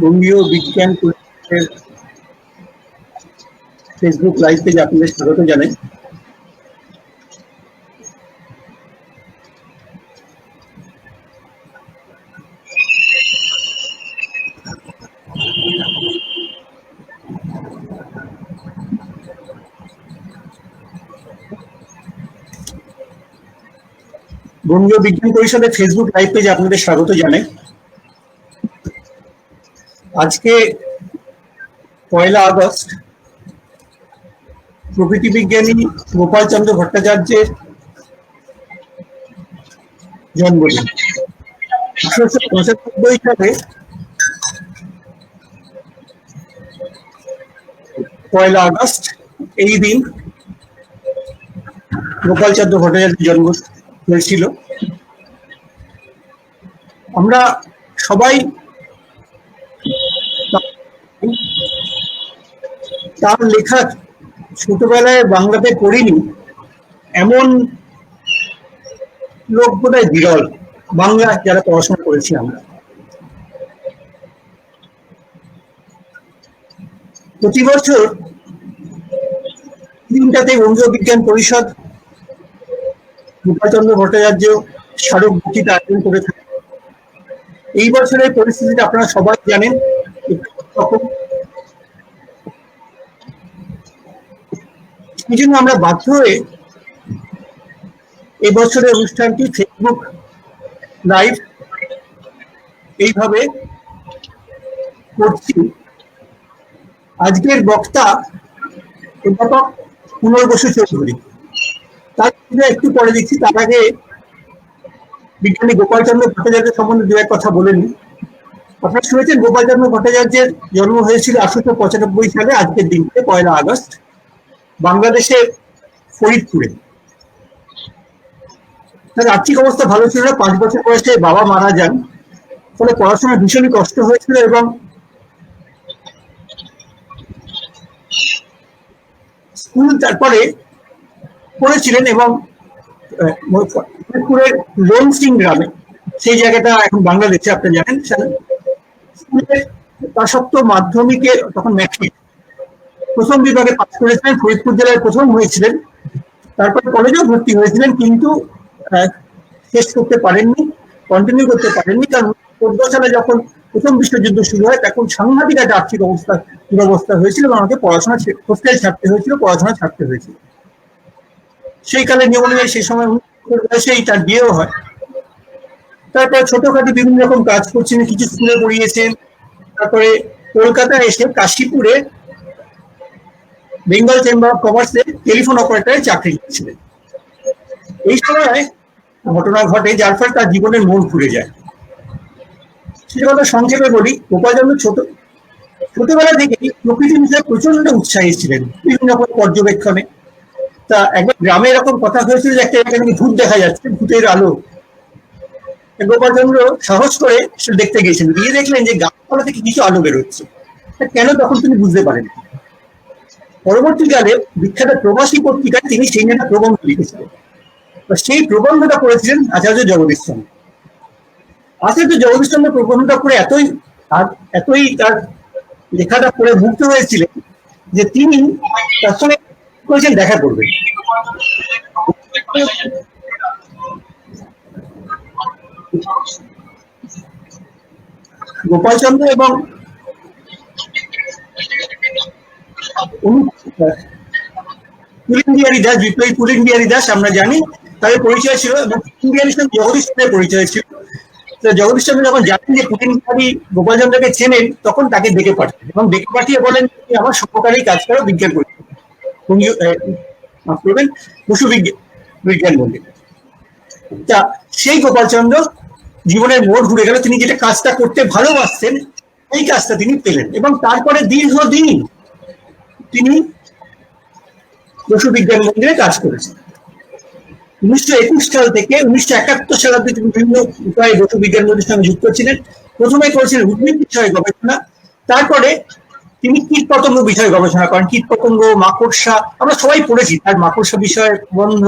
বঙ্গীয় বিজ্ঞান পরিষদের ফেসবুক লাইভ পেজে আপনাদের স্বাগত জানাই। বঙ্গীয় বিজ্ঞান পরিষদের ফেসবুক লাইভ পেজে আপনাদের স্বাগত জানাই। আজকে 1 আগস্ট প্রকৃতি বিজ্ঞানী গোপাল চন্দ্র ভট্টাচার্যের জন্মদিন। 1875 সালে 1 আগস্ট এই দিন গোপাল চন্দ্র ভট্টাচার্যের জন্ম হয়েছিল। আমরা সবাই তার লেখা ছোটবেলায় বাংলাতে পড়িনি এমন লোক বোধহয় বিরল, বাংলা যারা পড়াশোনা করেছি আমরা। প্রতি বছর দিনটাতে বঙ্গীয় বিজ্ঞান পরিষদ গোপালচন্দ্র ভট্টাচার্য স্মারক বক্তৃতা আয়োজন করে থাকে। এই বছরের পরিস্থিতিটা আপনারা সবাই জানেন। এই জন্য আমরা বাধ্য হয়ে এই বছরের অনুষ্ঠানটি ফেসবুক লাইভ এইভাবে করছি। আজকের বক্তা অধ্যাপক পুনর্বসু চৌধুরী, তার একটু পরে দিচ্ছি। তার আগে বিজ্ঞানী গোপালচন্দ্র ভট্টাচার্য সম্বন্ধে দু এক কথা বলে নিই। আপনারা শুনেছেন গোপালচন্দ্র ভট্টাচার্যের জন্ম হয়েছিল 1895 সালে আজকের দিনকে 1 আগস্ট বাংলাদেশের ফরিদপুরে। তার আর্থিক অবস্থা ভালো ছিল না। 5 বছর বয়সে বাবা মারা যান, ফলে পড়াশোনা ভীষণই কষ্ট হয়েছিল এবং স্কুল তারপরে পড়েছিলেন এবং ফরিদপুরের লোন সিং গ্রামে, সেই জায়গাটা এখন বাংলাদেশে আপনারা জানেন, স্কুলে তা সত্ত্বেও মাধ্যমিকে তখন ম্যাট্রিক প্রথম বিভাগে পাস করেছিলেন, ফরিদপুর জেলায় প্রথম হয়েছিলেন। তারপর কলেজেও ভর্তি হয়েছিলেন, কিন্তু শেষ করতে পারেননি, কন্টিনিউ করতে পারেননি। কারণ 14 সালে যখন প্রথম বিশ্বযুদ্ধ শুরু হয় তখন সাংঘাতিক একটা আর্থিক দুরবস্থা হয়েছিল এবং আমাকে পড়াশোনা হোস্টেল ছাড়তে হয়েছিল, পড়াশোনা ছাড়তে হয়েছিল। সেই কালে নিয়ম অনুযায়ী সেই সময় বয়সেই তার বিয়েও হয়। তারপরে ছোটখাটো বিভিন্ন রকম কাজ করছেন, কিছু স্কুলে পড়িয়েছেন। তারপরে কলকাতায় এসে কাশীপুরে বেঙ্গল চেম্বার অফ কমার্সে টেলিফোন অপারেটরে চাকরি করেছিলেন। এই সময় ঘটনা ঘটে যার ফলে তার জীবনের মোড় ঘুরে যায়। সেটা কথা সংক্ষেপে বলি। গোপালচন্দ্র ছোটবেলা থেকে প্রকৃতি বিষয়ে প্রচন্ড উৎসাহী ছিলেন, বিভিন্ন রকম পর্যবেক্ষণে। তা একবার গ্রামে এরকম কথা হয়েছিল যে একটা জায়গায় ভূত দেখা যাচ্ছে, ভূতের আলো। গোপালচন্দ্র সাহস করে সেটা দেখতে গিয়েছেন, গিয়ে দেখলেন যে গাছপালা থেকে কিছু আলো বেরোচ্ছে। কেন তখন তিনি বুঝতে পারেন। পরবর্তীকালে বিখ্যাত প্রবাসী পত্রিকায় তিনি সেই নিয়ে একটা প্রবন্ধ লিখেছিলেন। সেই প্রবন্ধটা করেছিলেন আচার্য জগদীশ চন্দ্র। আচার্য জগদীশ চন্দ্র প্রবন্ধটা পড়ে এতই তার লেখাটা পড়ে মুগ্ধ হয়েছিলেন যে তিনি তার সঙ্গে করেছেন দেখা করবেন। গোপালচন্দ্র এবং পুলিন বিহারী দাস, বিপ্লবী পুলিন বিহারী দাস আমরা জানি, তাদের পরিচয় ছিল এবং পুলিন বিহারীর সঙ্গে জগদীশ চন্দ্রের পরিচয় ছিল। জগদীশ চন্দ্র যখন জানেন যে পুলিন বিহারী গোপালচন্দ্রকে চেনেন, তখন তাকে ডেকে পাঠান এবং ডেকে পাঠিয়ে বলেন আমার সহকারী কাজ করো বিজ্ঞান করবেন বসু বিজ্ঞান মন্দির। তা সেই গোপালচন্দ্র জীবনের মোড় ঘুরে গেল। তিনি যেটা কাজটা করতে ভালোবাসতেন এই কাজটা তিনি পেলেন এবং তারপরে দীর্ঘদিন তিনি বসু বিজ্ঞান মন্দিরে কাজ করেছেন। 1921 সাল থেকে 1971 সাল অব্দি তিনি বিভিন্ন উপায়ে বসু বিজ্ঞান মন্দিরের সঙ্গে যুক্ত ছিলেন। প্রথমে করেছিলেন উদ্ভিদ বিষয়ে গবেষণা, তারপরে তিনি কীট পতঙ্গ বিষয়ে গবেষণা করেন। কীট পতঙ্গ, মাকড়সা, আমরা সবাই পড়েছি তার মাকড়সা বিষয়ে প্রবন্ধ,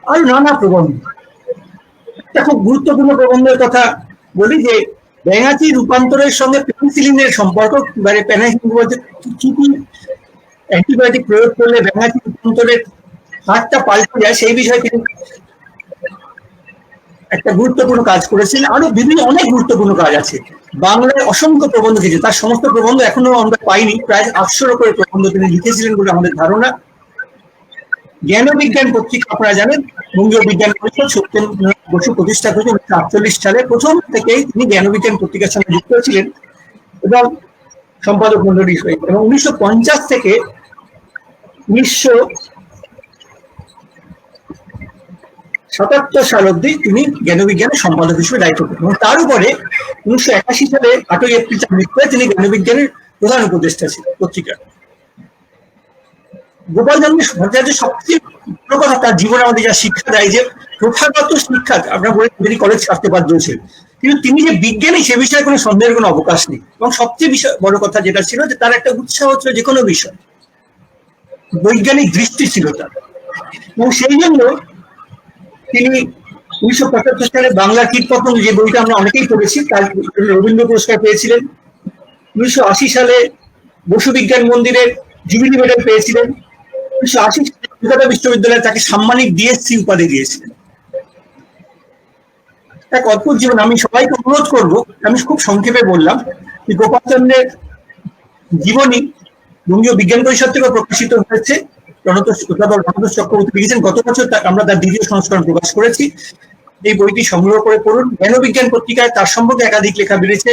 আরো নানা প্রবন্ধ। একটা খুব গুরুত্বপূর্ণ প্রবন্ধের কথা বলি যে ব্যাঙাচি রূপান্তরের সঙ্গে পেনিসিলিনের সম্পর্ক, মানে পেনিসিলিন বলতে কি কি অ্যান্টিবায়োটিক প্রয়োগ করলে ব্যাঙাচি রূপান্তরের হারটা পাল্টে যায়, সেই বিষয়ে তিনি একটা গুরুত্বপূর্ণ কাজ করেছেন। আরো বিভিন্ন অনেক গুরুত্বপূর্ণ কাজ আছে। বাংলায় অসংখ্য প্রবন্ধ লিখেছে, তার সমস্ত প্রবন্ধ এখনো আমরা পাইনি, প্রায় 800-র উপরে প্রবন্ধ তিনি লিখেছিলেন বলে আমাদের ধারণা। জ্ঞান বিজ্ঞান পত্রিকা আপনারা জানেন, বঙ্গীয় বিজ্ঞান পরিষদ সত্যেন্দ্রনাথ বসু প্রতিষ্ঠা করেছেন 1948 সালে। প্রথম থেকেই তিনি জ্ঞান বিজ্ঞান পত্রিকার সঙ্গে যুক্ত ছিলেন এবং সম্পাদক মন্ডলী হয়ে, এবং 1950 থেকে 1977 সাল অব্দি তিনি জ্ঞান বিজ্ঞানের সম্পাদক হিসেবে দায়িত্ব করেন, এবং তার উপরে 1981 সালে 8ই এপ্রিল তার মৃত্যু হয়। তিনি জ্ঞান বিজ্ঞানের প্রধান উপদেষ্টা ছিলেন পত্রিকার। গোপাল চন্দ্র ভট্টাচার্য সবচেয়ে বড় কথা, তার জীবনে আমাদের যা শিক্ষা দেয়, যে প্রথাগত শিক্ষা আমরা বলে তিনি কলেজ ছাড়তে বাধ্য ছিল, কিন্তু তিনি যে বিজ্ঞানী সে বিষয়ে কোনো সন্দেহের কোনো অবকাশ নেই। এবং সবচেয়ে বড় কথা যেটা ছিল, যে তার একটা উৎসাহ ছিল যে কোনো বিষয়, বৈজ্ঞানিক দৃষ্টি ছিল তার, এবং সেই জন্য তিনি 1975 সালে বাংলার কীটপতঙ্গ, যে বইটা আমরা অনেকেই পড়েছি, তার রবীন্দ্র পুরস্কার পেয়েছিলেন। 1980 সালে বসু বিজ্ঞান মন্দিরের জুবিলি মেডেল পেয়েছিলেন। 1980 সালে কলকাতা বিশ্ববিদ্যালয় তাকে সাম্মানিক ডিএসসি উপাধি দিয়েছিলেন। এক অদ্ভুত জীবন। আমি সবাইকে অনুরোধ করবো, আমি খুব সংক্ষেপে বললাম, যে গোপাল চন্দ্রের জীবনী বঙ্গীয় বিজ্ঞান পরিষদ থেকে প্রকাশিত হয়েছে, রণতোষ চক্রবর্তী লিখেছেন। গত বছর আমরা তার দ্বিতীয় সংস্করণ প্রকাশ করেছি। এই বইটি সংগ্রহ করে পড়ুন। জ্ঞান বিজ্ঞান পত্রিকায় তার সম্পর্কে একাধিক লেখা বেরিয়েছে।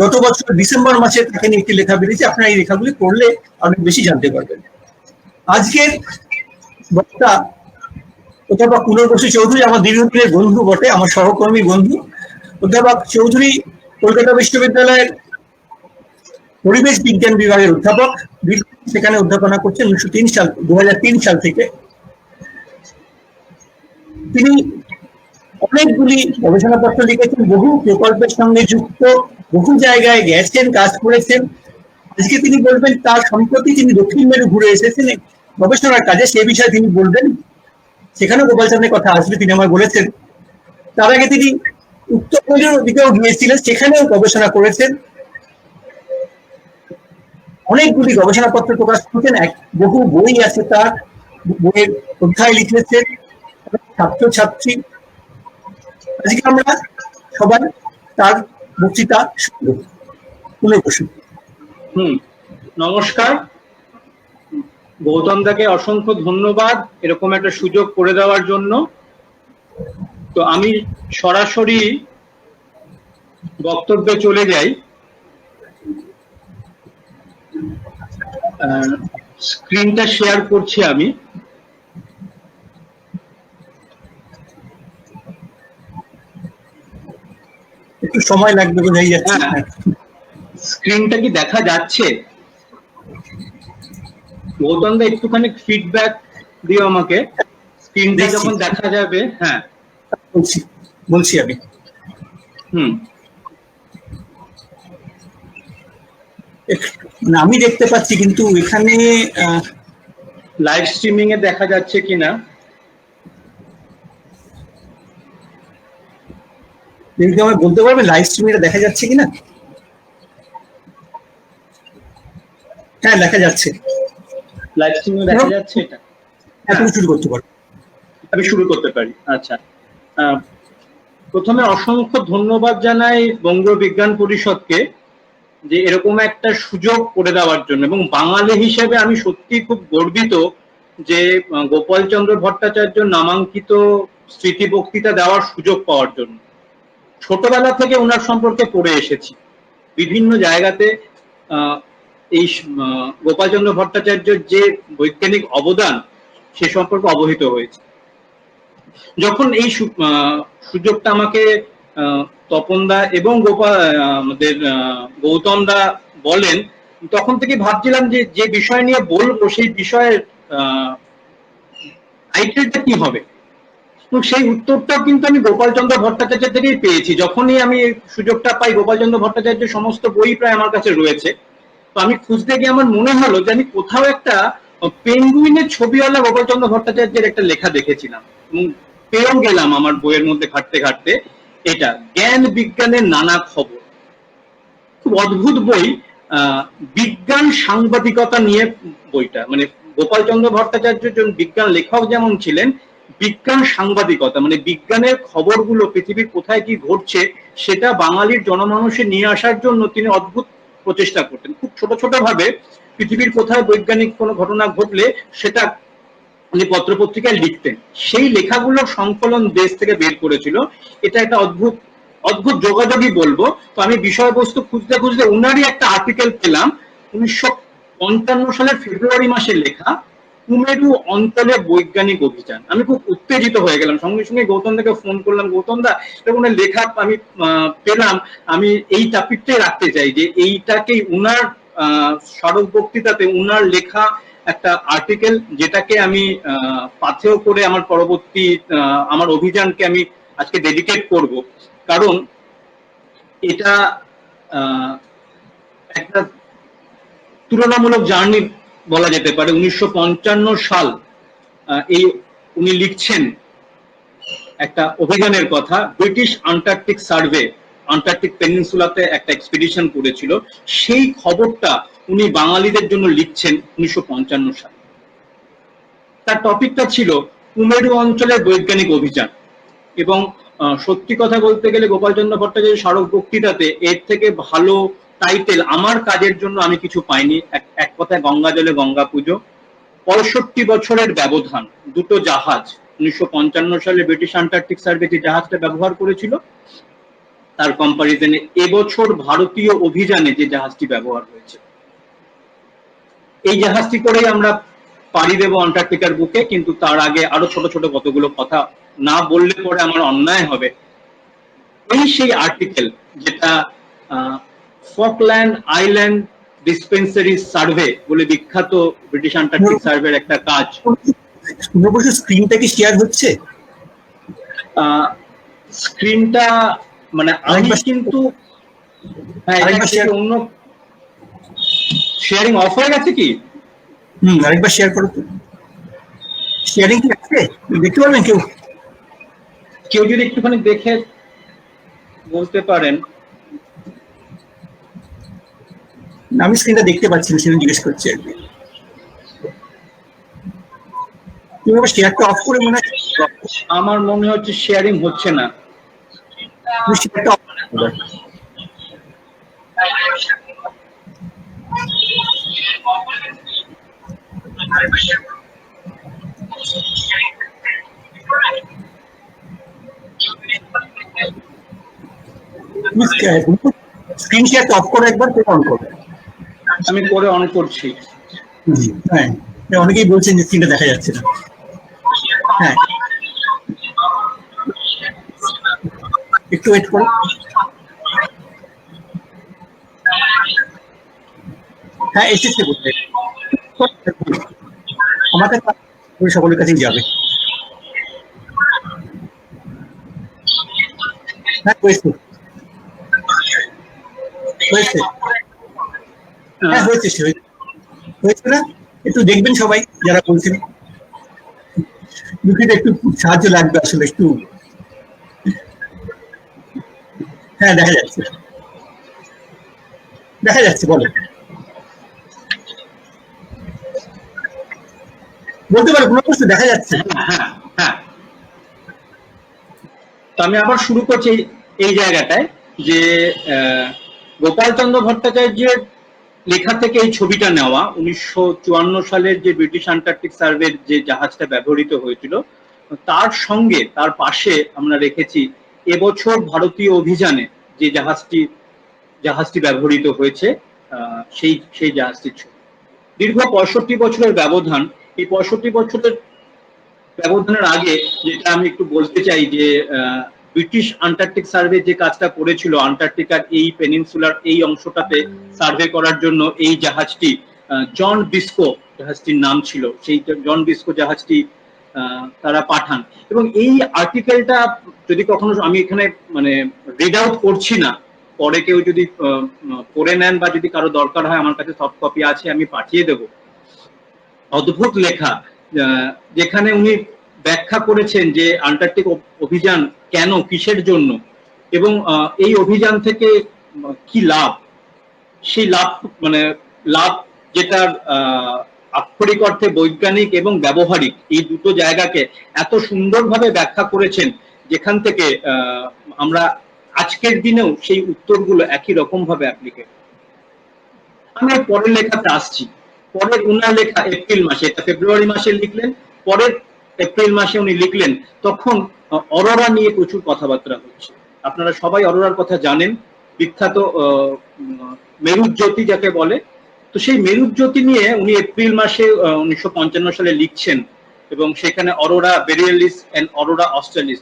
গত বছর ডিসেম্বর মাসে তাকে নিয়ে একটি লেখা বেরিয়েছে। আপনারা এই লেখাগুলি পড়লে অনেক বেশি জানতে পারবেন। আজকের বক্তা অধ্যাপক কুনল বসু চৌধুরী আমার দীর্ঘদিনের বন্ধু বটে, আমার সহকর্মী বন্ধু। অধ্যাপক চৌধুরী কলকাতা বিশ্ববিদ্যালয়ের পরিবেশ বিজ্ঞান বিভাগের অধ্যাপক, সেখানে অধ্যাপনা করছেন 2003 সাল থেকে। তিনি অনেকগুলি গবেষণাপত্র লিখেছেন, বহু প্রকল্পের সঙ্গে যুক্ত, বহু জায়গায় গেছেন, কাজ করেছেন। আজকে তিনি বলবেন তার সম্প্রতি তিনি দক্ষিণ মেরু ঘুরে এসেছেন গবেষণার কাজে, সে বিষয়ে তিনি বলবেন। সেখানেও গোপাল চন্দ্রের কথা আসবে, তিনি আমার বলেছেন। তার আগে তিনি উত্তর মেরুর দিকেও গিয়েছিলেন, সেখানেও গবেষণা করেছেন। অনেকগুলি গবেষণাপত্র প্রকাশ করেছেন, বহু বই আছে তার, বইয়ের অধ্যায় লিখেছেন ছাত্রছাত্রী। আজকে আমরা সবাই তার বক্তৃতা শুনব। কুনল বসু। নমস্কার। গৌতম দাকে অসংখ্য ধন্যবাদ এরকম একটা সুযোগ করে দেওয়ার জন্য। তো আমি সরাসরি বক্তব্যে চলে যাই। স্ক্রিনটা শেয়ার করছি আমি। একটু সময় লাগবে বোঝাই যাচ্ছে। স্ক্রিনটা কি দেখা যাচ্ছে? গৌতম দা একটুখানি ফিডব্যাক দিও আমাকে, স্ক্রিনটা যখন দেখা যাবে। হ্যাঁ বলছি আমি। আমি দেখতে পাচ্ছি, কিন্তু এখানে লাইভ স্ট্রিমিং এ দেখা যাচ্ছে কিনা আমার বলতে পারবে? লাইভ স্ট্রিমিং এ দেখা যাচ্ছে কিনা? হ্যাঁ, দেখা যাচ্ছে। লাইভ স্ট্রিমিং এ দেখা যাচ্ছে। এটা এখন শুরু করতে পারো। আমি শুরু করতে পারি। আচ্ছা, প্রথমে অসংখ্য ধন্যবাদ জানাই বঙ্গীয় বিজ্ঞান পরিষদকে, যে এরকম একটা সুযোগ করে দেওয়ার জন্য। এবং বাঙালি হিসেবে আমি সত্যি খুব গর্বিত যে গোপাল চন্দ্র ভট্টাচার্য নামাঙ্কিত স্মৃতি বক্তৃতা দেওয়ার সুযোগ পাওয়ার জন্য। ছোটবেলা থেকে ওনার সম্পর্কে পড়ে এসেছি, বিভিন্ন জায়গাতে এই গোপাল চন্দ্র ভট্টাচার্যের যে বৈজ্ঞানিক অবদান সে সম্পর্কে অবহিত হয়েছে। যখন এই সুযোগটা আমাকে তপনদা এবং আমাদের গৌতম দা বলেন, তখন থেকে ভাবছিলাম যে যে বিষয় নিয়ে বলবো সেই বিষয়ের টাইটেলটা কি হবে। তো সেই উত্তরটাও কিন্তু আমি গোপাল চন্দ্র ভট্টাচার্য থেকেই পেয়েছি। যখনই আমি সুযোগটা পাই, গোপাল চন্দ্র ভট্টাচার্যের সমস্ত বই প্রায় আমার কাছে রয়েছে। তো আমি খুঁজতে গিয়ে আমার মনে হলো যে আমি কোথাও একটা পেঙ্গুইনের ছবিওয়ালা গোপাল চন্দ্র ভট্টাচার্যের একটা লেখা দেখেছিলাম, এবং পেয়েও গেলাম আমার বইয়ের মধ্যে ঘাটতে ঘাটতে। এটা জ্ঞান বিজ্ঞানের নানা খবর, খুব অদ্ভুত বই। বিজ্ঞান সাংবাদিকতা নিয়ে বইটা, মানে গোপালচন্দ্র ভট্টাচার্য বিজ্ঞান লেখক যেমন ছিলেন, বিজ্ঞান সাংবাদিকতা মানে বিজ্ঞানের খবরগুলো পৃথিবীর কোথায় কি ঘটছে সেটা বাঙালির জনমানুষে নিয়ে আসার জন্য তিনি অদ্ভুত প্রচেষ্টা করতেন। খুব ছোট ছোট ভাবে পৃথিবীর কোথায় বৈজ্ঞানিক কোনো ঘটনা ঘটলে সেটা উনি পত্রপত্রিকায় লিখতেন। সেই লেখাগুলোর সংকলন দেশ থেকে বের করেছিল। এটা একটা অদ্ভুত অদ্ভুত যোগাযোগই বলবো। তো আমি বিষয়বস্তু খুঁজতে খুঁজতে উনারই একটা আর্টিকেল পেলাম 1955 সালের ফেব্রুয়ারি মাসে লেখা, কুমেরু অঞ্চলে বৈজ্ঞানিক অভিযান। আমি খুব উত্তেজিত হয়ে গেলাম, সঙ্গে সঙ্গে গৌতম দাকে ফোন করলাম, গৌতম দা এরকম লেখা আমি পেলাম, আমি এই টপিকটাই রাখতে চাই, যে এইটাকেই উনার স্মারক বক্তৃতাতে উনার লেখা একটা আর্টিকেল, যেটাকে আমি পাথেয় করে আমার পরবর্তী আমার অভিযানকে আমি আজকে ডেডিকেট করব। কারণ এটা একটা তুলনামূলক জার্নি বলা যেতে পারে। 1955 সাল এই উনি লিখছেন একটা অভিযানের কথা, ব্রিটিশ আন্টার্কটিক সার্ভে আন্টার্কটিক পেনিনসুলাতে একটা এক্সপিডিশন করেছিল, সেই খবরটা উনি বাঙালিদের জন্য লিখছেন 1955 সালে। তার টপিকটা ছিল কুমেরু অঞ্চলের বৈজ্ঞানিক অভিযান। এবং সত্যি কথা বলতে গেলে গোপালচন্দ্র ভট্টাচার্য স্মারক বক্তৃতাতে এর থেকে ভালো টাইটেল আমার কাজের জন্য আমি কিছু পাইনি। এক কথায় গঙ্গা জলে গঙ্গা পুজো। 65 বছরের ব্যবধান, দুটো জাহাজ, 1955 সালে ব্রিটিশ আন্টার্কটিক সার্ভে যে জাহাজটা ব্যবহার করেছিল তার কম্পারিজনে এবছর ভারতীয় অভিযানে যে জাহাজটি ব্যবহার হয়েছে, এই জাহাজটি করেই আমরা পাড়ি দেব আন্টার্কটিকার বুকে। কিন্তু তার আগে আরো ছোট ছোট কতগুলো কথা না বললে পরে আমার অন্যায় হবে। এই সেই আর্টিকেল যেটা ফকল্যান্ড আইল্যান্ড ডিসপেন্সারি সার্ভে বলে বিখ্যাত ব্রিটিশ আন্টার্কটিক সার্ভের একটা কাজ। স্ক্রিনটা কি শেয়ার হচ্ছে? স্ক্রিনটা মানে আমি কিন্তু অন্য শেয়ারিং অফ হয়ে গেছে কি? আরেকবার শেয়ার করো তো। শেয়ারিং কি আছে দেখতে পারবেন কেউ? কেউ যদি একটুখানি দেখে বলতে পারেন। আমি স্ক্রিনটা দেখতে পাচ্ছি না, সেটা জিজ্ঞেস করছি আর কি। তুমি আবার শেয়ারটা অফ করে মনে হয়? আমার মনে হচ্ছে শেয়ারিং হচ্ছে না। শেয়ারটা অফ করে স্ক্রিন শেয়ারটা অফ করে একবার অন করবে। আমি করে অন করছি। হ্যাঁ, অনেকেই বলছেন যে স্ক্রিনটা দেখা যাচ্ছে না। হ্যাঁ, একটু ওয়েট করো। হ্যাঁ, এসেছে বলতে আমাদের সকলের কাছেই যাবে। হ্যাঁ, হয়েছে হয়েছে হ্যাঁ হয়েছে হয়েছে না? একটু দেখবেন সবাই যারা বলছেন। দুঃখিত, একটু সাহায্য লাগবে আসলে একটু। হ্যাঁ, দেখা যাচ্ছে দেখা যাচ্ছে, বলো বলতে পারো কোনো কিছু দেখা যাচ্ছে। হ্যাঁ হ্যাঁ, তো আমি আবার শুরু করছি এই জায়গাটায় যে গোপালচন্দ্র ভট্টাচার্যের লেখা থেকে এই ছবিটা নেওয়া। 1954 সালের যে ব্রিটিশ আন্টার্কটিক সার্ভের যে জাহাজটা ব্যবহৃত হয়েছিল তার সঙ্গে তার পাশে আমরা রেখেছি এবছর ভারতীয় অভিযানে যে জাহাজটি ব্যবহৃত হয়েছে সেই জাহাজটির ছবি। দীর্ঘ 65 বছরের ব্যবধান। এই 65 বছরের ব্যবধানের আগে যেটা আমি একটু বলতে চাই যে ব্রিটিশ আন্টার্কটিক সার্ভে যে কাজটা করেছিল আন্টার্কটিকার এই পেনিনসুলার এই অংশটাতে সার্ভে করার জন্য, এই জাহাজটি জন বিস্কো জাহাজটির নাম ছিল, সেই জন বিস্কো জাহাজটি তারা পাঠান। এবং এই আর্টিকেলটা যদি কখনো আমি এখানে মানে রিড আউট করছি না, পরে কেউ যদি পড়ে নেন বা যদি কারো দরকার হয় আমার কাছে সফট কপি আছে, আমি পাঠিয়ে দেব। অদ্ভুত লেখা, যেখানে উনি ব্যাখ্যা করেছেন যে আন্টার্কটিক অভিযান কেন, কিসের জন্য। এবং এই অভিযান থেকে কি লাভ, সেই লাভ মানে লাভ যেটার আক্ষরিক অর্থে বৈজ্ঞানিক এবং ব্যবহারিক এই দুটো জায়গাকে এত সুন্দরভাবে ব্যাখ্যা করেছেন, যেখান থেকে আমরা আজকের দিনেও সেই উত্তরগুলো একই রকম ভাবে অ্যাপ্লিকেট। আমি পরের লেখাতে আসছি। পরের উনার লেখা এপ্রিল মাসে, এটা ফেব্রুয়ারি মাসে লিখলেন, পরের এপ্রিল মাসে উনি লিখলেন, তখন অরোরা নিয়ে প্রচুর কথাবার্তা হচ্ছে। আপনারা সবাই অরোরার কথা জানেন, বিখ্যাত মেরুজ্যোতি যাকে বলে। তো সেই মেরুজ্যোতি নিয়ে উনি এপ্রিল মাসে 1955 সালে লিখছেন, এবং সেখানে অরোরা বেরিয়ালিস এন্ড অরোরা অস্ট্রালিস।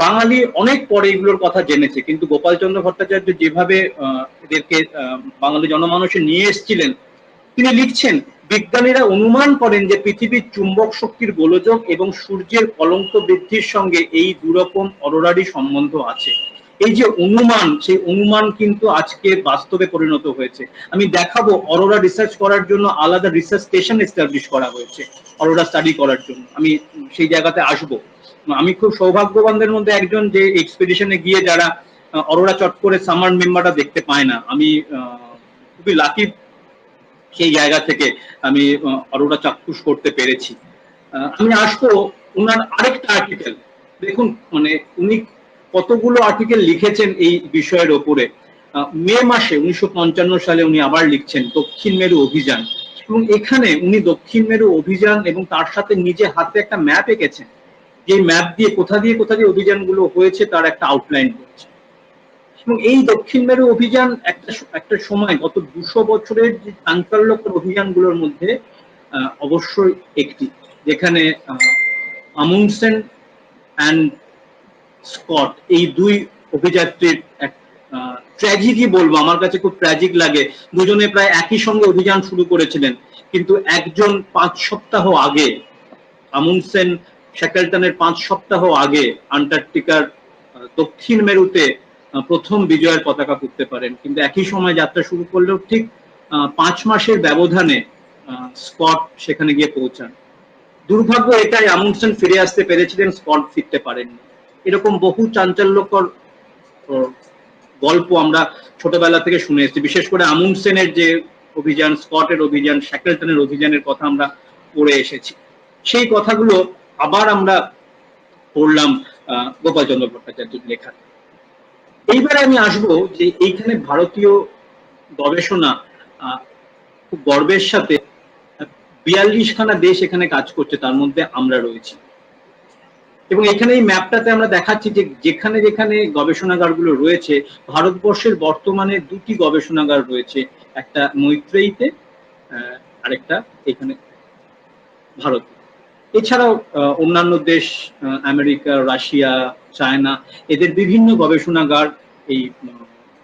বাঙালি অনেক পরে এগুলোর কথা জেনেছে, কিন্তু গোপালচন্দ্র ভট্টাচার্য যেভাবে এদেরকে বাঙালি জনমানুষে নিয়ে এসেছিলেন, তিনি লিখছেন, বিজ্ঞানীরা অনুমান করেন যে পৃথিবীর চুম্বক শক্তির গোলযোগ এবং সূর্যের কলঙ্ক বৃদ্ধির সঙ্গে এই দুরকম অরোরারই সম্বন্ধ আছে। এই যে অনুমান, সেই অনুমান কিন্তু আজকে বাস্তবে পরিণত হয়েছে। আমি দেখাবো, অরোরা রিসার্চ করার জন্য আলাদা রিসার্চ স্টেশন এস্টাবলিশ করা হয়েছে অরোরা স্টাডি করার জন্য। আমি সেই জায়গাতে আসবো। আমি খুব সৌভাগ্যবানদের মধ্যে একজন, যে এক্সপেডিশনে গিয়ে যারা অরোরা চট করে সামার মেম্বারটা দেখতে পায় না। আমি খুবই লাকি, সেই জায়গা থেকে আমি অরোরা চাক্ষুষ করতে পেরেছি। আমি আসবো উনার আরেকটা আর্টিকেল। দেখুন, মানে উনি কতগুলো আর্টিকেল লিখেছেন এই বিষয়ের ওপরে। মে মাসে 1955 সালে উনি আবার লিখছেন দক্ষিণ মেরু অভিযান, এবং এখানে উনি দক্ষিণ মেরু অভিযান এবং তার সাথে নিজে হাতে একটা ম্যাপ এঁকেছেন, যে ম্যাপ দিয়ে কোথা দিয়ে অভিযানগুলো হয়েছে তার একটা আউটলাইন করেছে। এবং এই দক্ষিণ মেরু অভিযান একটা সময়, গত 200 বছরের যে চাঞ্চল্যকর অভিযানগুলোর মধ্যে অবশ্যই একটি, যেখানে আমুন্ডসেন অ্যান্ড স্কট, এই দুই অভিযাত্রীর এক ট্র্যাজিকই বলবো, আমার কাছে খুব ট্র্যাজিক লাগে। দুজনে প্রায় একই সঙ্গে অভিযান শুরু করেছিলেন, কিন্তু একজন 5 সপ্তাহ আগে, আমুন্ডসেন শ্যাকেলটনের 5 সপ্তাহ আগে আন্টার্কটিকার দক্ষিণ মেরুতে প্রথম বিজয়ের পতাকা পুঁততে পারেন, কিন্তু একই সময় যাত্রা শুরু করলেও ঠিক 5 মাসের ব্যবধানে স্কট সেখানে গিয়ে পৌঁছান। দুর্ভাগ্য এটাই, আমুন্ডসেন ফিরে আসতে পেরেছিলেন, স্কট ফিরতে পারেননি। এরকম বহু চাঞ্চল্যকর গল্প আমরা ছোটবেলা থেকে শুনে এসেছি। বিশেষ করে আমুন্ডসেনের যে অভিযান, স্কটের অভিযান, শ্যাকেলটনের অভিযানের কথা আমরা পড়ে এসেছি। সেই কথাগুলো আবার আমরা পড়লাম গোপালচন্দ্র ভট্টাচার্যের লেখা। এইবারে আমি আসবো যে এইখানে ভারতীয় গবেষণা খুব গর্বের সাথে 42খানা দেশ এখানে কাজ করছে, তার মধ্যে আমরা রয়েছি। এবং এখানে এই ম্যাপটাতে আমরা দেখাচ্ছি যে যেখানে যেখানে গবেষণাগারগুলো রয়েছে, ভারতবর্ষের বর্তমানে 2টি গবেষণাগার রয়েছে, একটা মৈত্রেয়ীতে, আরেকটা এখানে ভারত। এছাড়াও অন্যান্য দেশ, আমেরিকা, রাশিয়া, চায়না, এদের বিভিন্ন গবেষণাগার এই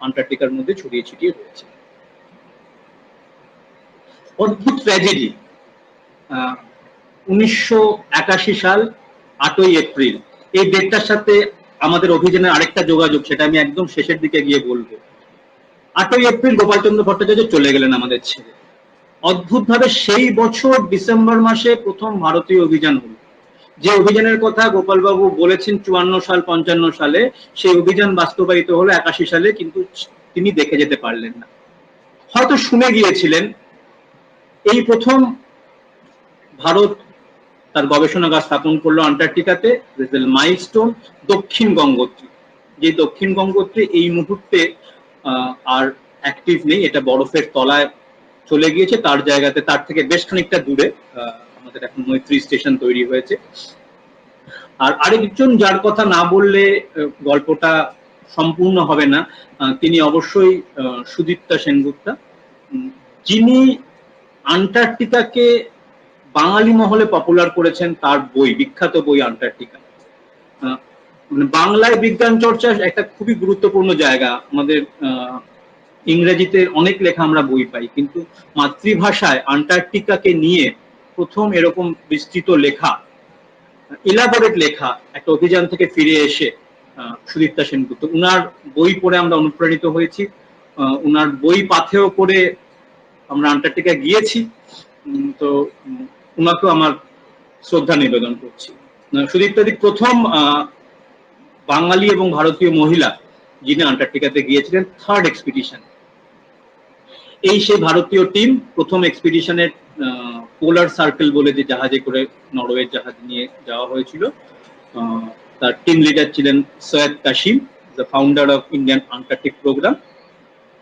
আন্টার্কটিকার মধ্যে ছড়িয়ে ছিটিয়ে রয়েছে। অদ্ভুত ট্র্যাজেডি, 1981 সাল 8ই এপ্রিল, এই ডেটটার সাথে আমাদের অভিযানের আরেকটা যোগাযোগ, সেটা আমি একদম শেষের দিকে গিয়ে বলবো। 8ই এপ্রিল গোপালচন্দ্র ভট্টাচার্য চলে গেলেন আমাদের ছেড়ে। অদ্ভুতভাবে সেই বছর ডিসেম্বর মাসে প্রথম ভারতীয় অভিযান হলো। যে অভিযানের কথা গোপালবাবু বলেছেন 54 সাল 55 সালে, সেই অভিযান বাস্তবায়িত হলো 81 সালে, কিন্তু তিনি দেখে যেতে পারলেন না। হয়তো শুনে গিয়েছিলেন, এই প্রথম ভারত তার গবেষণাগার স্থাপন করলো আন্টার্কটিকাতে, মাইলস্টোন, দক্ষিণ গঙ্গোত্রী। যে দক্ষিণ গঙ্গোত্রী এই মুহূর্তে আর অ্যাক্টিভ নেই, এটা বরফের তলায় চলে গিয়েছে। তার জায়গাতে, তার থেকে বেশ খানিকটা দূরে আমাদের এখন মৈত্রী স্টেশন তৈরি হয়েছে। আর আরেকজন যার কথা না বললে গল্পটা সম্পূর্ণ হবে না, তিনি অবশ্যই সুদীপ্তা সেনগুপ্তা, যিনি আন্টার্কটিকাকে বাঙালি মহলে পপুলার করেছেন তার বই, বিখ্যাত বই আন্টার্কটিকা। মানে বাংলায় বিজ্ঞান চর্চা একটা খুবই গুরুত্বপূর্ণ জায়গা। আমাদের ইংরেজিতে অনেক লেখা আমরা বই পাই, কিন্তু মাতৃভাষায় আন্টার্কটিকাকে নিয়ে প্রথম এরকম বিস্তৃত লেখা, ইলাবোরেট লেখা, একটা অভিযান থেকে ফিরে এসে সুদীপ্তা সেনগুপ্ত, উনার বই পড়ে আমরা অনুপ্রাণিত হয়েছি। উনার বই পাথেয় করে আমরা আন্টার্কটিকা গিয়েছি। তো উনাকেও আমার শ্রদ্ধা নিবেদন করছি। সুদীপ্তাদি প্রথম বাঙালি এবং ভারতীয় মহিলা যিনি আন্টার্কটিকাতে গিয়েছিলেন থার্ড এক্সপিডিশন। এই সেই ভারতীয় টিম প্রথম এক্সপিডিশনের পোলার সার্কেল বলে যে জাহাজে করে নরওয়ের জাহাজ নিয়ে যাওয়া হয়েছিল, তার টিম লিডার ছিলেন Syed Qasim, the founder of Indian Antarctic program.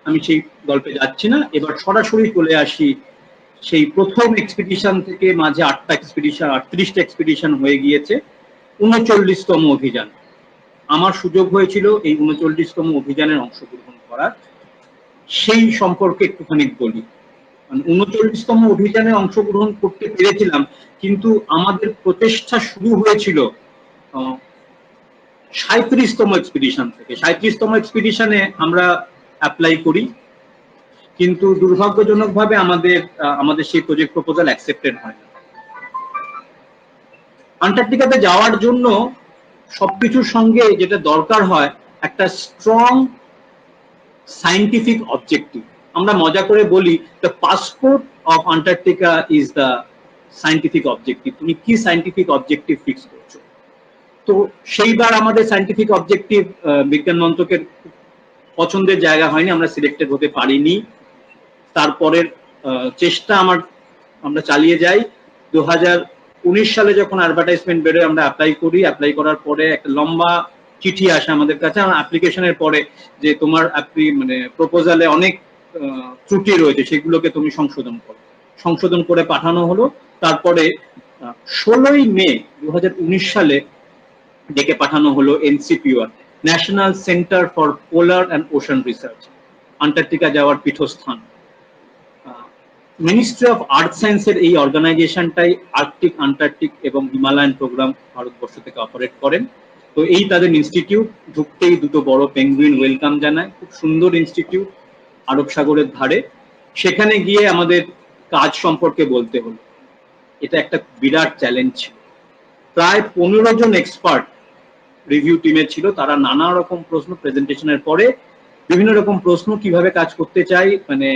আমি সেই গল্পে যাচ্ছি না, এবার সরাসরি চলে আসি সেই প্রথম এক্সপিডিশন থেকে মাঝে 8টা এক্সপিডিশন 38টা এক্সপিডিশন হয়ে গিয়েছে 39তম অভিযান। আমার সুযোগ হয়েছিল এই 39তম অভিযানের অংশগ্রহণ করার। সেই সম্পর্কে একটুখানি বলি। 39তম অভিযানে অংশগ্রহণ করতে পেরেছিলাম, কিন্তু আমাদের প্রচেষ্টা শুরু হয়েছিল 37তম এক্সপিডিশন থেকে। 37তম এক্সপিডিশনে আমরা অ্যাপ্লাই করি, কিন্তু দুর্ভাগ্যজনকভাবে আমাদের সেই প্রজেক্ট প্রপোজাল অ্যাকসেপ্টেড হয় না। আন্টার্কটিকাতে যাওয়ার জন্য সবকিছুর সঙ্গে যেটা দরকার হয়, একটা স্ট্রং সায়েন্টিফিক অবজেক্টিভ। আমরা মজা করে বলি the passport of Antarctica is the scientific objective. তুমি কি সায়েন্টিফিক অবজেক্টিভ ফিক্স করছো? তো সেইবার আমাদের সায়েন্টিফিক অবজেক্টিভ বিজ্ঞান মন্ত্রকের পছন্দের জায়গা হয়নি, আমরা সিলেক্টেড হতে পারিনি। তারপরের চেষ্টা আমরা চালিয়ে যাই। 2019 সালে যখন অ্যাডভার্টাইজমেন্ট বেরোয় আমরা অ্যাপ্লাই করি। অ্যাপ্লাই করার পরে একটা লম্বা চিঠি আসে আমাদের কাছে আমার অ্যাপ্লিকেশনের পরে, যে তোমার মানে প্রপোজালে অনেক ত্রুটি রয়েছে, সেগুলোকে তুমি সংশোধন করে পাঠানো হলো। তারপরে 16ই মে 2019 সালে ডেকে পাঠানো হলো NCPOR, national centre for polar and ocean research, Antarctica যাওয়ার পীঠস্থান। মিনিস্ট্রি অফ আর্থ সায়েন্সের এই অর্গানাইজেশনটাই আর্কটিক, আন্টার্কটিক এবং হিমালয়ান প্রোগ্রাম ভারতবর্ষ থেকে অপারেট করেন। তো এই তাদের ইনস্টিটিউট, ঢুকতেই দুটো বড় পেঙ্গুইন ওয়েলকাম জানায়। খুব সুন্দর ইনস্টিটিউট, আরব সাগরের ধারে। সেখানে গিয়ে আমাদের কাজ সম্পর্কে বলতে হলো। এটা একটা বিরাট চ্যালেঞ্জ ছিল। প্রায় 15 জন এক্সপার্ট রিভিউ টিমের ছিল। তারা নানা রকম প্রশ্ন, প্রেজেন্টেশনের পরে বিভিন্ন রকম প্রশ্ন, কিভাবে কাজ করতে চাই, মানে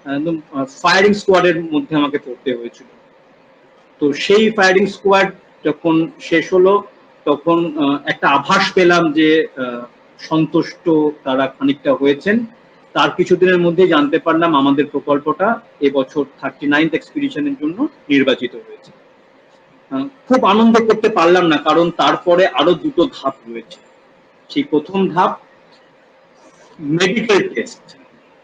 একদম ফায়ারিং স্কোয়াডের মধ্যে আমাকে পড়তে হয়েছিল। তো সেই ফায়ারিং স্কোয়াড যখন শেষ হলো, তখন একটা আভাস পেলাম যে সন্তুষ্ট তারা খানিকটা হয়েছেন। তার কিছুদিনের মধ্যেই জানতে পারলাম আমাদের প্রকল্পটা এবছর 39th এক্সপিডিশনের জন্য নির্বাচিত হয়েছে। খুব আনন্দ করতে পারলাম না, কারণ তারপরে আরো দুটো ধাপ রয়েছে। সেই প্রথম ধাপ মেডিকেল টেস্ট।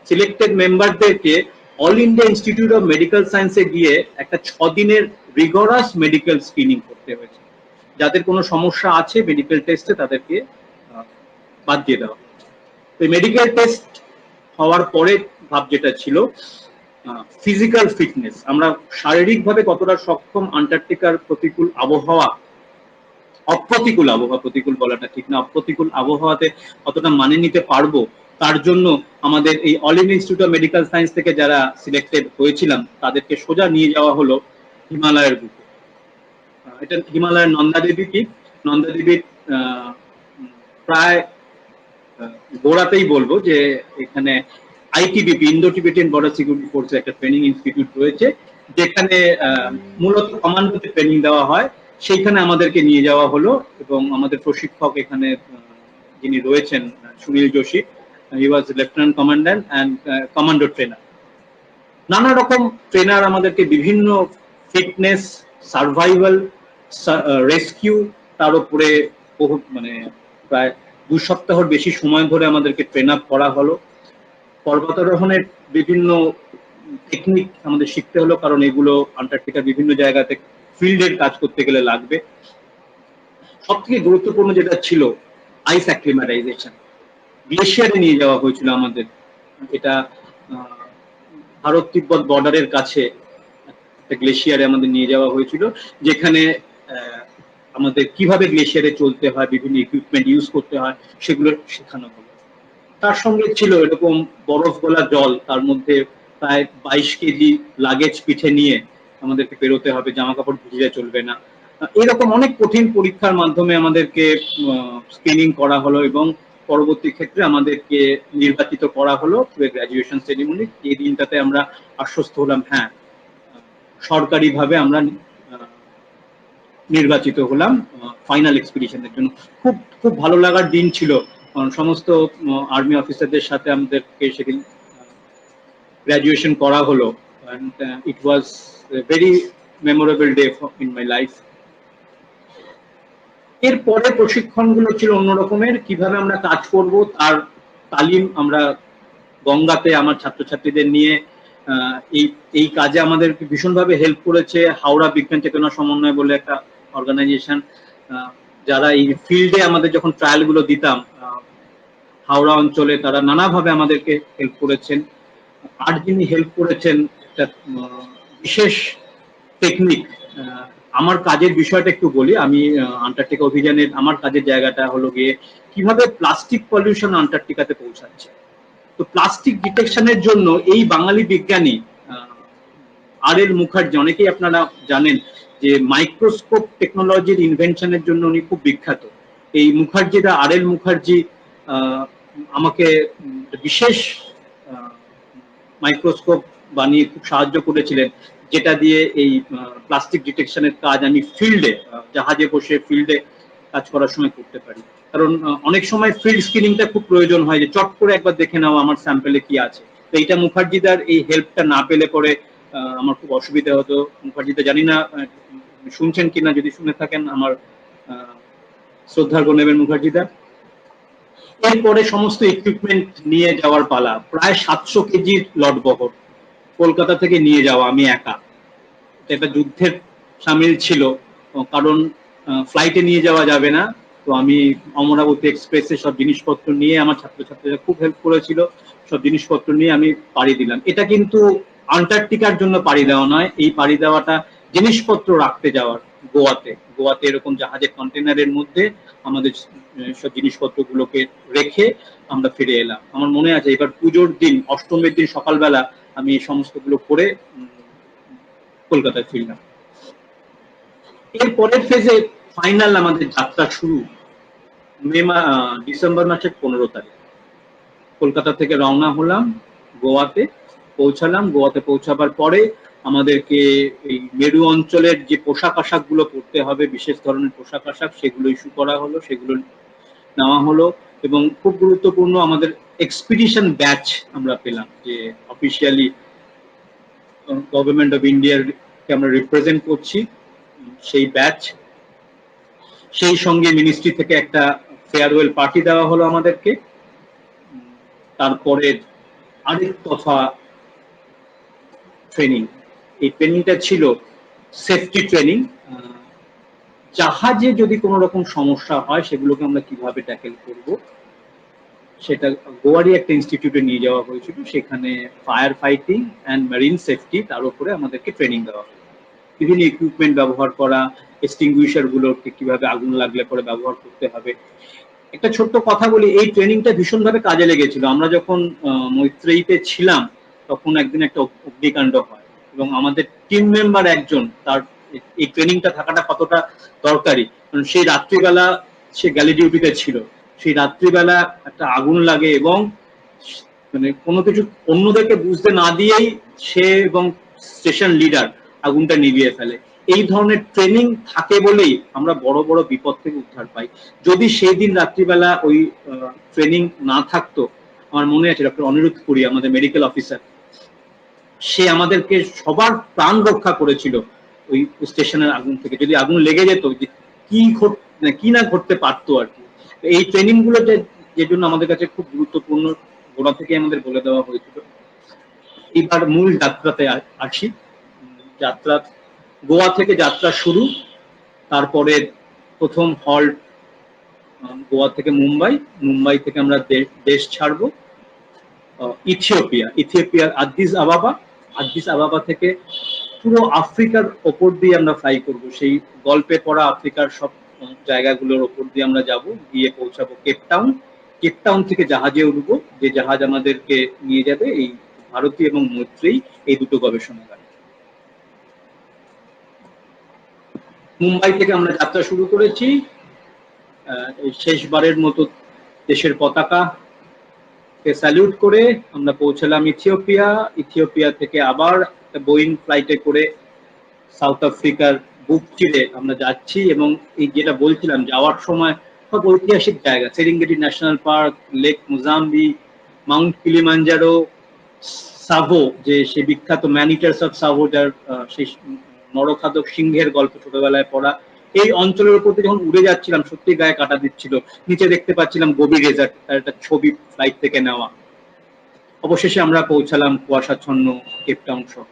সিলেক্টেড মেম্বারদেরকে All India Institute of Medical সায়েন্সে গিয়ে একটা 6 দিনের রিগরাস মেডিকেল স্ক্রিনিং করতে হয়েছে। যাদের কোনো সমস্যা আছে মেডিকেল টেস্টে তাদেরকে বাদ দিয়ে দেওয়া হয়েছে। তো মেডিকেল টেস্ট হওয়ার পরে ভাব যেটা ছিল ফিজিক্যাল ফিটনেস। আমরা শারীরিকভাবে কতটা সক্ষম আন্টার্কটিকার প্রতিকূল আবহাওয়া, প্রতিকূল বলাটা ঠিক না, অপ্রতিকূল আবহাওয়াতে কতটা মানিয়ে নিতে পারবো, তার জন্য আমাদের এই all India Institute of medical science থেকে যারা সিলেক্টেড হয়েছিলাম তাদেরকে সোজা নিয়ে যাওয়া হলো হিমালয়ের বুকে। এটা হিমালয়ের নন্দাদেবী পিক। নন্দাদেবীর প্রায় গোড়াতেই বলবো যে এখানে ITBP, Indo Tibetan border security ফোর্সের একটা ট্রেনিং ইনস্টিটিউট রয়েছে, যেখানে মূলত কমান্ডোতে ট্রেনিং দেওয়া হয়। সেইখানে আমাদেরকে নিয়ে যাওয়া হলো এবং আমাদের প্রশিক্ষক এখানে যিনি রয়েছেন Sunil Joshi, he was lieutenant commandant and commando trainer. নানা রকম ট্রেনার আমাদেরকে বিভিন্ন ফিটনেস, সার্ভাইভাল, রেস্কিউ, তার উপরে মানে প্রায় 2 সপ্তাহের বেশি সময় ধরে আমাদেরকে ট্রেন আপ করা হলো। পর্বতারোহণের বিভিন্ন টেকনিক আমাদের শিখতে হলো, কারণ এগুলো আন্টার্কটিকার বিভিন্ন জায়গাতে ফিল্ডের কাজ করতে গেলে লাগবে। সব থেকে গুরুত্বপূর্ণ যেটা ছিল আইস অ্যাক্লিমাটাইজেশন। গ্লেশিয়ারে নিয়ে যাওয়া হয়েছিল আমাদের। এটা ভারত তিব্বত বর্ডারের কাছে একটা গ্লেশিয়ারে আমাদের নিয়ে যাওয়া হয়েছিল, যেখানে আমাদের কিভাবে গ্লেশিয়ারে চলতে হয়, বিভিন্ন ইকুইপমেন্ট ইউজ করতে হয়, সেগুলো শেখানো হলো। তার সঙ্গে ছিল এরকম বরফ গলা জল, তার মধ্যে প্রায় 22 কেজি লাগেজ পিঠে নিয়ে আমাদেরকে বেরোতে হবে, জামা কাপড় ভিজে চলবে না। এরকম অনেক কঠিন পরীক্ষার মাধ্যমে আমাদেরকে স্ক্রিনিং করা হলো এবং পরবর্তী ক্ষেত্রে আমাদেরকে নির্বাচিত করা হলো গ্রাজুয়েশন সেরিমনি। এই দিনটাতে আমরা আশ্বস্ত হলাম, হ্যাঁ, সরকারিভাবে আমরা নির্বাচিত হলাম ফাইনাল এক্সপিডিশনের জন্য। খুব খুব ভালো লাগার দিন ছিল, সমস্ত আর্মি অফিসারদের সাথে আমাদেরকে সেদিন গ্রাজুয়েশন করা হলো, and it was a very memorable day in my life. এরপরে প্রশিক্ষণগুলো ছিল অন্য রকমের, কিভাবে আমরা কাজ করব তার তালিম আমরা গঙ্গাতে আমার ছাত্রছাত্রীদের নিয়ে এই এই কাজে আমাদের ভীষণভাবে হেল্প করেছে হাওড়া বিজ্ঞান চেতনা সমন্বয় বলে একটা অর্গানাইজেশন, যারা এই ফিল্ডে আমাদের যখন ট্রায়াল গুলো দিতাম হাওড়া অঞ্চলে, তারা নানাভাবে আমাদেরকে হেল্প করেছেন। আর যিনি হেল্প করেছেন একটা বিশেষ টেকনিক, আমার কাজের বিষয়টা একটু বলি। আমি আন্টার্কটিকা অভিযানের আমার কাজের জায়গাটা হলো গিয়ে কিভাবে প্লাস্টিক পলিউশন আন্টার্কটিকাতে পৌঁছাচ্ছে। তো প্লাস্টিক ডিটেকশনের জন্য এই বাঙালি বিজ্ঞানী আর.এল. মুখার্জি, অনেকেই আপনারা জানেন যে মাইক্রোস্কোপ টেকনোলজির ইনভেনশনের জন্য উনি খুব বিখ্যাত। এই মুখার্জিরা, আর.এল. মুখার্জি আমাকে বিশেষ মাইক্রোস্কোপ বানিয়ে খুব সাহায্য করেছিলেন, যেটা দিয়ে এই প্লাস্টিক ডিটেকশনের কাজ আমি ফিল্ডে, জাহাজে বসে ফিল্ডে কাজ করার সময় করতে পারি। কারণ অনেক সময় ফিল্ড স্ক্রিনিংটা খুব প্রয়োজন হয়, যে চট করে একবার দেখে নেওয়া আমার স্যাম্পেলে কি আছে। তো এইটা মুখার্জিদার এই হেল্পটা না পেলে পরে আমার খুব অসুবিধা হতো। মুখার্জিদা জানি না শুনছেন কিনা, যদি শুনে থাকেন আমার শ্রদ্ধার্ঘ নেবেন মুখার্জিদা। এরপরে সমস্ত ইকুইপমেন্ট নিয়ে যাওয়ার পালা, প্রায় 700 কেজির লটবহর কলকাতা থেকে নিয়ে যাওয়া আমি একা। এটা যুদ্ধের সামিল ছিল, কারণ ফ্লাইটে নিয়ে যাওয়া যাবে না। তো আমি অমরাবতী এক্সপ্রেসে সব জিনিসপত্র নিয়ে, আমার ছাত্রছাত্রীরা খুব হেল্প করেছিল, সব জিনিসপত্র নিয়ে আমি পাড়ি দিলাম। এটা কিন্তু আন্টার্কটিকার জন্য পাড়ি দেওয়া নয়, এই পাড়ি দেওয়াটা জিনিসপত্র রাখতে যাওয়ার গোয়াতে। গোয়াতে এরকম জাহাজের কন্টেনারের মধ্যে আমাদের সব জিনিসপত্রগুলোকে রেখে আমরা ফিরে এলাম। আমার মনে আছে এবার পুজোর দিন, অষ্টমীর দিন সকালবেলা আমি এই সমস্তগুলো করে কলকাতায় ফিরলাম। এর পরের ফেজে ফাইনাল আমাদের যাত্রা শুরু ডিসেম্বর মাসের 15 তারিখ। কলকাতা থেকে রওনা হলাম, গোয়াতে পৌঁছালাম। গোয়াতে পৌঁছাবার পরে আমাদেরকে এই মেরু অঞ্চলের যে পোশাক আশাক গুলো পরতে হবে, বিশেষ ধরনের পোশাক আশাক, সেগুলো ইস্যু করা হলো, সেগুলো নেওয়া হলো। এবং খুব গুরুত্বপূর্ণ, আমাদের এক্সপিডিশন ব্যাচ আমরা পেলাম, যে অফিসিয়ালি গভর্নমেন্ট অফ ইন্ডিয়ার কে আমরা রিপ্রেজেন্ট করছি, সেই ব্যাচ। সেই সঙ্গে মিনিস্ট্রি থেকে একটা ফেয়ারওয়েল পার্টি দেওয়া হলো আমাদেরকে। তারপরে আরেক দফা ট্রেনিং। এই ট্রেনিংটা ছিল সেফটি ট্রেনিং। জাহাজে যদি কোনো রকম সমস্যা হয় সেগুলোকে আমরা কিভাবে ট্যাকেল করব, সেটা গোয়ারই একটা ইনস্টিটিউটে নিয়ে যাওয়া হয়েছিল। সেখানে fire fighting and marine safety, তার উপরে আমাদেরকে ট্রেনিং দেওয়া হয়। বিভিন্ন ইকুইপমেন্ট ব্যবহার করা, এক্সটিংগুইশার গুলোকে কিভাবে আগুন লাগলে পরে ব্যবহার করতে হবে। একটা ছোট্ট কথা বলি, এই ট্রেনিংটা ভীষণভাবে কাজে লেগেছিল। আমরা যখন মৈত্রেয়ীতে ছিলাম তখন একদিন একটা অগ্নিকাণ্ড হয়, এবং আমাদের টিম মেম্বার একজন, তার এই ট্রেনিংটা থাকাটা কতটা দরকারি, কারণ সেই রাত্রিবেলা সে গ্যালি ডিউটিতে ছিল। সেই রাত্রিবেলা একটা আগুন লাগে, এবং মানে কোনো কিছু অন্যদেরকে বুঝতে না দিয়েই সে এবং স্টেশন লিডার আগুনটা নিভিয়ে ফেলে। এই ধরনের ট্রেনিং থাকে বলেই আমরা বড় বড় বিপদ থেকে উদ্ধার পাই। যদি সেই দিন রাত্রিবেলা ওই ট্রেনিং না থাকতো, আমার মনে আছে ডক্টর অনিরুদ্ধ পুরী, আমাদের মেডিকেল অফিসার, সে আমাদেরকে সবার প্রাণ রক্ষা করেছিল ওই স্টেশনের আগুন থেকে। যদি আগুন লেগে যেত, কি না ঘটতে পারতো আর কি। এই ট্রেনিং গুলো যে জন্য আমাদের কাছে খুব গুরুত্বপূর্ণ, গোড়া থেকে আমাদের বলে দেওয়া হয়েছিল। এবার মূল যাত্রাতে আসি। যাত্রা, গোয়া থেকে যাত্রা শুরু। তারপরে প্রথম হল্ট গোয়া থেকে মুম্বাই। মুম্বাই থেকে আমরা দেশ ছাড়বো ইথিওপিয়ার আদিস আবাবা। আদিস আবাবা থেকে পুরো আফ্রিকার ওপর দিয়ে আমরা ফ্লাই করব। সেই গল্পে পড়া আফ্রিকার সব জায়গাগুলোর ওপর দিয়ে আমরা যাব, গিয়ে পৌঁছাবো কেপটাউন। কেপটাউন থেকে জাহাজে উঠবো, যে জাহাজ আমাদেরকে নিয়ে যাবে এই ভারতী এবং মৈত্রেয়ী, এই দুটো গবেষণাগারে। মুম্বাই থেকে আমরা যাত্রা শুরু করেছি। শেষবারের মতো দেশের পতাকা কে স্যালুট করে আমরা পৌঁছালাম ইথিওপিয়া। ইথিওপিয়া থেকে আবার একটা বোয়িং ফ্লাইটে করে সাউথ আফ্রিকার বুক চিরে আমরা যাচ্ছি, এবং এই যেটা বলছিলাম যাওয়ার সময় সব ঐতিহাসিক জায়গা, Serengeti National Park, Lake Mozambique, Mount Kilimanjaro, Tsavo, যে সে বিখ্যাত ম্যানিটার্স অফ সাভো, যার সেই নরখাদক সিংহের গল্প ছোটবেলায় পড়া, এই অঞ্চলের উপর দিয়ে যখন উড়ে যাচ্ছিলাম সত্যি গায়ে কাটা দিচ্ছিল। নিচে দেখতে পাচ্ছিলাম গভীর ডেজার্ট, তার একটা ছবি ফ্লাইট থেকে নেওয়া। অবশেষে আমরা পৌঁছালাম কুয়াশাচ্ছন্ন কেপটাউন শহর,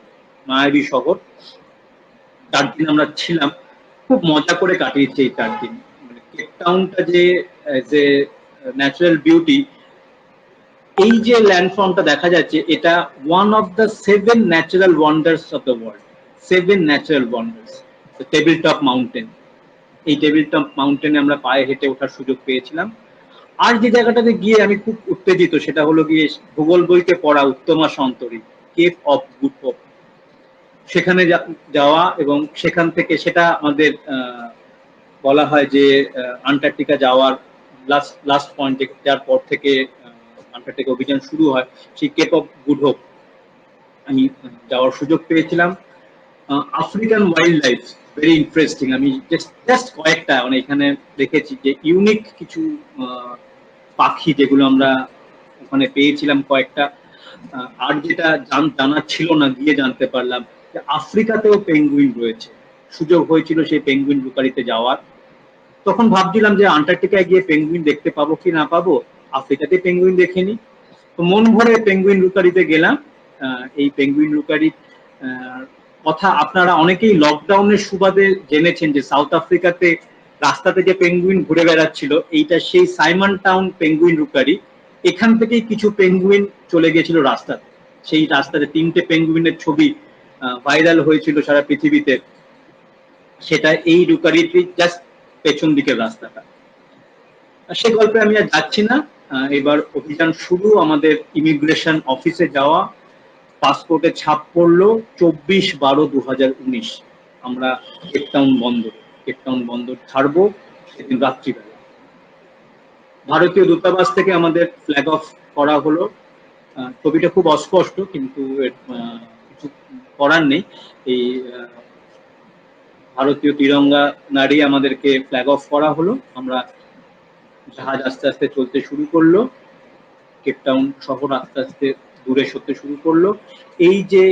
মায়াবী শহর। 4 দিন আমরা ছিলাম, খুব মজা করে কাটিয়েছি এই 4 দিন। মানে কেপটাউনটা যে ন্যাচারাল বিউটি, এই যে ল্যান্ডফর্মটা দেখা যাচ্ছে, এটা one of the 7 natural wonders of the world. 7 natural wonders, table top mountain. এই টেবিল টপ মাউন্টেনে আমরা পায়ে হেঁটে ওঠার সুযোগ পেয়েছিলাম। আর যে জায়গাটাতে গিয়ে আমি খুব উত্তেজিত, সেটা হলো গিয়ে ভূগোল বইতে পড়া উত্তমা সন্তরী, কেপ অফ গুড হোপ। সেখানে যাওয়া, এবং সেখান থেকে সেটা আমাদের বলা হয় যে আন্টার্কটিকা যাওয়ার লাস্ট পয়েন্ট, যার পর থেকে আন্টার্কটিকা অভিযান শুরু হয়। সেই কেপ অফ গুড হোপ আমি যাওয়ার সুযোগ পেয়েছিলাম। African wild life very interesting. আমি জাস্ট কয়েকটা মানে এখানে দেখেছি যে ইউনিক কিছু পাখি যেগুলো আমরা ওখানে পেয়েছিলাম কয়েকটা। আর যেটা জানা ছিল না, গিয়ে জানতে পারলাম যে আফ্রিকাতেও পেঙ্গুইন রয়েছে। সুযোগ হয়েছিল সেই পেঙ্গুইন রুকারিতে যাওয়ার। তখন ভাবছিলাম যে আন্টার্কটিকায় গিয়ে পেঙ্গুইন দেখতে পাবো কি না পাবো, আফ্রিকাতে পেঙ্গুইন দেখিনি। তো মন ভরে পেঙ্গুইন রুকারিতে গেলাম। এই পেঙ্গুইন রুকারি কথা আপনারা অনেকেই লকডাউনের সুবাদে জেনেছেন যে সাউথ আফ্রিকাতে রাস্তাতে যে পেঙ্গুইন ঘুরে বেড়াচ্ছিল, এইটা সেই সাইমন টাউন পেঙ্গুইন রুকারি। এখান থেকেই কিছু পেঙ্গুইন চলে গেছিল রাস্তাতে। সেই রাস্তাতে 3টে পেঙ্গুইনের ছবি ভাইরাল হয়েছিল সারা পৃথিবীতে। সেটা এই রুকারিটি জাস্ট পেছন দিকের রাস্তাটা। সে গল্পে আমি আর যাচ্ছি না। এবার অভিযান শুরু, আমাদের ইমিগ্রেশন অফিসে যাওয়া, পাসপোর্টে ছাপ পড়লো 24/12/2019। আমরা কেপটাউন বন্দর ছাড়বো সেদিন রাত্রিবেলা। ভারতীয় দূতাবাস থেকে আমাদের ফ্ল্যাগ অফ করা হলো। ছবিটা খুব অস্পষ্ট, কিন্তু কিছু করার নেই। এই ভারতীয় তিরঙ্গা নাড়িয়ে আমাদেরকে ফ্ল্যাগ অফ করা হলো। আমরা জাহাজ আস্তে আস্তে চলতে শুরু করলো, কেপটাউন শহর আস্তে আস্তে দূরে সরতে শুরু করলো। এই যে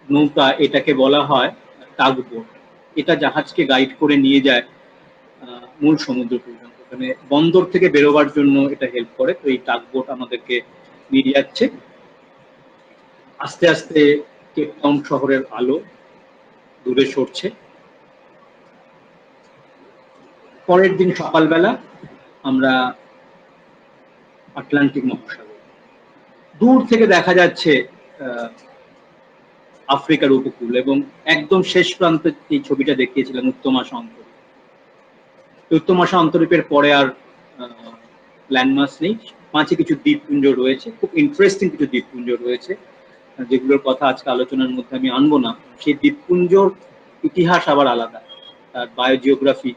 নৌকা, এটাকে বলা হয় টাগবোট। এটা জাহাজকে গাইড করে নিয়ে যায় মূল সমুদ্র পর্যন্ত। মানে বন্দর থেকে বেরোবার জন্য এটা হেল্প করে। তো এই টাগবোট আমাদেরকে নিয়ে যাচ্ছে। আস্তে আস্তে কেপটাউন শহরের আলো দূরে সরছে। পরের দিন সকালবেলা আমরা আটলান্টিক মহাসাগর, দূর থেকে দেখা যাচ্ছে আফ্রিকার উপকূল, এবং একদম শেষ প্রান্তে এই ছবিটা দেখিয়েছিলাম উত্তমা অন্তরীপ। উত্তমা অন্তরীপের পরে আর ল্যান্ডমার্ক নেই। পাঁচে কিছু দ্বীপপুঞ্জ রয়েছে, খুব ইন্টারেস্টিং কিছু দ্বীপপুঞ্জ রয়েছে, যেগুলোর কথা আজকে আলোচনার মধ্যে আমি আনবো না। সেই দ্বীপপুঞ্জর ইতিহাস আবার আলাদা, তার বায়োজিওগ্রাফি,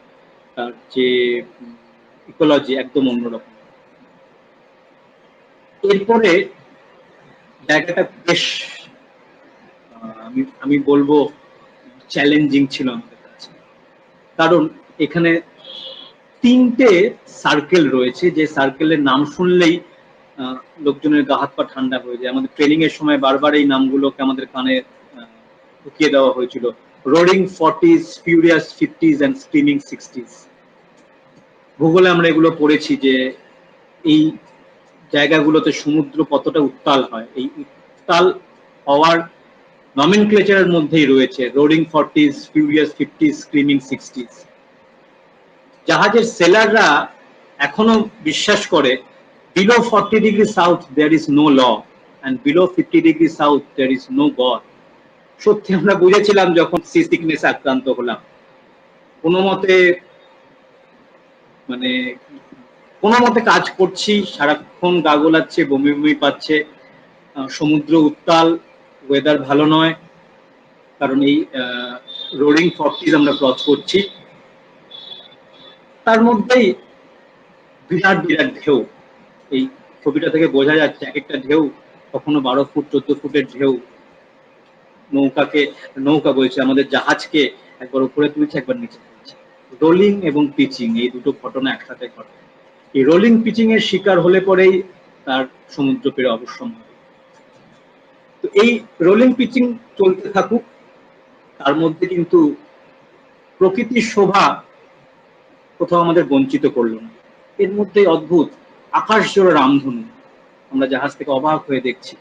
তার যে ইকোলজি একদম অন্যরকম। এরপরে জায়গাটা বেশ আমি বলবো চ্যালেঞ্জিং ছিল আমাদের কাছে, কারণ এখানে 3টে সার্কেল রয়েছে, যে সার্কেলের নাম শুনলেই লোকজনের গা হাত পা ঠান্ডা হয়ে যায়। আমাদের ট্রেনিং এর সময় বারবার এই নামগুলোকে আমাদের কানে ঢুকিয়ে দেওয়া হয়েছিল: roaring 40s, furious 50s and screaming 60s। ভূগোলে আমরা এগুলো পড়েছি যে এই জায়গাগুলোতে সমুদ্র কতটা উত্তাল হয়। এই উত্তাল হওয়ার নমেনক্লেচারের মধ্যেই রয়েছে roaring 40s, furious 50s, screaming 60s। জাহাজের সেলাররা এখনো বিশ্বাস করে below 40 degree south there is no law, and below 50 degree south there is no God. সত্যি আমরা বুঝেছিলাম যখন সি সিকনেস আক্রান্ত হলাম। কোনো মতে কাজ করছি, সারাক্ষণ গা গোলাচ্ছে, বমি বমি পাচ্ছে, সমুদ্র উত্তাল, ওয়েদার ভালো নয়, কারণ এই রোরিং 40s আমরা ক্রস করছি। তার মধ্যেই বিরাট বিরাট ঢেউ। এই ছবিটা থেকে বোঝা যাচ্ছে এক একটা ঢেউ কখনো 12 ফুট 14 ফুটের ঢেউ। নৌকা বলছে, আমাদের জাহাজকে একবার উপরে তুলছে, একবার নিচে তুলছে। রোলিং এবং পিচিং এই দুটো ঘটনা একসাথে ঘটে। এই রোলিং পিচিং এর শিকার হলে পরেই তার সমুদ্র পেরে অবশ্যম হয়। তো এই রোলিং পিচিং চলতে থাকুক, তার মধ্যে কিন্তু প্রকৃতির শোভা কোথাও আমাদের বঞ্চিত করলো না। এর মধ্যে অদ্ভুত আকাশ জোড়া রামধনু আমরা জাহাজ থেকে অবাক হয়ে দেখছি।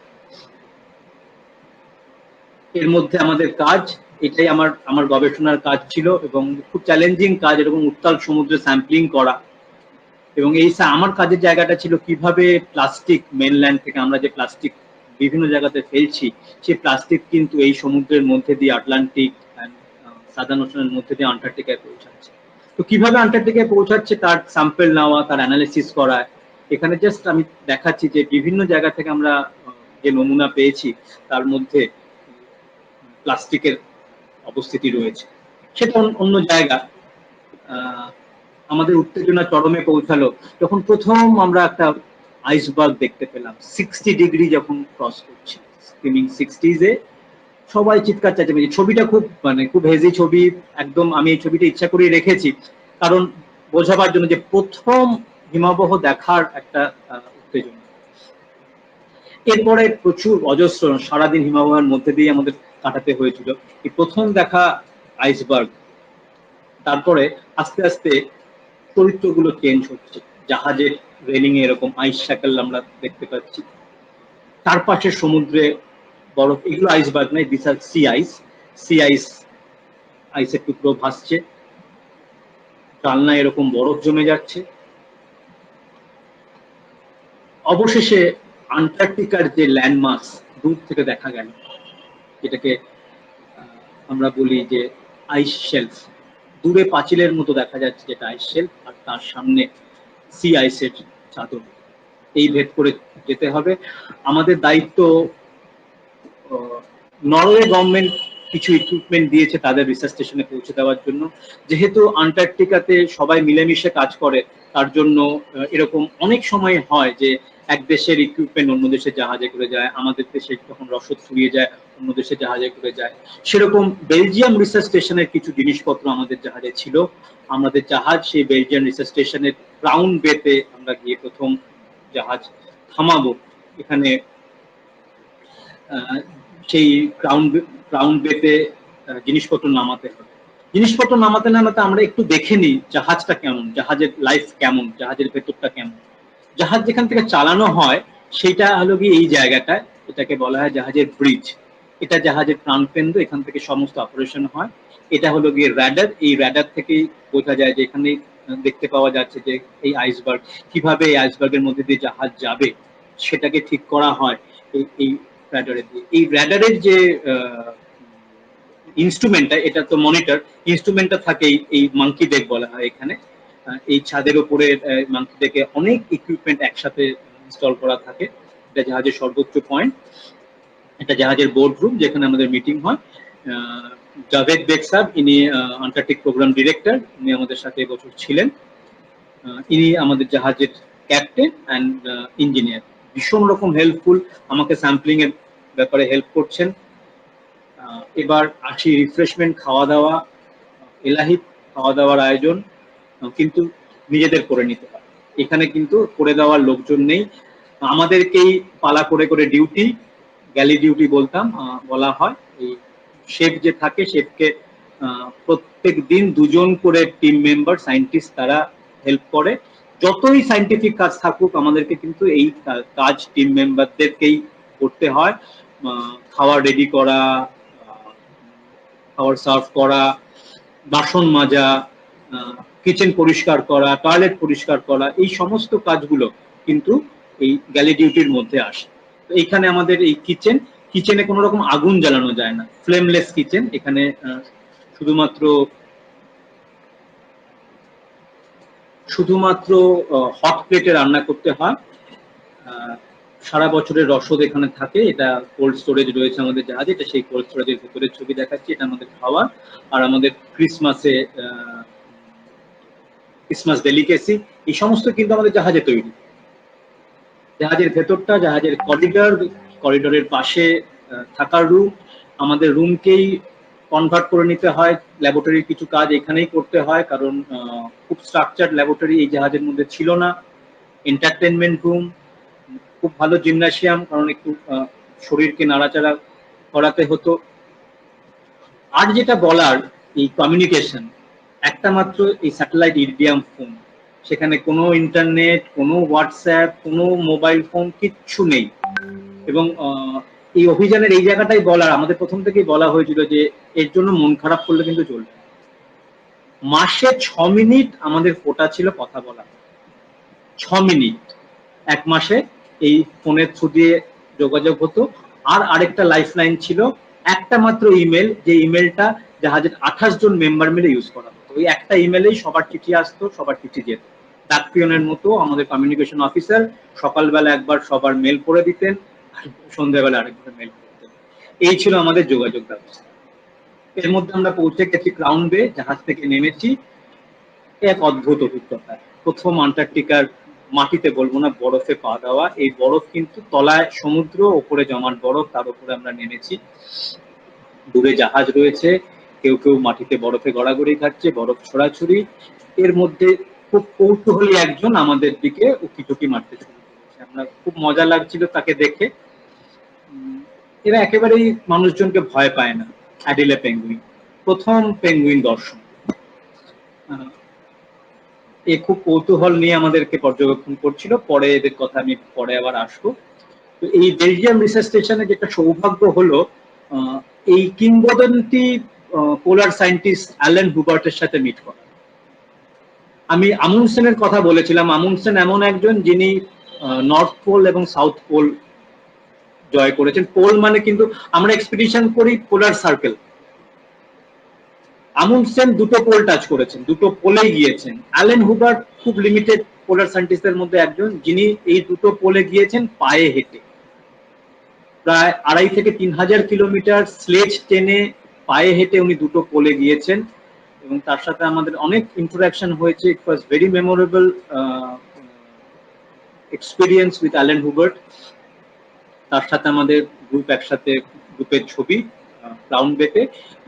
এর মধ্যে আমাদের কাজ, এটাই আমার গবেষণার কাজ ছিল এবং খুব চ্যালেঞ্জিং কাজ, এরকম উত্তাল সমুদ্রে স্যাম্পলিং করা। এবং এই আমার কাজের জায়গাটা ছিল কিভাবে প্লাস্টিক মেনল্যান্ড থেকে আমরা যে প্লাস্টিক বিভিন্ন জায়গাতে ফেলছি, সেই প্লাস্টিক কিন্তু এই সমুদ্রের মধ্যে দিয়ে আটলান্টিক সাদার্ন ওশানের মধ্যে দিয়ে আন্টার্কটিকায় পৌঁছাচ্ছে। তো কিভাবে আন্টার্কটিকায় পৌঁছাচ্ছে তার স্যাম্পল নেওয়া, তার অ্যানালিসিস করা। এখানে জাস্ট আমি দেখাচ্ছি যে বিভিন্ন জায়গা থেকে আমরা যে নমুনা পেয়েছি তার মধ্যে প্লাস্টিকের অবস্থিতি রয়েছে, সেটা অন্য জায়গা। আমাদের উত্তেজনা চরমে পৌঁছালো যখন প্রথম আমরা একটা আইসবার্গ দেখতে পেলাম 60 ডিগ্রি যখন ক্রস করছি, স্ক্রিমিং 60s-এ। সবাই চিৎকার চেঁচামেচি। ছবিটা খুব হেজি ছবি একদম। আমি এই ছবিটা ইচ্ছা করে রেখেছি কারণ বোঝাবার জন্য যে প্রথম হিমাবহ দেখার একটা উত্তেজনা। এরপরে প্রচুর অজস্র সারাদিন হিমাবহের মধ্যে দিয়ে আমাদের কাটাতে হয়েছিল এই প্রথম দেখা আইসবার্গ। তারপরে আস্তে আস্তে চরিত্রগুলো চেঞ্জ হচ্ছে। জাহাজের রেলিং এ এরকম আইস শ্যাকল আমরা দেখতে পাচ্ছি, তার পাশে সমুদ্রে বরফ। এগুলো আইসবার্গ নয়, দিস আর সি আইস। আইসের টুকরো ভাসছে, জানলায় এরকম বরফ জমে যাচ্ছে। অবশেষে আন্টার্কটিকার যে ল্যান্ডমার্ক দূর থেকে দেখা গেল, যেটাকে আমরা বলি যে আইস শেলফ। দূরে পাঁচিলের মতো দেখা যাচ্ছে যেটা আইস শেলফ, আর তার সামনে সি আইসের চাদর। এই ভেদ করে যেতে হবে। আমাদের দায়িত্ব, নরওয়ে গভর্নমেন্ট কিছু ইকুইপমেন্ট দিয়েছে তাদের রিসার্চ স্টেশনে পৌঁছে দেওয়ার জন্য। যেহেতু আন্টার্কটিকাতে সবাই মিলেমিশে কাজ করে, তার জন্য এরকম অনেক সময় হয় যে এক দেশের ইকুইপমেন্ট অন্য দেশের জাহাজে করে যায়, আমাদের দেশে যখন রসদ ফুরিয়ে যায় অন্য দেশের জাহাজে করে যায়। সেরকম বেলজিয়াম রিসার্চ স্টেশনের কিছু জিনিসপত্র আমাদের জাহাজে ছিল। আমাদের জাহাজ সেই বেলজিয়াম রিসার্চ স্টেশনের ক্রাউন বেতে আমরা গিয়ে প্রথম জাহাজ থামাবো। এখানে সেই ক্রাউন বেতে জিনিসপত্র নামাতে হবে। জিনিসপত্র নামাতে আমরা একটু দেখে নিই জাহাজটা কেমন, জাহাজের লাইফ কেমন, জাহাজের ভেতরটা কেমন। জাহাজ যেখান থেকে চালানো হয় সেটা হলো গিয়ে এই জায়গাটায়, এটাকে বলা হয় জাহাজের ব্রিজ। এটা জাহাজের প্রাণকেন্দ্র, এখান থেকে সমস্ত অপারেশন হয়। এটা হলো গিয়ে র্যাডার। এই র্যাডার থেকেই বোঝা যায় যে এখানে দেখতে পাওয়া যাচ্ছে যে এই আইসবার্গ, কিভাবে এই আইসবার্গের মধ্যে দিয়ে জাহাজ যাবে সেটাকে ঠিক করা হয় এই র্যাডারে দিয়ে। এই র্যাডারের যে ইনস্ট্রুমেন্টটা, এটা তো মনিটর ইনস্ট্রুমেন্টটা থাকে এই মাঙ্কি ডেক বলা হয় এখানে। এই ছাদের উপরে মাঙ্কি ডেকে অনেক ইকুইপমেন্ট একসাথে ইনস্টল করা থাকে। এটা জাহাজের সর্বোচ্চ পয়েন্ট। এটা জাহাজের বোর্ড রুম যেখানে আমাদের মিটিং হয়। জাভেদ বেগ সাহেব, ইনি আন্টার্কটিক প্রোগ্রাম ডিরেক্টর, উনি আমাদের সাথে এবছর ছিলেন। ইনি আমাদের জাহাজের ক্যাপ্টেন অ্যান্ড ইঞ্জিনিয়ার। ভীষণ রকম হেল্পফুল, আমাকে স্যাম্পলিং এর ব্যাপারে হেল্প করছেন। এবার আসি রিফ্রেশমেন্ট, খাওয়া দাওয়া। এলাহি খাওয়া দাওয়ার আয়োজন কিন্তু নিজেদের করে নিতে হয়। এখানে কিন্তু করে দেওয়ার লোকজন নেই, আমাদেরকেই পালা করে করে ডিউটি, গ্যালি ডিউটি বলা হয়। এই শেফ যে থাকে, শেফকে প্রত্যেক দিন 2 জন করে টিম মেম্বার সায়েন্টিস্ট তারা হেল্প করে। যতই সায়েন্টিফিক কাজ থাকুক আমাদেরকে কিন্তু এই কাজ টিম মেম্বারদেরকেই করতে হয়। খাওয়া রেডি করা, খাবার সার্ভ করা, বাসন মাজা, কিচেন পরিষ্কার করা, টয়লেট পরিষ্কার করা, এই সমস্ত কাজগুলো কিন্তু এই গ্যালি ডিউটির মধ্যে আসে। তো এইখানে আমাদের এই কিচেনে কোনো রকম আগুন জ্বালানো যায় না, ফ্লেমলেস কিচেন। এখানে শুধুমাত্র হট প্লেটে রান্না করতে হয়। সারা বছরের রসদ এখানে থাকে। এটা কোল্ড স্টোরেজ রয়েছে আমাদের জাহাজে, এটা সেই কোল্ড স্টোরেজের ভেতরের ছবি দেখাচ্ছি। এটা আমাদের খাওয়া। আর আমাদের ক্রিসমাস ডেলিকেসি, এই সমস্ত কিন্তু আমাদের জাহাজে তৈরি। জাহাজের ভেতরটা, জাহাজের করিডোরের পাশে থাকার রুম, আমাদের রুমকেই কনভার্ট করে নিতে হয়, ল্যাবরেটরির কিছু কাজ এখানেই করতে হয়, কারণ খুব স্ট্রাকচার্ড ল্যাবরেটরি এই জাহাজের মধ্যে ছিল না। এন্টারটেনমেন্ট রুম, খুব ভালো জিমনাসিয়াম, কারণ একটু শরীরকে নাড়াচাড়া করাতে হতো। আর যেটা বলার, এই কমিউনিকেশন, একটা মাত্র এই স্যাটেলাইট ইরিডিয়াম ফোন, সেখানে কোনো ইন্টারনেট, কোনো হোয়াটসঅ্যাপ, কোনো মোবাইল ফোন কিচ্ছু নেই। এবং এই অভিযানের এই জায়গাটাই বলার, আমাদের প্রথম থেকেই বলা হয়েছিল যে এর জন্য মন খারাপ করলে কিন্তু চলবে না। মাসে 6 মিনিট আমাদের কোটা ছিল কথা বলা, 6 মিনিট এক মাসে এই ফোনের থ্রু দিয়ে যোগাযোগ হতো। আর আরেকটা লাইফ লাইন ছিল, একটা মাত্র ইমেল, যে ইমেলটা জাহাজের 28 জন মেম্বার মিলে ইউজ করা হতো। ওই একটা ইমেলেই সবার চিঠি আসতো, সবার চিঠি যেত। ডাকপিয়নের মতো আমাদের কমিউনিকেশন অফিসার সকালবেলা একবার সবার মেল করে দিতেন, আর সন্ধ্যাবেলা আরেকবার মেল করে দিতেন। এই ছিল আমাদের যোগাযোগ ব্যবস্থা। এর মধ্যে আমরা পৌঁছে গেছি ক্রাউন বে, জাহাজ থেকে নেমেছি। এক অদ্ভুত অভিজ্ঞতা, প্রথম আন্টার্কটিকার মাটিতে বলবো না, বরফে পা দেওয়া। এই বরফ কিন্তু তলায় সমুদ্র, ওপরে জমাট বরফ, তার উপরে আমরা নেমেছি। দূরে জাহাজ রয়েছে, কেউ কেউ মাটিতে বরফে গড়াগড়ি খাচ্ছে, বরফ ছোড়াছুড়ি। এর মধ্যে খুব কৌতূহলী একজন আমাদের দিকে উকিঝুঁকি মারতে শুরু করেছে। আমরা খুব মজা লাগছিল তাকে দেখে। এরা একেবারেই মানুষজনকে ভয় পায় না। অ্যাডিলে পেঙ্গুইন, প্রথম পেঙ্গুইন দর্শন। এ খুব কৌতূহল নিয়ে আমাদেরকে পর্যবেক্ষণ করছিল। পরে এদের কথা আমি পরে আবার আসবো। তো এই বেলজিয়াম রিসার্চ স্টেশনে যেটা সৌভাগ্য হলো, এই কিংবদন্তি পোলার সায়েন্টিস্ট অ্যালেন হুবার্টের সাথে মিট করা। আমি আমুন্ডসেনের কথা বলেছিলাম। আমুন্ডসেন এমন একজন যিনি নর্থ পোল এবং সাউথ পোল জয় করেছেন। পোল মানে কিন্তু আমরা এক্সপিডিশন করি পোলার সার্কেল, আমুন্ডসেন দুটো পোল টাচ করেছেন, দুটো পোলেই গিয়েছেন। অ্যালেন হুবার্ট খুব লিমিটেড পোলার সায়েন্টিস্টদের মধ্যে একজন যিনি এই দুটো পোলে গিয়েছেন পায়ে হেঁটে। প্রায় 2.5 থেকে 3,000 কিলোমিটার স্লেজ টেনে পায়ে হেঁটে উনি দুটো পোলে গিয়েছেন, এবং তার সাথে আমাদের অনেক ইন্টারাকশন হয়েছে। It was very memorable experience with Allen Hubert. তার সাথে আমাদের একসাথে গ্রুপের ছবি ক্রাউন বেতে।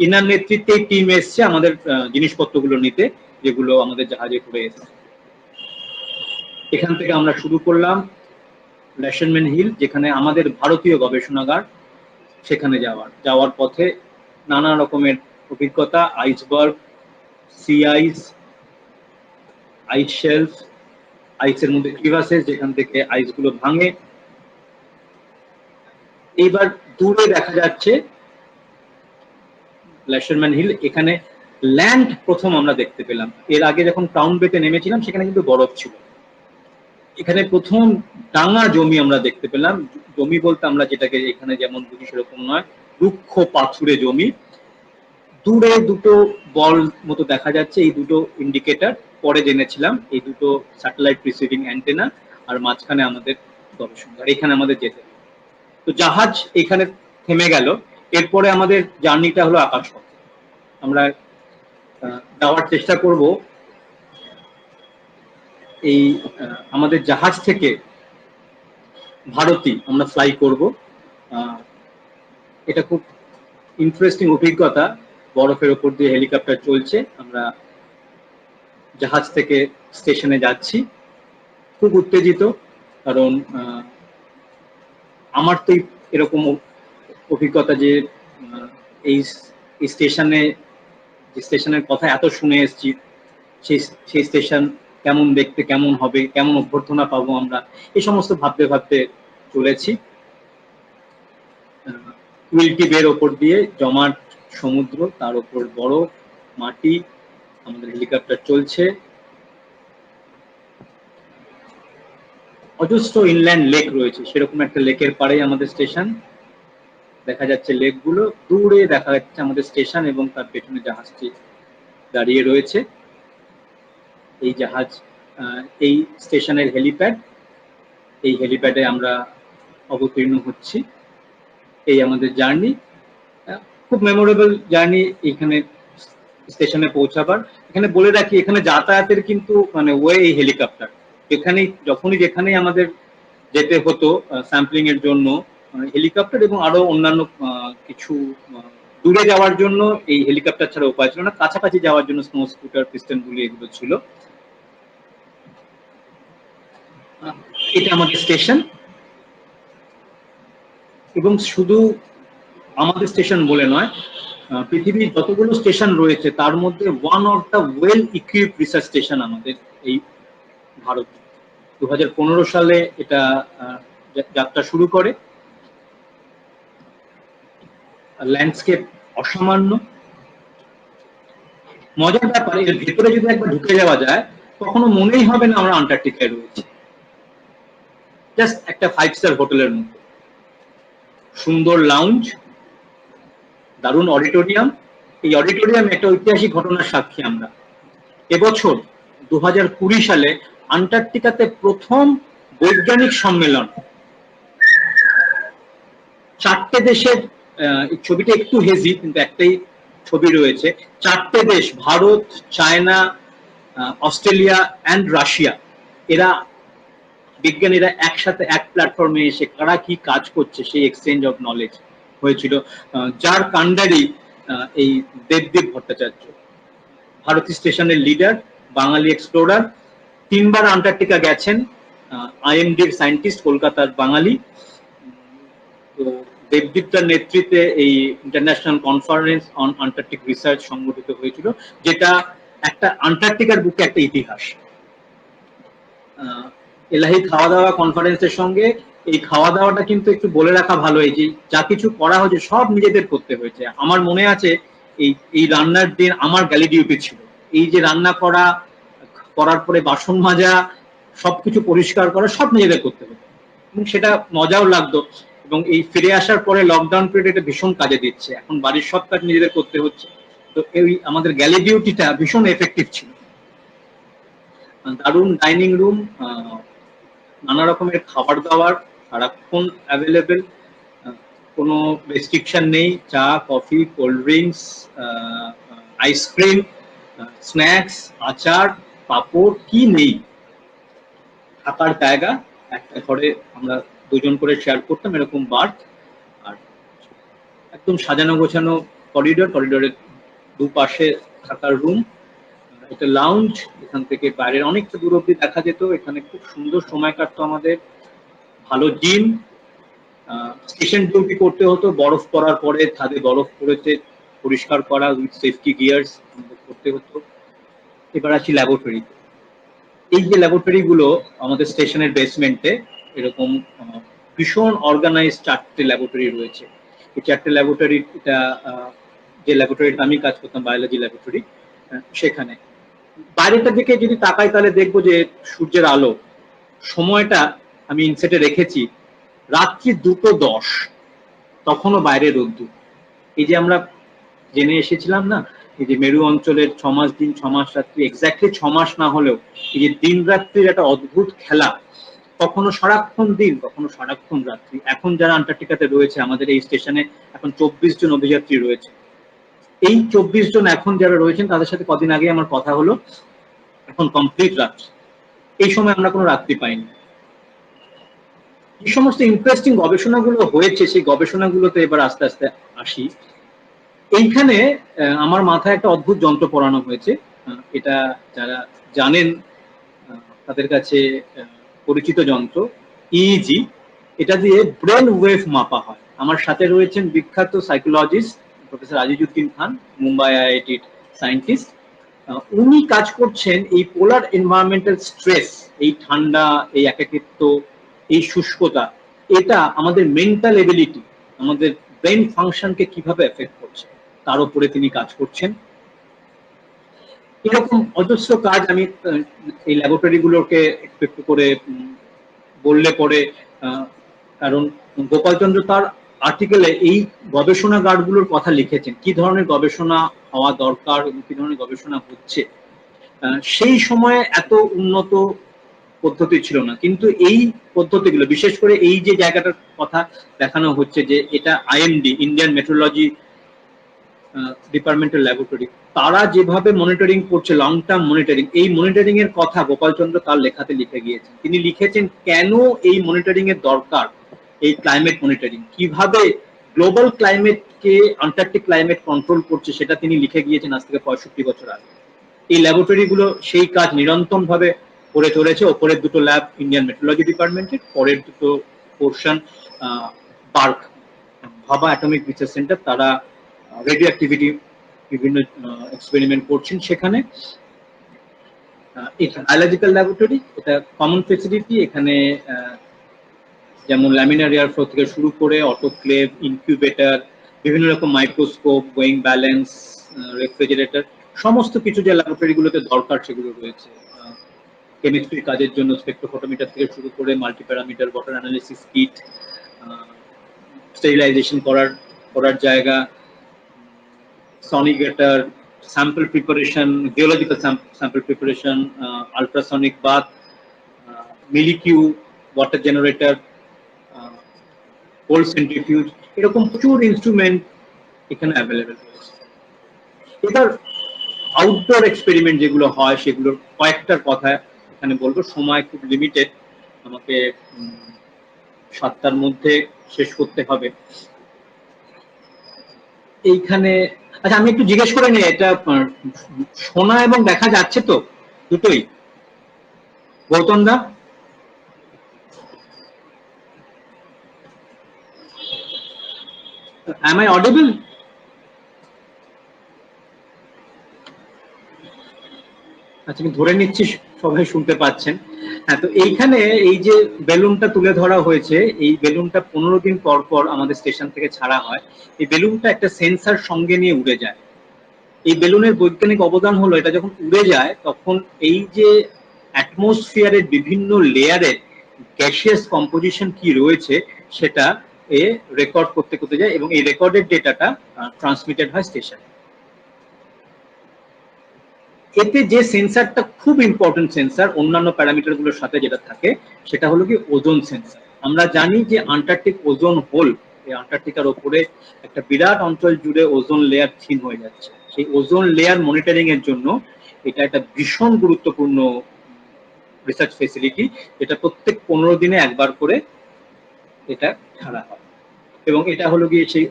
ইনার নেতৃত্বে টিম এসছে আমাদের জিনিসপত্রগুলো নিতে, যেগুলো আমাদের জাহাজে করে এসেছে। এখান থেকে আমরা শুরু করলাম ল্যাশনম্যান হিল, যেখানে আমাদের ভারতীয় গবেষণাগার, সেখানে যাওয়ার পথে নানা রকমের অভিজ্ঞতা, আইসবার্গ, সি আইস, আইস শেলফ, আইসের মধ্যে ক্রিভাসেস যেখান থেকে আইসগুলো ভাঙে। এইবার দূরে দেখা যাচ্ছে ল্যাশনম্যান হিল, এখানে ল্যান্ড প্রথম আমরা দেখতে পেলাম। এর আগে যখন ক্রাউন বেতে নেমেছিলাম সেখানে কিন্তু বরফ ছিল। এখানে প্রথম ডাঙা জমি আমরা দেখতে পেলাম। জমি বলতে আমরা যেটাকে এখানে যেমন বুঝি সেরকম নয়, রুক্ষ পাথুরে জমি। দূরে দুটো বল মতো দেখা যাচ্ছে, এই দুটো ইন্ডিকেটর। পরে জেনেছিলাম এই দুটো স্যাটেলাইট রিসিভিং অ্যান্টেনা, আর মাঝখানে আমাদের গবেষণাগার। এখানে আমাদের যেতে হবে। তো জাহাজ এখানে থেমে গেল। এরপরে আমাদের জার্নিটা হলো আকাশপথে। আমরা যাওয়ার চেষ্টা করব এই আমাদের জাহাজ থেকে ভারতী আমরা ফ্লাই করব। এটা খুব ইন্টারেস্টিং অভিজ্ঞতা। বরফের ওপর দিয়ে হেলিকপ্টার চলছে, আমরা জাহাজ থেকে স্টেশনে যাচ্ছি। খুব উত্তেজিত, কারণ আমার তো এরকম অভিজ্ঞতা যে এই স্টেশনে, যে স্টেশনের কথা এত শুনে এসেছি, সেই স্টেশন কেমন দেখতে, কেমন হবে, কেমন অভ্যর্থনা পাবো আমরা, এই সমস্ত ভাবতে ভাবতে চলেছি। উইলটি বের ওপর দিয়ে জমাট সমুদ্র, তার উপর বরফ, মাটি, আমাদের হেলিকপ্টার চলছে। অজস্র ইনল্যান্ড লেক রয়েছে, সেরকম একটা লেকের পাড়েই আমাদের স্টেশন। দেখা যাচ্ছে লেকগুলো, দূরে দেখা যাচ্ছে আমাদের স্টেশন, এবং তার পেছনে জাহাজটি দাঁড়িয়ে রয়েছে। এই জাহাজ, এই স্টেশনের হেলিপ্যাড, এই হেলিপ্যাডে আমরা অবতীর্ণ হচ্ছি। এই আমাদের জার্নি, খুব মেমোরেবল জার্নি। এখানে স্টেশনে পৌঁছাবার, এখানে বলে রাখি, এখানে যাতায়াতের কিন্তু মানে ওয়ে এই হেলিকপ্টার। যেখানেই যেখানেই আমাদের যেতে হতো স্যাম্পলিং এর জন্য, হেলিকপ্টার এবং আরো অন্যান্য কিছু দূরে যাওয়ার জন্য এই হেলিকপ্টার ছাড়া উপায় ছিল না, কাছাকাছি যাওয়ার জন্য স্নো স্কুটার, পিস্টন বুলি এগুলো ছিল। এটা আমাদের স্টেশন, এবং শুধু আমাদের স্টেশন বলে নয়, পৃথিবীর যতগুলো স্টেশন রয়েছে তার মধ্যে one of the well equipped research station আমাদের এই ভারত। 2015 সালে এটা যাত্রা শুরু করে। ল্যান্ডস্কেপ অসামান্য। মজার ব্যাপার, এর ভেতরে যদি একবার ঢুকে যাওয়া যায় কখনো মনেই হবে না আমরা আন্টার্কটিকায় রয়েছি। জাস্ট একটা 5 স্টার হোটেলের মতো। সুন্দর লাউঞ্জ, দারুণ অডিটোরিয়াম। এই অডিটোরিয়ামে একটা ঐতিহাসিক ঘটনার সাক্ষী আমরা। এবছর 2020 সালে আন্টার্কটিকাতে প্রথম বৈজ্ঞানিক সম্মেলন, 4টে দেশের, ছবিটা একটু হেজি কিন্তু একটাই ছবি রয়েছে, 4টে দেশ, Bharat, China, Australia and Russia, এরা বিজ্ঞানীরা একসাথে এক প্ল্যাটফর্মে এসে কারা কি কাজ করছে সেই এক্সচেঞ্জ অফ নলেজ হয়েছিল, যার কাণ্ডারি এই দেবদীপ ভট্টাচার্য, ভারতী স্টেশনের লিডার, বাঙালি এক্সপ্লোরার, 3বার আন্টার্কটিকা গেছেন, আইএমডির সায়েন্টিস্ট, কলকাতার বাঙালি। তো দেবদীপটার নেতৃত্বে এই international conference on Antarctic research সংগঠিত হয়েছিল, যেটা একটা আন্টার্কটিকার বুকে একটা ইতিহাস। এলাহি খাওয়া দাওয়া কনফারেন্সের সঙ্গে এই খাওয়া দাওয়াটা কিন্তু একটু বলে রাখা ভালো, এই যে যা কিছু করা হয়েছে সব নিজেদের করতে হয়েছে। আমার মনে আছে এই রান্নার দিন আমার গ্যালি ডিউটি ছিল, এই যে রান্না করার পরে বাসন মাজা, সবকিছু পরিষ্কার করা সব নিজেদের করতে হতো, এবং সেটা মজাও লাগতো। এবং এই ফিরে আসার পরে লকডাউন পিরিয়ড এটা ভীষণ কাজে দিচ্ছে, এখন বাড়ির সব কাজ নিজেদের করতে হচ্ছে। তো এই আমাদের গ্যালি ডিউটিটা ভীষণ এফেক্টিভ ছিল। দারুণ ডাইনিং রুম, নানা রকমের খাবার দাবার সারাক্ষণ অ্যাভেলেবেল, কোনো রেস্ট্রিকশন নেই, চা, coffee, cold drinks, ice cream, snacks, আচার, পাপড়, কি নেই। থাকার জায়গা, একটা ঘরে আমরা 2জন করে শেয়ার করতাম এরকম বার্থ, আর একদম সাজানো গোছানো করিডোরের দুপাশে থাকার রুম, একটা লাউঞ্জ, এখান থেকে বাইরের অনেকটা দূর অব্দি দেখা যেত। এখানে খুব সুন্দর সময় কাটতো আমাদের। ভালো জিম, স্টেশন ডিউটি করতে হতো, বরফ পড়ার পরে ছাদে বরফ পড়েছে পরিষ্কার করা উইথ সেফটি গিয়ার্স করতে হতো। এবার আছি ল্যাবরেটরিতে। এই যে ল্যাবরেটরি গুলো আমাদের স্টেশনের বেসমেন্টে এরকম ভীষণ অর্গানাইজ 4টে ল্যাবরেটরি রয়েছে। এই 4টে ল্যাবরেটরি, এটা যে ল্যাবরেটরিতে আমি কাজ করতাম, বায়োলজি ল্যাবরেটরি, সেখানে বাইরেটার দিকে যদি তাকাই তাহলে দেখবো যে সূর্যের আলো, সময়টা আমি ইনসেটে রেখেছি রাত্রি 2:10, তখনও বাইরে রোদ্দুর। এই যে আমরা জেনে এসেছিলাম না, এই যে মেরু অঞ্চলের 6 মাস দিন 6 মাস রাত্রি, এক্স্যাক্টলি 6 মাস না হলেও এই যে দিন রাত্রির একটা অদ্ভুত খেলা, কখনো সারাক্ষণ দিন কখনো সারাক্ষণ রাত্রি। এখন যারা আন্টার্কটিকাতে রয়েছে আমাদের এই স্টেশনে, এখন 24 জন অভিযাত্রী রয়েছে। এই 24 জন এখন যারা রয়েছেন তাদের সাথে কদিন আগে আমার কথা হলো, এখন কমপ্লিট রাত্রি। এই সময় আমরা কোনো রাত্রি পাইনি। এই সমস্ত ইন্টারেস্টিং গবেষণাগুলো হয়েছে, সেই গবেষণাগুলোতে এবার আস্তে আস্তে আসি। এইখানে আমার মাথায় একটা অদ্ভুত যন্ত্র পড়ানো হয়েছে, এটা যারা জানেন তাদের কাছে পরিচিত যন্ত্র, ইইজি। এটা দিয়ে ব্রেন ওয়েভ মাপা হয়। আমার সাথে রয়েছেন বিখ্যাত সাইকোলজিস্ট প্রফেসর আজিজউদ্দিন খান, মুম্বাই আইআইটির সায়েন্টিস্ট। উনি কাজ করছেন এই পোলার এনভায়রনমেন্টাল স্ট্রেস, এই ঠান্ডা, এই একাকিত্ব, এই শুষ্কতা, এটা আমাদের মেন্টাল এবিলিটি, আমাদের ব্রেন ফাংশনকে কিভাবে এফেক্ট করছে তার উপরে তিনি কাজ করছেন। এরকম অজস্র কাজ আমি এই ল্যাবরেটরি গুলোকে একটু একটু করে বললে পরে, কারণ গোপালচন্দ্র তার আর্টিকেলে এই গবেষণাগারগুলোর কথা লিখেছেন, কি ধরনের গবেষণা হওয়া দরকার এবং কি ধরনের গবেষণা হচ্ছে। সেই সময়ে এত উন্নত পদ্ধতি ছিল না, কিন্তু এই পদ্ধতিগুলো, বিশেষ করে এই যে জায়গাটার কথা দেখানো হচ্ছে যে এটা IMD, Indian metrology departmental laboratory, তারা যেভাবে মনিটরিং করছে, লং টার্ম মনিটরিং, এই মনিটরিং এর কথা গোপালচন্দ্র তার লেখাতে লিখে গিয়েছেন। তিনি লিখেছেন কেন এই মনিটরিং এর দরকার, এই ক্লাইমেট মনিটরিং কিভাবে গ্লোবাল ক্লাইমেটকে আন্টার্কটিক ক্লাইমেট কন্ট্রোল করছে সেটা তিনি লিখে গিয়েছেন আজ থেকে 65 বছর আগে। এই ল্যাবরেটরি গুলো সেই কাজ নিরন্তর ভাবে করে চলেছে। ওপরের দুটো ল্যাব ইন্ডিয়ান মেট্রোলজি ডিপার্টমেন্টের, পরের দুটো পোর্শন পার্ক ভাবা অ্যাটমিক রিসার্চ সেন্টার, তারা রেডিও অ্যাক্টিভিটি বিভিন্ন এক্সপেরিমেন্ট করছেন সেখানে। এটা বায়োলজিক্যাল ল্যাবরেটরি, এটা কমন ফেসিলিটি। এখানে যেমন ল্যামিনার এয়ার ফ্লো থেকে শুরু করে অটোক্লেভ, ইনকিউবেটর, বিভিন্ন রকম মাইক্রোস্কোপ, ওয়েইং ব্যালেন্স, রেফ্রিজারেটর, সমস্ত কিছু যে ল্যাবরেটরি গুলোতে দরকার সেগুলো রয়েছে। কেমিস্ট্রি কাজের জন্য স্পেকট্রোফটোমিটার থেকে শুরু করে multiparameter, water analysis kit, sterilization করার জায়গা, sonicator, sample preparation, geological sample preparation, ultrasonic bath, MilliQ, water generator, cold centrifuge, এরকম প্রচুর ইনস্ট্রুমেন্ট এখানে অ্যাভেলেবেল রয়েছে। এবার আউটডোর এক্সপেরিমেন্ট যেগুলো হয় সেগুলোর কয়েকটার কথা এখানে বলবো, সময় খুব লিমিটেড, আমাকে 7টার মধ্যে শেষ করতে হবে। এইখানে আচ্ছা আমি একটু জিজ্ঞেস করে নিই, এটা শোনা এবং দেখা যাচ্ছে তো দুটোই? গৌতম দা, am I audible? আচ্ছা আমি ধরে নিচ্ছি সবাই শুনতে পাচ্ছেন। হ্যাঁ, তো এইখানে এই যে বেলুনটা তুলে ধরা হয়েছে, এই বেলুনটা 15 দিন পর পর আমাদের স্টেশন থেকে ছাড়া হয়। এই বেলুনটা একটা সেন্সার সঙ্গে নিয়ে উড়ে যায়। এই বেলুনের বৈজ্ঞানিক অবদান হলো, এটা যখন উড়ে যায় তখন এই যে অ্যাটমসফিয়ারের বিভিন্ন লেয়ারের গ্যাসিয়াস কম্পোজিশন কি রয়েছে সেটা এ রেকর্ড করতে করতে যায়, এবং এই রেকর্ডেড ডেটাটা ট্রান্সমিটেড হয় স্টেশনে। এতে যে সেন্সারটা খুব ইম্পর্টেন্ট সেন্সার অন্যান্য প্যারামিটার গুলোর সাথে যেটা থাকে, সেটা হলো কি ওজোন সেন্সার। আমরা জানি যে আন্টার্কটিক ওজোন হোল, এই আন্টার্কটিকার ওপরে একটা বিরাট অঞ্চল জুড়ে ওজোন লেয়ার ক্ষীণ হয়ে যাচ্ছে। সেই ওজোন লেয়ার মনিটরিং এর জন্য এটা একটা ভীষণ গুরুত্বপূর্ণ রিসার্চ ফেসিলিটি, যেটা প্রত্যেক 15 দিনে একবার করে এটা ছাড়া হয়। এবং এটা হলো গিয়ে সেই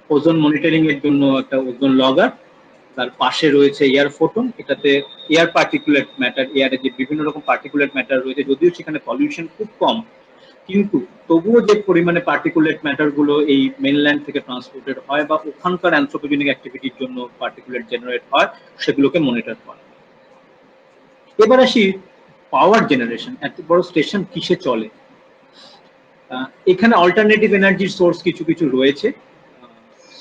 ওজোন মনিটরিং এর জন্য একটা ওজোন লগার, তার পাশে রয়েছে এয়ার ফোটন, এটাতে এয়ার পার্টিকুলেট ম্যাটার, এয়ারে যে বিভিন্ন রকম পার্টিকুলেট ম্যাটার রয়েছে, যদিও সেখানে পলিউশন খুব কম, কিন্তু তবুও যে পরিমাণে পার্টিকুলেট ম্যাটার গুলো এই মেনল্যান্ড থেকে ট্রান্সপোর্টেড হয় বা ওখানকার অ্যানথ্রোপোজেনিক অ্যাক্টিভিটির জন্য পার্টিকুলেট জেনারেট হয়, সেগুলোকে মনিটর করে। এবার আসি পাওয়ার জেনারেশন। এত বড় স্টেশন কিসে চলে? এখানে অল্টারনেটিভ এনার্জির সোর্স কিছু কিছু রয়েছে,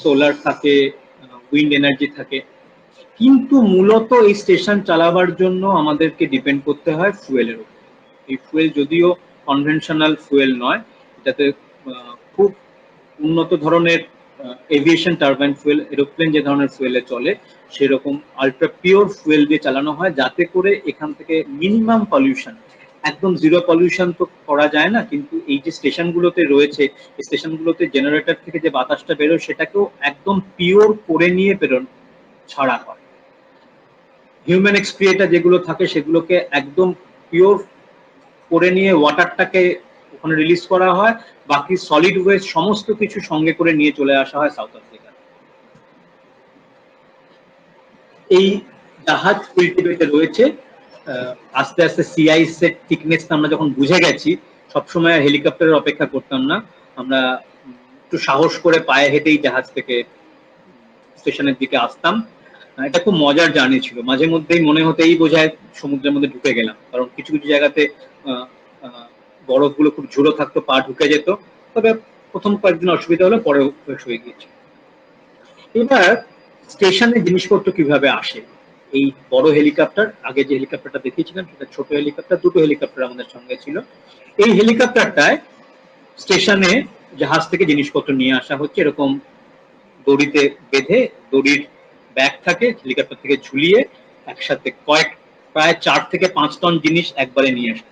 সোলার থাকে, উইন্ড এনার্জি থাকে, কিন্তু মূলত এই স্টেশন চালাবার জন্য আমাদেরকে ডিপেন্ড করতে হয় ফুয়েলের উপর। এই ফুয়েল যদিও কনভেনশনাল ফুয়েল নয়, এটাতে খুব উন্নত ধরনের এভিয়েশন টারবাইন ফুয়েল, এরোপ্লেন যে ধরনের ফুয়েলে চলে সেরকম আলট্রা পিওর ফুয়েল দিয়ে চালানো হয়, যাতে করে এখান থেকে মিনিমাম পলিউশন, একদম জিরো পলিউশন তো করা যায় না, কিন্তু এই যে স্টেশনগুলোতে রয়েছে, এই স্টেশনগুলোতে জেনারেটর থেকে যে বাতাসটা বেরোয় সেটাকেও একদম পিওর করে নিয়ে ছাড়া হয়। হিউম্যান এক্সক্রিয়েটার যেগুলো থাকে সেগুলোকে একদম পিওর করে নিয়ে ওয়াটারটাকে ওখানে রিলিজ করা হয়, বাকি সলিড ওয়েস্ট সমস্ত কিছু সঙ্গে করে নিয়ে চলে আসা হয় সাউথ আফ্রিকা। এই জাহাজ কুলটিভেটে রয়েছে। আস্তে আস্তে সি আইস এর থিকনেসটা আমরা যখন বুঝে গেছি, সবসময় হেলিকপ্টারের অপেক্ষা করতাম না, আমরা একটু সাহস করে পায়ে হেঁটেই জাহাজ থেকে স্টেশনের দিকে আসতাম। এটা খুব মজার জার্নি ছিল, মাঝে মধ্যেই মনে হতে এই বোঝায় সমুদ্রের মধ্যে ঢুকে গেলাম, কারণ কিছু কিছু জায়গাতে বরফগুলো খুব ঝুড়ো থাকতো, পা ঢুকে যেত। তবে প্রথম কয়েকদিন অসুবিধা হলো, পরে হয়ে গিয়েছে। এবার স্টেশনে জিনিসপত্র কিভাবে আসে? এই বড় হেলিকপ্টার, আগে যে হেলিকপ্টারটা দেখিয়েছিলাম সেটা ছোট হেলিকপ্টার, দুটো হেলিকপ্টার আমাদের সঙ্গে ছিল। এই হেলিকপ্টারটায় স্টেশনে জাহাজ থেকে জিনিসপত্র নিয়ে আসা হচ্ছে, এরকম দড়িতে বেঁধে, দড়ির ব্যাগ থাকে, হেলিকপ্টার থেকে ঝুলিয়ে একসাথে প্রায় 4 থেকে 5 টন জিনিস একবারে নিয়ে আসা।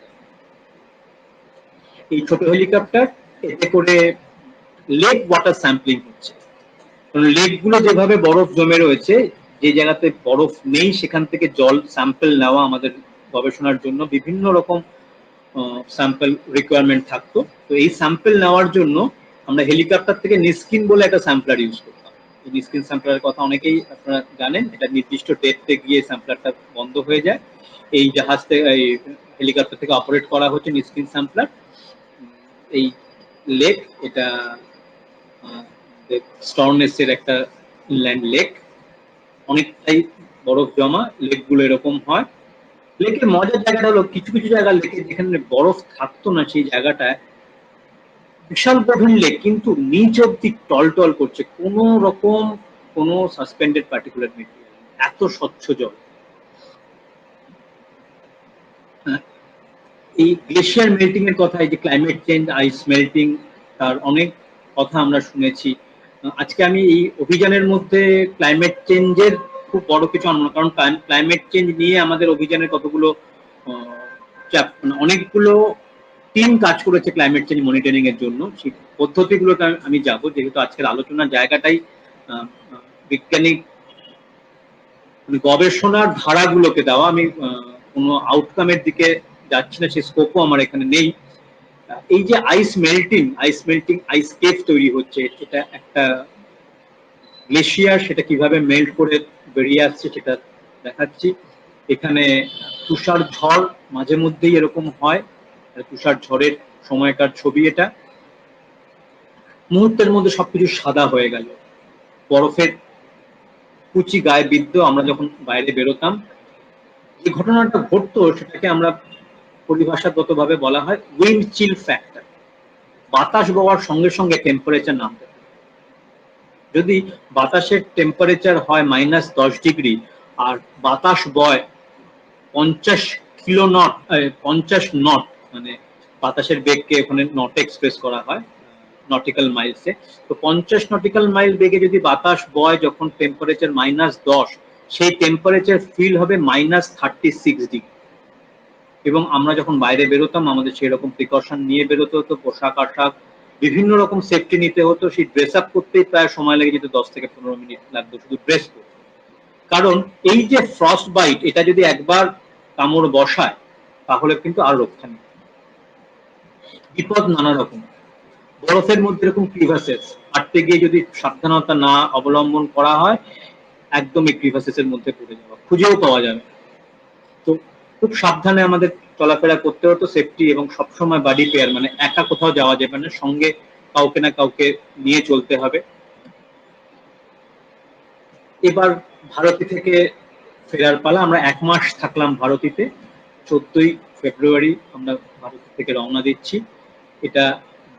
এই ছোট হেলিকপ্টার, এতে করে লেক ওয়াটার স্যাম্পলিং হচ্ছে, কারণ লেক গুলো যেভাবে বরফ জমে রয়েছে, যে জায়গাতে বরফ নেই সেখান থেকে জল স্যাম্পল নেওয়া আমাদের গবেষণার জন্য বিভিন্ন রকম স্যাম্পল রিকোয়ারমেন্ট থাকতো। তো এই স্যাম্পল নেওয়ার জন্য আমরা হেলিকপ্টার থেকে নিস্কিন বলে একটা স্যাম্পলার ইউজ করতাম। এই নিস্কিন স্যাম্পলারের কথা অনেকেই আপনারা জানেন, এটা নির্দিষ্ট ডেটে গিয়ে স্যাম্পলারটা বন্ধ হয়ে যায়। এই জাহাজ থেকে, এই হেলিকপ্টার থেকে অপারেট করা হচ্ছে নিস্কিন স্যাম্পলার। এই লেক, এটা স্টর্নেসের একটা ইনল্যান্ড লেক, অনেকটাই বরফ জমা। লেকগুলো এরকম হয়। লেকের মজার জায়গাটা হলো কিছু কিছু জায়গা লেকে যেখানে বরফ থাকতো না, সেই জায়গাটায় বিশাল গভীর লেক, কিন্তু নিচ অব্দি টল করছে, কোনো রকম কোনো সাসপেন্ডেড পার্টিকুলার মেটেরিয়াল, এত স্বচ্ছ জল। এই গ্লেশিয়ার মেল্টিং এর কথা, এই যে ক্লাইমেট চেঞ্জ, আইস মেল্টিং, তার অনেক কথা আমরা শুনেছি। আজকে আমি এই অভিযানের মধ্যে ক্লাইমেট চেঞ্জের খুব বড় কিছু আনবো, কারণ ক্লাইমেট চেঞ্জ নিয়ে আমাদের অভিযানের কতগুলো অনেকগুলো টিম কাজ করেছে ক্লাইমেট চেঞ্জ মনিটরিং এর জন্য। সেই পদ্ধতিগুলোতে আমি যাব, যেহেতু আজকের আলোচনার জায়গাটাই বিজ্ঞানিক গবেষণার ধারাগুলোকে দেওয়া। আমি কোনো আউটকামের দিকে যাচ্ছি না, সেই স্কোপও আমার এখানে নেই। এই যে আইস মেল্টিং, আইস কেভ তৈরি হচ্ছে, এটা একটা গ্লেশিয়ার, সেটা কিভাবে মেল্ট করে বেরিয়ে আসছে সেটা দেখাচ্ছি। এখানে তুষার ঝড় মাঝে মধ্যেই এরকম হয়, তুষার ঝড়ের সময়কার ছবি এটা। মুহূর্তের মধ্যে সবকিছু সাদা হয়ে গেল, বরফের কুচি গায়ে বিদ্ধ। আমরা যখন বাইরে বেরোতাম, যে ঘটনাটা ঘটতো সেটাকে আমরা পরিভাষাগত ভাবে বলা হয় উইন্ড চিল ফ্যাক্টর। বাতাস বওয়ার সঙ্গে সঙ্গে টেম্পারেচার নামতে থাকে। যদি বাতাসের টেম্পারেচার হয় -10 ডিগ্রি আর বাতাস বয় 50 নট, মানে বাতাসের বেগকে ওখানে নটে এক্সপ্রেস করা হয়, নটিক্যাল মাইলসে। তো 50 নটিক্যাল মাইল বেগে যদি বাতাস বয়, যখন টেম্পারেচার -10, সেই টেম্পারেচার ফিল হবে -36 ডিগ্রি। এবং আমরা যখন বাইরে বেরোতাম, আমাদের সেই রকম প্রিকশন নিয়ে বেরোতে হতো, পোশাক আশাক বিভিন্ন রকম সেফটি নিতে হতো। সেই ড্রেস আপ করতেই প্রায় সময় লেগে যেত, 10 থেকে 15 মিনিট লাগতো শুধু ড্রেস করতে। কারণ এই যে ফ্রস্ট বাইট, এটা যদি একবার কামড় বসায় তাহলে কিন্তু আর রক্ষা নেই। বিপদ নানা রকম। বরফের মধ্যে এরকম ক্রিভাসেস, হাঁটতে গিয়ে যদি সাবধানতা না অবলম্বন করা হয়, একদম এই ক্রিভাসেস এর মধ্যে পড়ে যাওয়া, খুঁজেও পাওয়া যাবে। তো খুব সাবধানে আমাদের চলাফেরা করতে হতো, সেফটি, এবং সবসময় বাডি পেয়ার, মানে একা কোথাও যাওয়া যাবে না, সঙ্গে কাউকে না কাউকে নিয়ে চলতে হবে। এবার ভারতী থেকে ফেরার পালা। আমরা 1 মাস থাকলাম ভারতীতে। 14ই ফেব্রুয়ারি আমরা ভারতী থেকে রওনা দিচ্ছি। এটা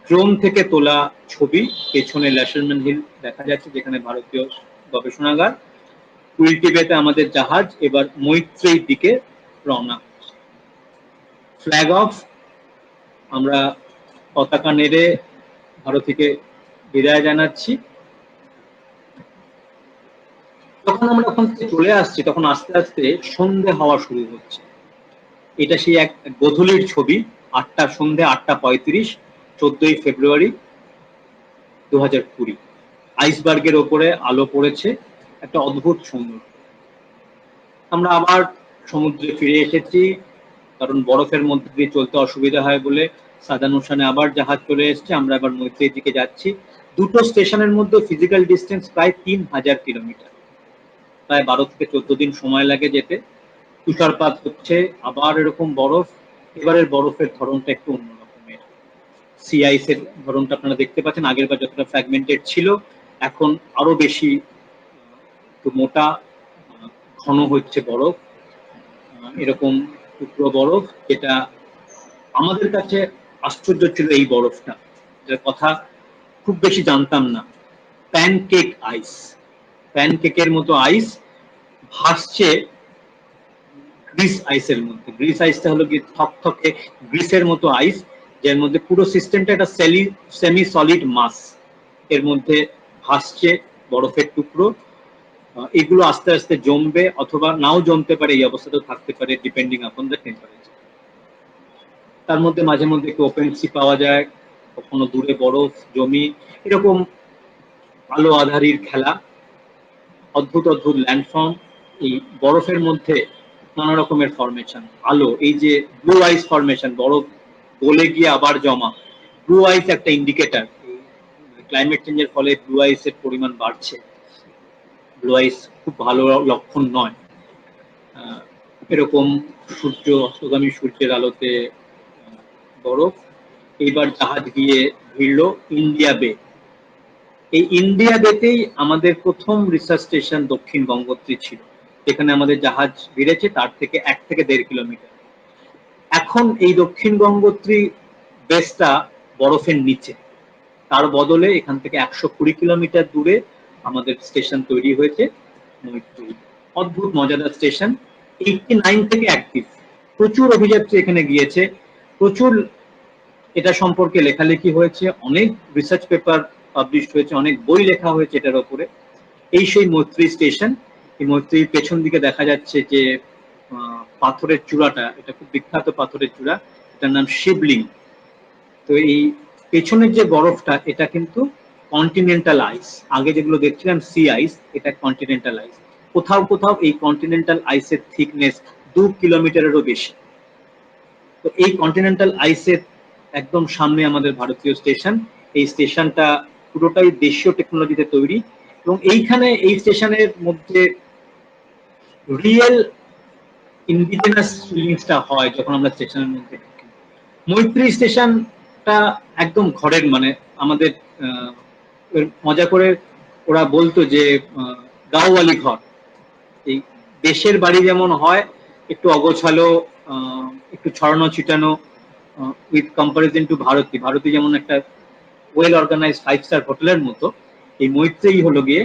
ড্রোন থেকে তোলা ছবি। পেছনে ল্যাশারম্যান হিল দেখা যাচ্ছে, যেখানে ভারতীয় গবেষণাগার। কুইলটিবেতে আমাদের জাহাজ এবার মৈত্রের দিকে রওনা। ফ্ল্যাগ অফ, আমরা পতাকা নেড়ে ভারতীকে বিদায় জানাচ্ছি। যখন আমরা ওখান থেকে চলে আসছি, তখন আস্তে আস্তে সন্ধে হওয়া শুরু হচ্ছে। এটা সেই এক গোধূলির ছবি, সন্ধে 8:35, 14ই ফেব্রুয়ারি 2020। আইসবার্গের ওপরে আলো পড়েছে, একটা অদ্ভুত সুন্দর। আমরা আবার সমুদ্রে ফিরে এসেছি, কারণ বরফের মধ্যে দিয়ে চলতে অসুবিধা হয় বলে সাদান ওশানে আবার জাহাজ চলে এসছে। আমরা আবার মৈত্রীর দিকে যাচ্ছি। দুটো স্টেশনের মধ্যে ফিজিক্যাল ডিস্টেন্স প্রায় 3000 কিলোমিটার, প্রায় 12 থেকে 14 দিন সময় লাগে যেতে। তুষারপাত হচ্ছে, আবার এরকম বরফ। এবারের বরফের ধরনটা একটু অন্যরকমের। সি আইসের ধরনটা আপনারা দেখতে পাচ্ছেন, আগের বার যতটা ফ্র্যাগমেন্টেড ছিল, এখন আরো বেশি একটু মোটা, ঘন হচ্ছে বরফ। এরকম টুকরো বরফ, যেটা আমাদের কাছে আশ্চর্য ছিল। এই বরফটা, যার কথা খুব বেশি জানতাম না, প্যানকেক আইস, প্যানকেকের মতো আইস ভাসছে গ্রিস আইসের মধ্যে। গ্রিস আইসটা হলো কি থকথকে গ্রিসের মতো আইস, যার মধ্যে পুরো সিস্টেমটা একটা সেমি সলিড মাস, এর মধ্যে ভাসছে বরফের টুকরো। এগুলো আস্তে আস্তে জমবে অথবা নাও জমতে পারে, এই অবস্থাতেও থাকতে পারে, ডিপেন্ডিং আপন দ্য টেম্পারেচার। তার মধ্যে মাঝে মধ্যে একটু ওপেন সি পাওয়া যায়, কখনো দূরে বরফ জমি, এরকম আলো আধারির খেলা, অদ্ভুত অদ্ভুত ল্যান্ডফর্ম। এই বরফের মধ্যে নানা রকমের ফরমেশন, আলো, এই যে ব্লু আইস ফরমেশন, বরফ গলে গিয়ে আবার জমা। ব্লু আইস একটা ইন্ডিকেটর, ক্লাইমেট চেঞ্জের ফলে ব্লু আইসের পরিমাণ বাড়ছে। ব্লু আইস খুব ভালো লক্ষণ নয়। এরকম সূর্য অস্তগামী সূর্যের আলোতে বরফ। এইবার জাহাজ গিয়ে ভিড়ল ইন্ডিয়া বে। এই ইন্ডিয়া বেতেই আমাদের প্রথম রিসার্চ স্টেশন দক্ষিণ গঙ্গোত্রী ছিল, যেখানে আমাদের জাহাজ ভিড়েছে তার থেকে 1 থেকে 1.5 কিলোমিটার। এখন এই দক্ষিণ গঙ্গোত্রী বেসটা বরফের নিচে, তার বদলে এখান থেকে 120 কিলোমিটার দূরে আমাদের স্টেশন তৈরি হয়েছে মৈত্রী। অদ্ভুত মজাদার স্টেশন, 89 থেকে অ্যাক্টিভ। প্রচুর অভিযাত্রী এখানে গিয়েছে, প্রচুর এটা সম্পর্কে লেখালেখি হয়েছে, অনেক রিসার্চ পেপার পাবলিশ হয়েছে, অনেক বই লেখা হয়েছে এটার উপরে। এই সেই মৈত্রী স্টেশন। এই মৈত্রীর পেছন দিকে দেখা যাচ্ছে যে পাথরের চূড়াটা, এটা খুব বিখ্যাত পাথরের চূড়া, এটার নাম শিবলিং। তো এই পেছনের যে বরফটা এটা কিন্তু কন্টিনেন্টাল আইস। আগে যেগুলো দেখছিলাম সি আইস, এটা কন্টিনেন্টাল আইস। কোথাও কোথাও এই কন্টিনেন্টাল আইসের থিকনেস 2 কিলোমিটারেরও বেশি। তো এই কন্টিনেন্টাল আইসের একদম সামনে আমাদের ভারতীয় স্টেশন। এই স্টেশনটা পুরোটাই দেশীয় টেকনোলজিতে তৈরি, এবং এইখানে এই স্টেশনের মধ্যে রিয়েল ইন্ডিজিনাস ফিলিংসটা হয় যখন আমরা স্টেশনের মধ্যে ঢুকি। মৈত্রী স্টেশনটা একদম ঘরের, মানে আমাদের মজা করে ওরা বলতো যে গাঁওয়ালি ঘর। এই দেশের বাড়ি যেমন হয় একটু অগোছালো, একটু ছড়ানো ছিটানো, উইথ কম্পারিজন টু ভারতী যেমন একটা ওয়েল অর্গানাইজড 5 স্টার হোটেলের মতো, এই মৈত্রী হলো গিয়ে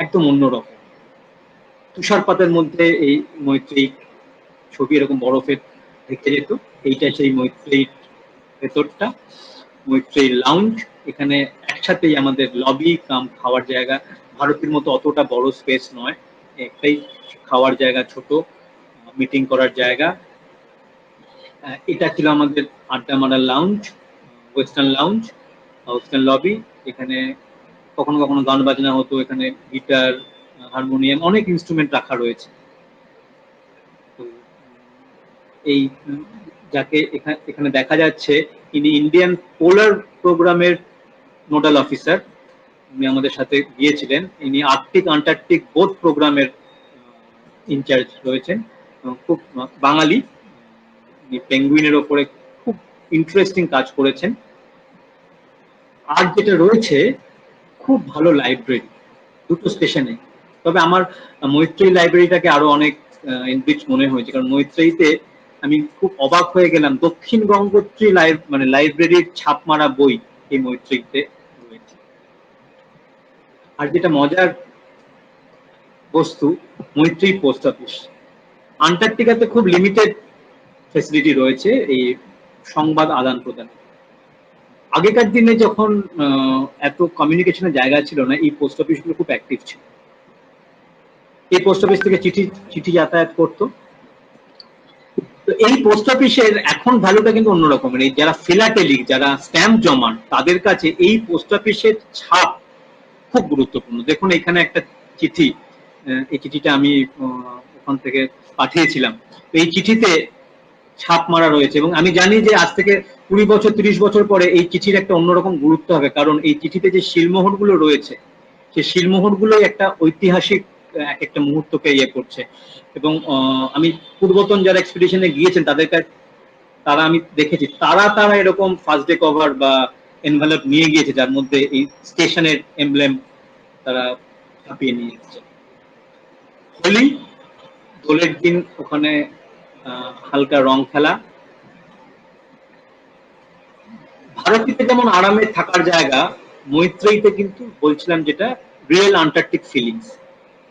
একদম অন্যরকম। তুষারপাতের মধ্যে এই মৈত্রী ছবি এরকম বরফের দেখতে যেত। এইটা সেই মৈত্রীর ভেতরটা, মৈত্রী লাউঞ্জ। এখানে একসাথেই আমাদের লবি কাম খাওয়ার জায়গা। ভারতের মতো অতটা বড় স্পেস নয়, একটাই খাওয়ার জায়গা, ছোট মিটিং করার জায়গা। এটা ছিল আমাদের আড্ডা মারার lounge, western lounge, western lobby. এখানে কখনো কখনো গান বাজনা হতো, এখানে গিটার, হারমোনিয়াম, অনেক ইনস্ট্রুমেন্ট রাখা রয়েছে। এই যাকে এখানে দেখা যাচ্ছে, ইনি ইন্ডিয়ান পোলার প্রোগ্রামের নোডাল অফিসার, উনি আমাদের সাথে গিয়েছিলেন। ইনি আর্কটিক আন্টার্কটিক বোথ প্রোগ্রামের ইনচার্জ রয়েছেন, খুব বাঙালি। উনি পেঙ্গুইনের ওপরে খুব ইন্টারেস্টিং কাজ করেছেন। আর যেটা রয়েছে, খুব ভালো লাইব্রেরি দুটো স্টেশনে। তবে আমার মৈত্রী লাইব্রেরিটাকে আরো অনেক এনরিচ মনে হয়েছে, কারণ মৈত্রীতে আমি খুব অবাক হয়ে গেলাম, দক্ষিণ গঙ্গোত্রী মানে লাইব্রেরির ছাপ মারা বই এই মৈত্রীতে রয়েছে। আর যেটা মজার বস্তু, মৈত্রী পোস্ট অফিস। আন্টার্কটিকাতে খুব লিমিটেড ফেসিলিটি রয়েছে এই সংবাদ আদান প্রদান। আগেকার দিনে যখন এত কমিউনিকেশনের জায়গা ছিল না, এই পোস্ট অফিসগুলো খুব অ্যাক্টিভ ছিল। এই পোস্ট অফিস থেকে চিঠি যাতায়াত করতো। তো এই পোস্ট অফিসের এখন ভ্যালুটা কিন্তু অন্যরকমের। এই যারা ফিলাটেলিক, যারা স্ট্যাম্প জমান, তাদের কাছে এই পোস্ট অফিসের ছাপ খুব গুরুত্বপূর্ণ। দেখুন এখানে একটা চিঠি, এই চিঠিটা আমি ওখান থেকে পাঠিয়েছিলাম। এই চিঠিতে ছাপ মারা রয়েছে, এবং আমি জানি যে আজ থেকে 20 বছর 30 বছর পরে এই চিঠির একটা অন্যরকম গুরুত্ব হবে, কারণ এই চিঠিতে যে শিলমোহর গুলো রয়েছে, সেই শিলমোহর গুলোই একটা ঐতিহাসিক এক একটা মুহূর্তকে ইয়ে করছে। এবং আমি পূর্বতন যারা এক্সপিডিশনে গিয়েছেন তারা আমি দেখেছি, তারা এরকম ফার্স্ট ডে কভার বা এনভেলপ নিয়ে গিয়েছে, যার মধ্যে এই স্টেশনের এমব্লেম তারা ছাপিয়ে নিয়ে এসেছে। হোলি, দোলের দিন ওখানে হালকা রং খেলা। ভারতীতে যেমন আরামে থাকার জায়গা, মৈত্রীতে কিন্তু বলছিলাম যেটা রিয়েল আন্টার্কটিক ফিলিংস।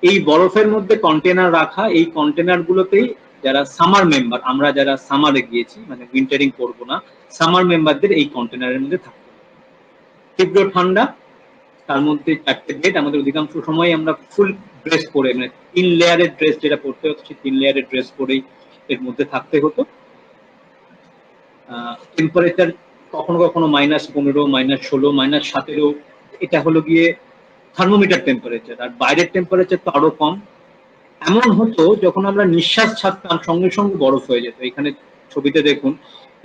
এই বরফের মধ্যে কন্টেনার রাখা, এই কন্টেনার গুলোতেই যারা সামার মেম্বার, আমরা যারা সামারে গিয়েছি, মানে উইন্টারিং করবো না, সামার মেম্বারদের এই কন্টেনারের মধ্যে থাকতে হবে। তীব্র ঠান্ডা, তার মধ্যে 4টে বেড। আমাদের অধিকাংশ সময় আমরা ফুল ড্রেস পরে, মানে 3 লেয়ারের ড্রেস যেটা পরতে হতো, সেই 3 লেয়ারের ড্রেস পরেই এর মধ্যে থাকতে হতো। টেম্পারেচার কখনো কখনো -15, -16, -17, এটা হলো গিয়ে থার্মোমিটার টেম্পারেচার। আর বাইরের টেম্পারেচার তো আরো কম। এমন হতো যখন আমরা নিঃশ্বাস ছাড়তাম সঙ্গে সঙ্গে বরফ হয়ে যেত। এখানে ছবিতে দেখুন,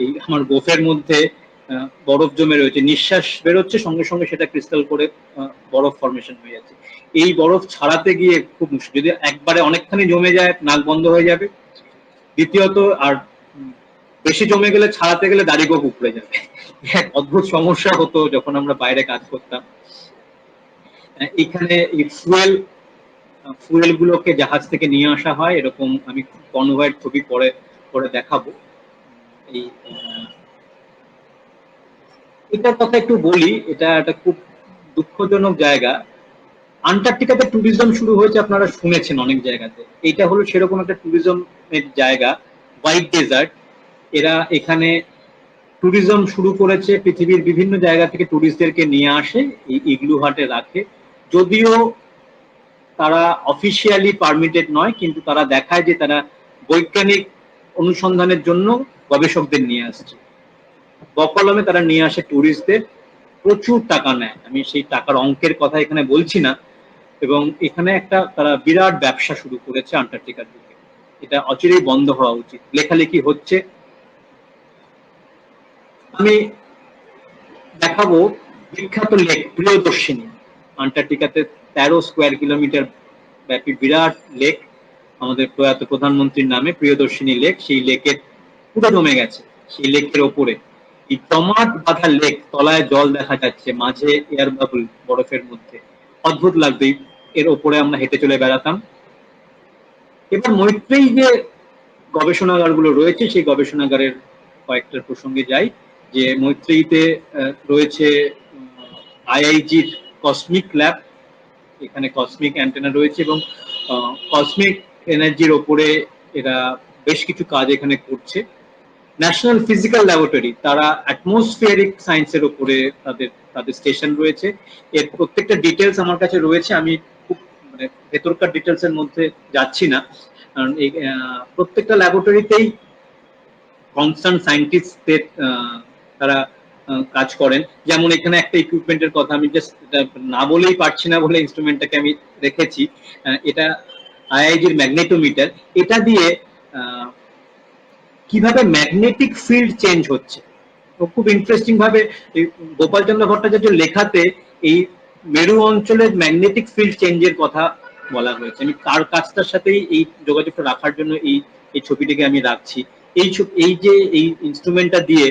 এই আমার গোফের মধ্যে বরফ জমে রয়েছে, নিঃশ্বাস বেরোচ্ছে সঙ্গে সঙ্গে সেটা ক্রিস্টাল করে বরফ ফর্মেশন হয়ে যাচ্ছে। এই বরফ ছাড়াতে গিয়ে খুব মুশকিল, যদি একবারে অনেকখানি জমে যায় নাক বন্ধ হয়ে যাবে, দ্বিতীয়ত আর বেশি জমে গেলে ছাড়াতে গেলে দাড়ি গোপ উপড়ে যাবে। এক অদ্ভুত সমস্যা হতো যখন আমরা বাইরে কাজ করতাম। এখানে এই ফুয়েল গুলোকে জাহাজ থেকে নিয়ে আসা হয়, এরকম আমি কনভয়ের ছবি পরে পরে দেখাবো। এই এটার কথা একটু বলি, এটা একটা খুব দুঃখজনক জায়গা। আন্টার্কটিকাতে ট্যুরিজম শুরু হয়েছে, আপনারা শুনেছেন অনেক জায়গাতে। এটা হলো সেরকম একটা ট্যুরিজমের জায়গা, হোয়াইট ডেজার্ট। এরা এখানে ট্যুরিজম শুরু করেছে, পৃথিবীর বিভিন্ন জায়গা থেকে ট্যুরিস্টদেরকে নিয়ে আসে, এই ইগলু হাটে রাখে। যদিও তারা অফিসিয়ালি পারমিটেড নয়, কিন্তু তারা দেখায় যে তারা বৈজ্ঞানিক অনুসন্ধানের জন্য গবেষকদের নিয়ে আসছে। বকলমে তারা নিয়ে আসে ট্যুরিস্টদের, প্রচুর টাকা নেয়, আমি সেই টাকার অঙ্কের কথা এখানে বলছি না। এবং এখানে একটা তারা বিরাট ব্যবসা শুরু করেছে আন্টার্কটিকার দিকে, এটা অচিরেই বন্ধ হওয়া উচিত। লেখালেখি হচ্ছে। আমি দেখাবো বিখ্যাত লেক প্রিয়দর্শিনী, আন্টার্কটিকাতে 13 স্কোয়ার কিলোমিটার ব্যাপী বিরাট লেক, আমাদের প্রয়াত প্রধানমন্ত্রীর নামে প্রিয়দর্শিনী লেক। সেই লেকের পুরো জমে গেছে, সেই লেকের ওপরে এই জমাট বাঁধা লেক, তলায় জল দেখা যাচ্ছে, মাঝে এয়ার বাবল বরফের মধ্যে, অদ্ভুত লাগবে। এর ওপরে আমরা হেঁটে চলে বেড়াতাম। এবার মৈত্রেয়ী যে গবেষণাগারগুলো রয়েছে, সেই গবেষণাগারের কয়েকটার প্রসঙ্গে যাই। যে মৈত্রেয়ীতে রয়েছে আইআইজির কসমিক ল্যাব, এখানে কসমিক অ্যান্টেনা রয়েছে এবং কসমিক এনার্জির ওপরে এরা বেশ কিছু কাজ এখানে করছে। ন্যাশনাল ফিজিক্যাল ল্যাবরেটরি, তারা অ্যাটমসফিয়ারিক সায়েন্সের উপরে তাদের স্টেশন রয়েছে। এর প্রত্যেকটা ডিটেলস আমার কাছে রয়েছে, আমি খুব মানে ভেতরকার ডিটেলস এর মধ্যে যাচ্ছি না, কারণ এই প্রত্যেকটা ল্যাবরেটরিতেই কনসার্ন সায়েন্টিস্টদের তারা কাজ করেন। যেমন এখানে একটা ইকুইপমেন্টের কথা আমি জাস্ট না বলেই পারছি না বলে ইনস্ট্রুমেন্টটাকে আমি রেখেছি। এটা আইআইজির ম্যাগনেটোমিটার। এটা দিয়ে কিভাবে ম্যাগনেটিক ফিল্ড চেঞ্জ হচ্ছে, খুব ইন্টারেস্টিং ভাবে গোপালচন্দ্র ভট্টাচার্যের লেখাতে এই মেরু অঞ্চলের ম্যাগনেটিক ফিল্ড চেঞ্জের কথা বলা হয়েছে। আমি তার কাজটার সাথেই এই যোগাযোগটা রাখার জন্য এই ছবিটিকে আমি রাখছি। এই যে এই ইনস্ট্রুমেন্টটা দিয়ে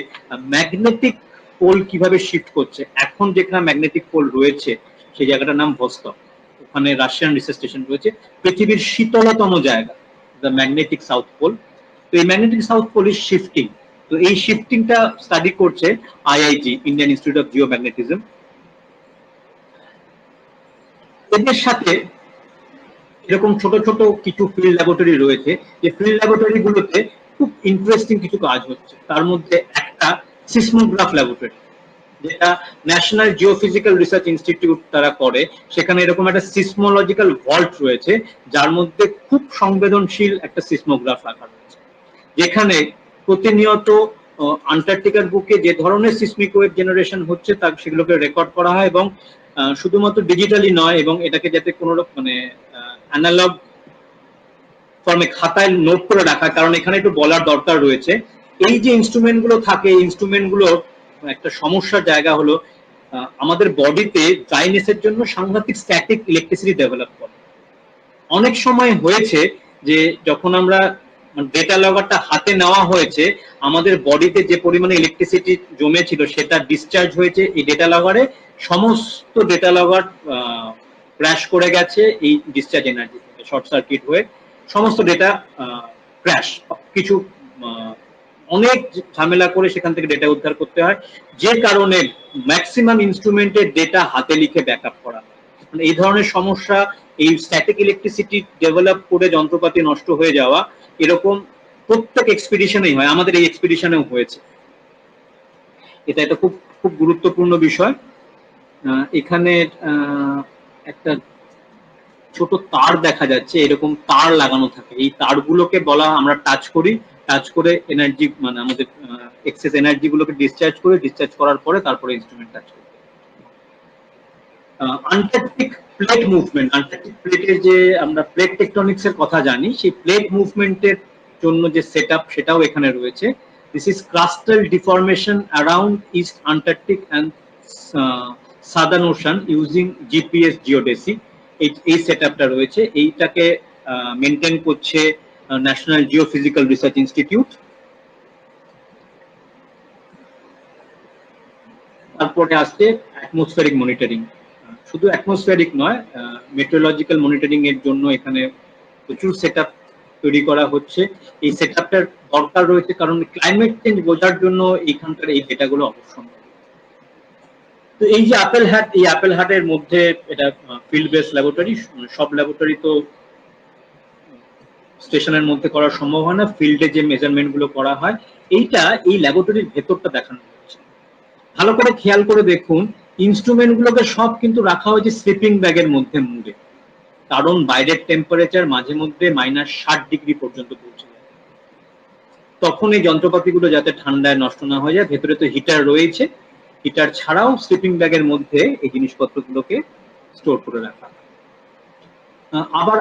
ম্যাগনেটিক পোল কিভাবে শিফট করছে। এখন যেখানে ম্যাগনেটিক পোল রয়েছে সেই জায়গাটার নাম ভস্টক, ওখানে রাশিয়ান রিসার্চ স্টেশন রয়েছে, পৃথিবীর শীতলতম জায়গা, দ্য ম্যাগনেটিক সাউথ পোল। তো এই magnetic south pole is shifting. তো এই শিফটিংটা স্টাডি করছে IIG, Indian Institute of Geomagnetism. এদের সাথে এরকম ছোট ছোট কিছু ফিল্ড ল্যাবরেটরি রয়েছে, যে ফিল্ড ল্যাবরেটরি গুলোতে খুব ইন্টারেস্টিং কিছু কাজ হচ্ছে। তার মধ্যে একটা সিসমোগ্রাফ ল্যাবরেটরি, যেটা ন্যাশনাল জিওফিজিক্যাল রিসার্চ ইনস্টিটিউট তারা করে। সেখানে এরকম একটা সিসমোলজিক্যাল ভল্ট রয়েছে, যার মধ্যে খুব সংবেদনশীল একটা সিসমোগ্রাফ রাখা রয়েছে, যেখানে প্রতিনিয়ত আন্টার্কটিকার বুকে যে ধরনের সিসমিক ওয়েভ জেনারেশন হচ্ছে তা সেগুলোকে রেকর্ড করা হয়, এবং শুধুমাত্র ডিজিটালি নয়, এবং এটাকে যাতে কোনো মানে অ্যানালগ ফর্মে খাতায় নোট করে রাখা। কারণ এখানে একটু বলার দরকার রয়েছে, এই যে ইনস্ট্রুমেন্ট গুলো থাকে, এই ইনস্ট্রুমেন্ট গুলোর একটা সমস্যার জায়গা হলো আমাদের বডিতে ড্রাইনেসের জন্য সাংঘাতিক স্ট্যাটিক ইলেকট্রিসিটি ডেভেলপ করে। অনেক সময় হয়েছে যে যখন আমরা ডেটা লগারটা হাতে নেওয়া হয়েছে, আমাদের বডিতে যে পরিমাণে ইলেকট্রিসিটি জমেছিল সেটা ডিসচার্জ হয়েছে এই ডেটা লগারে, সমস্ত ডেটা লগার ক্র্যাশ করে গেছে এই ডিসচার্জ এনার্জি, শর্ট সার্কিট হয়ে সমস্ত ডেটা ক্র্যাশ। কিছু অনেক ঝামেলা করে সেখান থেকে ডেটা উদ্ধার করতে হয়, যে কারণে ম্যাক্সিমাম ইনস্ট্রুমেন্টের ডেটা হাতে লিখে ব্যাকআপ করা হয়। মানে এই ধরনের সমস্যা, এই স্ট্যাটিক ইলেকট্রিসিটি ডেভেলপ করে যন্ত্রপাতি নষ্ট হয়ে যাওয়া, এরকম প্রত্যেক এক্সপিডিশনেই হয়, আমাদের এই এক্সপিডিশনেও হয়েছে। এটা একটা খুব খুব গুরুত্বপূর্ণ বিষয়। এখানে একটা ছোট তার দেখা যাচ্ছে, এরকম তার লাগানো থাকে, এই তারগুলোকে বলা আমরা টাচ করি, টাচ করে এনার্জি মানে আমাদের এক্সেস এনার্জি গুলোকে ডিসচার্জ করার পরে তারপরে ইনস্ট্রুমেন্ট টাচ করি। আন্টার্কটিক প্লেট মুভমেন্ট, আন্টার্কটিক প্লেটের যে আমরা প্লেট টেকটনিক্স এর কথা জানি, সেই প্লেট মুভমেন্টের জন্য যে সেটআপ সেটাও এখানে রয়েছে। This is crustal deformation around East Antarctic and Southern Ocean using GPS geodesy. এই সেটআপটা রয়েছে, এইটাকে মেনটেন করছে ন্যাশনাল জিওফিজিক্যাল রিসার্চ ইনস্টিটিউট। তারপরে আসছে অ্যাটমসফেরিক মনিটরিং। শুধু অ্যাটমসফেরিক নয়, মেট্রোলজিক্যাল মনিটরিং এর জন্য এখানে প্রচুর সেটআপ তৈরি করা হচ্ছে। এই সেটআপটার দরকার রয়েছে কারণ ক্লাইমেট চেঞ্জ বোঝার জন্য এইখানকার এই ডেটাগুলো অবশ্যই। তো এই যে অ্যাপেল হ্যাট, এই অ্যাপেল হ্যাটের মধ্যে এটা ফিল্ড বেস ল্যাবরেটরি, সব ল্যাবরেটরি তো স্টেশনের মধ্যে করা সম্ভব হয় না, ফিল্ডে যে মেজারমেন্ট গুলো করা হয় এইটা এই ল্যাবরেটরির ভেতরটা দেখানো হচ্ছে। ভালো করে খেয়াল করে দেখুন, ইনস্ট্রুমেন্ট গুলোকে সব কিন্তু রাখা হয়েছে স্লিপিং ব্যাগের মধ্যে মুড়ে, কারণ বাইরের টেম্পারেচার মাঝে মধ্যে -60 ডিগ্রি পর্যন্ত পৌঁছে যায়। তখন এই যন্ত্রপাতিগুলো যাতে ঠান্ডায় নষ্ট না হয়ে যায়, ভেতরে তো হিটার রয়েছে, হিটার ছাড়াও স্লিপিং ব্যাগের মধ্যে এই জিনিসপত্রগুলোকে স্টোর করে রাখা। আবার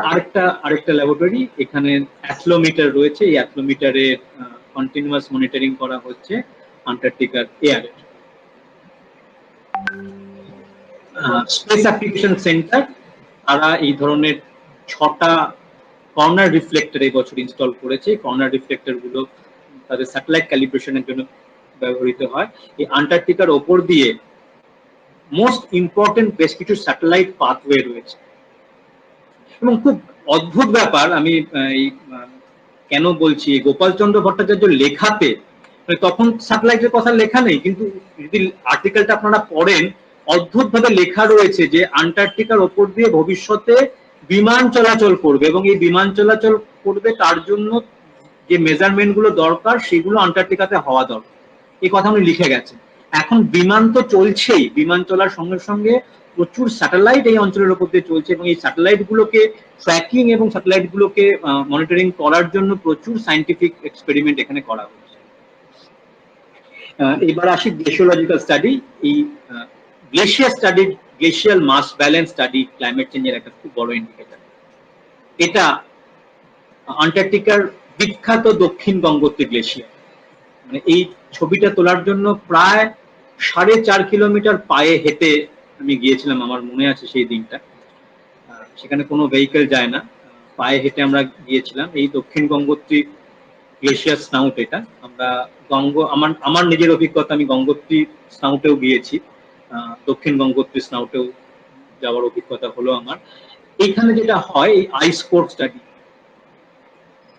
আরেকটা ল্যাবরেটরি, এখানে অ্যাথলোমিটার রয়েছে, এই অ্যাথলোমিটারে কন্টিনিউয়াস মনিটরিং করা হচ্ছে আন্টার্কটিকার এয়ারের। স্পেস অ্যাপ্লিকেশন সেন্টার, তারা এই ধরনের 6টা কর্নার রিফ্লেক্টর এই বছর ইনস্টল করেছে। কর্নার রিফ্লেক্টর গুলো তাদের স্যাটেলাইট ক্যালিব্রেশনের জন্য ব্যবহৃত হয়। এই আন্টার্কটিকার ওপর দিয়ে মোস্ট ইম্পর্টেন্ট বেশ কিছু স্যাটেলাইট পাথওয়ে রয়েছে এবং খুব অদ্ভুত ব্যাপার, আমি কেন বলছি, গোপালচন্দ্র ভট্টাচার্য লেখাতে তখন স্যাটেলাইটের কথা লেখা নেই, কিন্তু যদি আর্টিকেলটা আপনারা পড়েন অদ্ভুত ভাবে লেখা রয়েছে যে আন্টার্কটিকার ওপর দিয়ে ভবিষ্যতে বিমান চলাচল করবে এবং এই বিমান চলাচল করবে তার জন্য যে মেজারমেন্ট গুলো দরকার সেগুলো আন্টার্কটিকাতে হওয়া দরকার, এই কথা উনি লিখে গেছেন। এখন বিমান তো চলছেই, বিমান চলার সঙ্গে সঙ্গে প্রচুর স্যাটেলাইট এই অঞ্চলের উপর দিয়ে চলছে এবং এই স্যাটেলাইট গুলোকে ট্র্যাকিং এবং স্যাটেলাইট গুলোকে মনিটরিং করার জন্য প্রচুর সায়েন্টিফিক এক্সপেরিমেন্ট এখানে করা হচ্ছে। এবার আসি গ্লেশিওলজিক্যাল স্টাডি। এই গ্লেশিয়ার স্টাডি, গ্লেশিয়াল মাস ব্যালেন্স স্টাডি ক্লাইমেট চেঞ্জের একটা খুব বড় ইন্ডিকেটর। এটা আন্টার্কটিকার বিখ্যাত দক্ষিণ গঙ্গোত্রী গ্লেশিয়ার, মানে এই ছবিটা তোলার জন্য প্রায় 4.5 কিলোমিটার পায়ে হেঁটে আমি গিয়েছিলাম, আমার মনে আছে সেই দিনটা। সেখানে কোনো ভেহিকেল যায় না, পায়ে হেঁটে আমরা গিয়েছিলাম। এই দক্ষিণ গঙ্গোত্রী গ্লেশিয়ার স্নাউট, এটা আমরা আমার নিজের অভিজ্ঞতা, আমি গঙ্গোত্রী স্নাউটেও গিয়েছি, দক্ষিণ গঙ্গোত্রী স্নাউটেও যাওয়ার অভিজ্ঞতা হলো আমার। এখানে যেটা হয়, এই আইস কোর স্টাডি,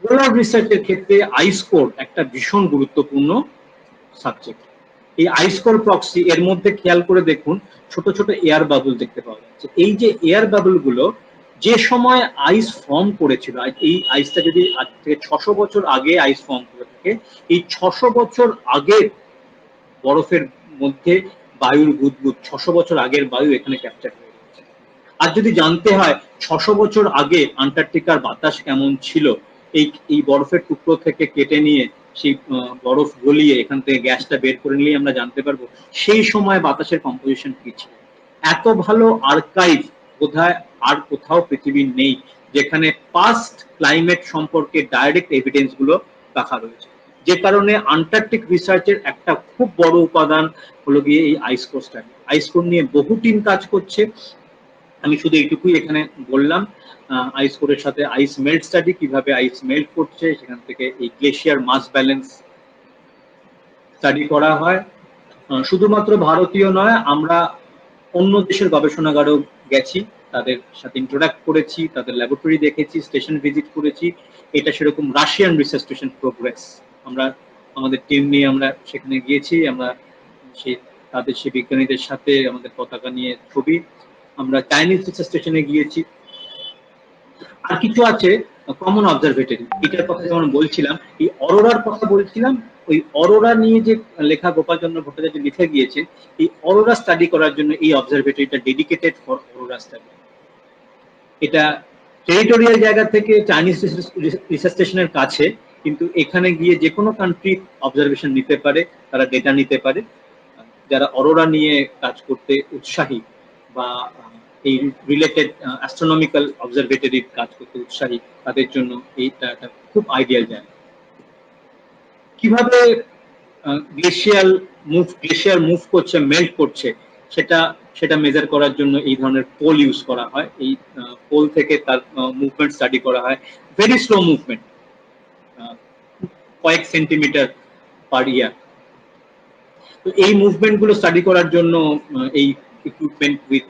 পোলার রিসার্চের ক্ষেত্রে আইস কোর একটা ভীষণ গুরুত্বপূর্ণ সাবজেক্ট। এই আইস কোর প্রক্সি, এর মধ্যে খেয়াল করে দেখুন ছোট ছোট এয়ার বাবল দেখতে পাওয়া যাচ্ছে। এই যে এয়ার বাবল গুলো যে সময় আইস ফর্ম করেছিল, এই আইসটা যদি আজ থেকে 600 বছর আগে আইস ফর্ম করে থাকে, এই 600 বছর আগের বরফের মধ্যে বায়ুর বুদবুদ, 600 বছর আগের বায়ু এখানে ক্যাপচার হয়ে গেছে। আর যদি জানতে হয় 600 বছর আগে আন্টার্কটিকার বাতাস কেমন ছিল, এই বরফের টুকরো থেকে কেটে নিয়ে সেই বরফ গলিয়ে এখান থেকে গ্যাসটা বের করে নিলেই আমরা জানতে পারবো সেই সময় বাতাসের কম্পোজিশন কি ছিল। এত ভালো আর্কাইভ বোধহয় আর কোথাও পৃথিবীর নেই যেখানে পাস্ট ক্লাইমেট সম্পর্কে ডাইরেক্ট এভিডেন্স গুলো রাখা রয়েছে, যে কারণে আন্টার্কটিক রিসার্চের একটা খুব বড় উপাদান হলো গিয়ে এই আইস কোর স্টাডি। আইস কোর নিয়ে বহু টিম কাজ করছে, আমি শুধু এইটুকুই এখানে বললাম। আইস কোরের সাথে আইস মেল্ট স্টাডি, কিভাবে আইস মেল্ট করছে সেখান থেকে এই গ্লেশিয়ার মাস ব্যালেন্স স্টাডি করা হয়। শুধুমাত্র ভারতীয় নয়, আমরা অন্য দেশের গবেষণাগারেও গেছি, তাদের সাথে ইন্টারঅ্যাক্ট করেছি, তাদের ল্যাবরেটরি দেখেছি, স্টেশন ভিজিট করেছি। এটা সেরকম রাশিয়ান রিসার্চ স্টেশন প্রোগ্রেস, আমরা আমাদের টিম নিয়ে আমরা সেখানে গিয়েছি, আমরা তাদের সেই বিজ্ঞানীদের সাথে আমাদের পতাকা নিয়ে ছবি। আমরা চাইনিজ রিসার্চ স্টেশনে গিয়েছি। আর কিছু আছে কমন অবজারভেটরি, এটার কথা যেমন বলছিলাম, এই অরোরার কথা বলছিলাম, ওই অরোরা নিয়ে যে লেখা গোপালচন্দ্র ভট্টাচার্য লিখে গিয়েছেন, এই অরোরা স্টাডি করার জন্য এই অবজারভেটরিটা ডেডিকেটেড ফর অরোরা স্টাডি। এটা টেরিটোরিয়াল জায়গা থেকে চাইনিজ রিসার্চ স্টেশনের কাছে, কিন্তু এখানে গিয়ে যে কোনো কান্ট্রি অবজারভেশন নিতে পারে, তারা ডেটা নিতে পারে। যারা অরোরা নিয়ে কাজ করতে উৎসাহী বা এই রিলেটেড অ্যাস্ট্রোনমিক্যাল অবজারভেটরির কাজ করতে উৎসাহী, তাদের জন্য এইটা একটা খুব আইডিয়াল জায়গা। কিভাবে গ্লেশিয়ার মুভ করছে, মেল্ট করছে, সেটা সেটা মেজার করার জন্য এই ধরনের পোল ইউজ করা হয়। এই পোল থেকে তার মুভমেন্ট স্টাডি করা হয়, ভেরি স্লো মুভমেন্ট, কয়েক সেন্টিমিটার পার ইয়ার। তো এই মুভমেন্ট গুলো স্টাডি করার জন্য এই equipment with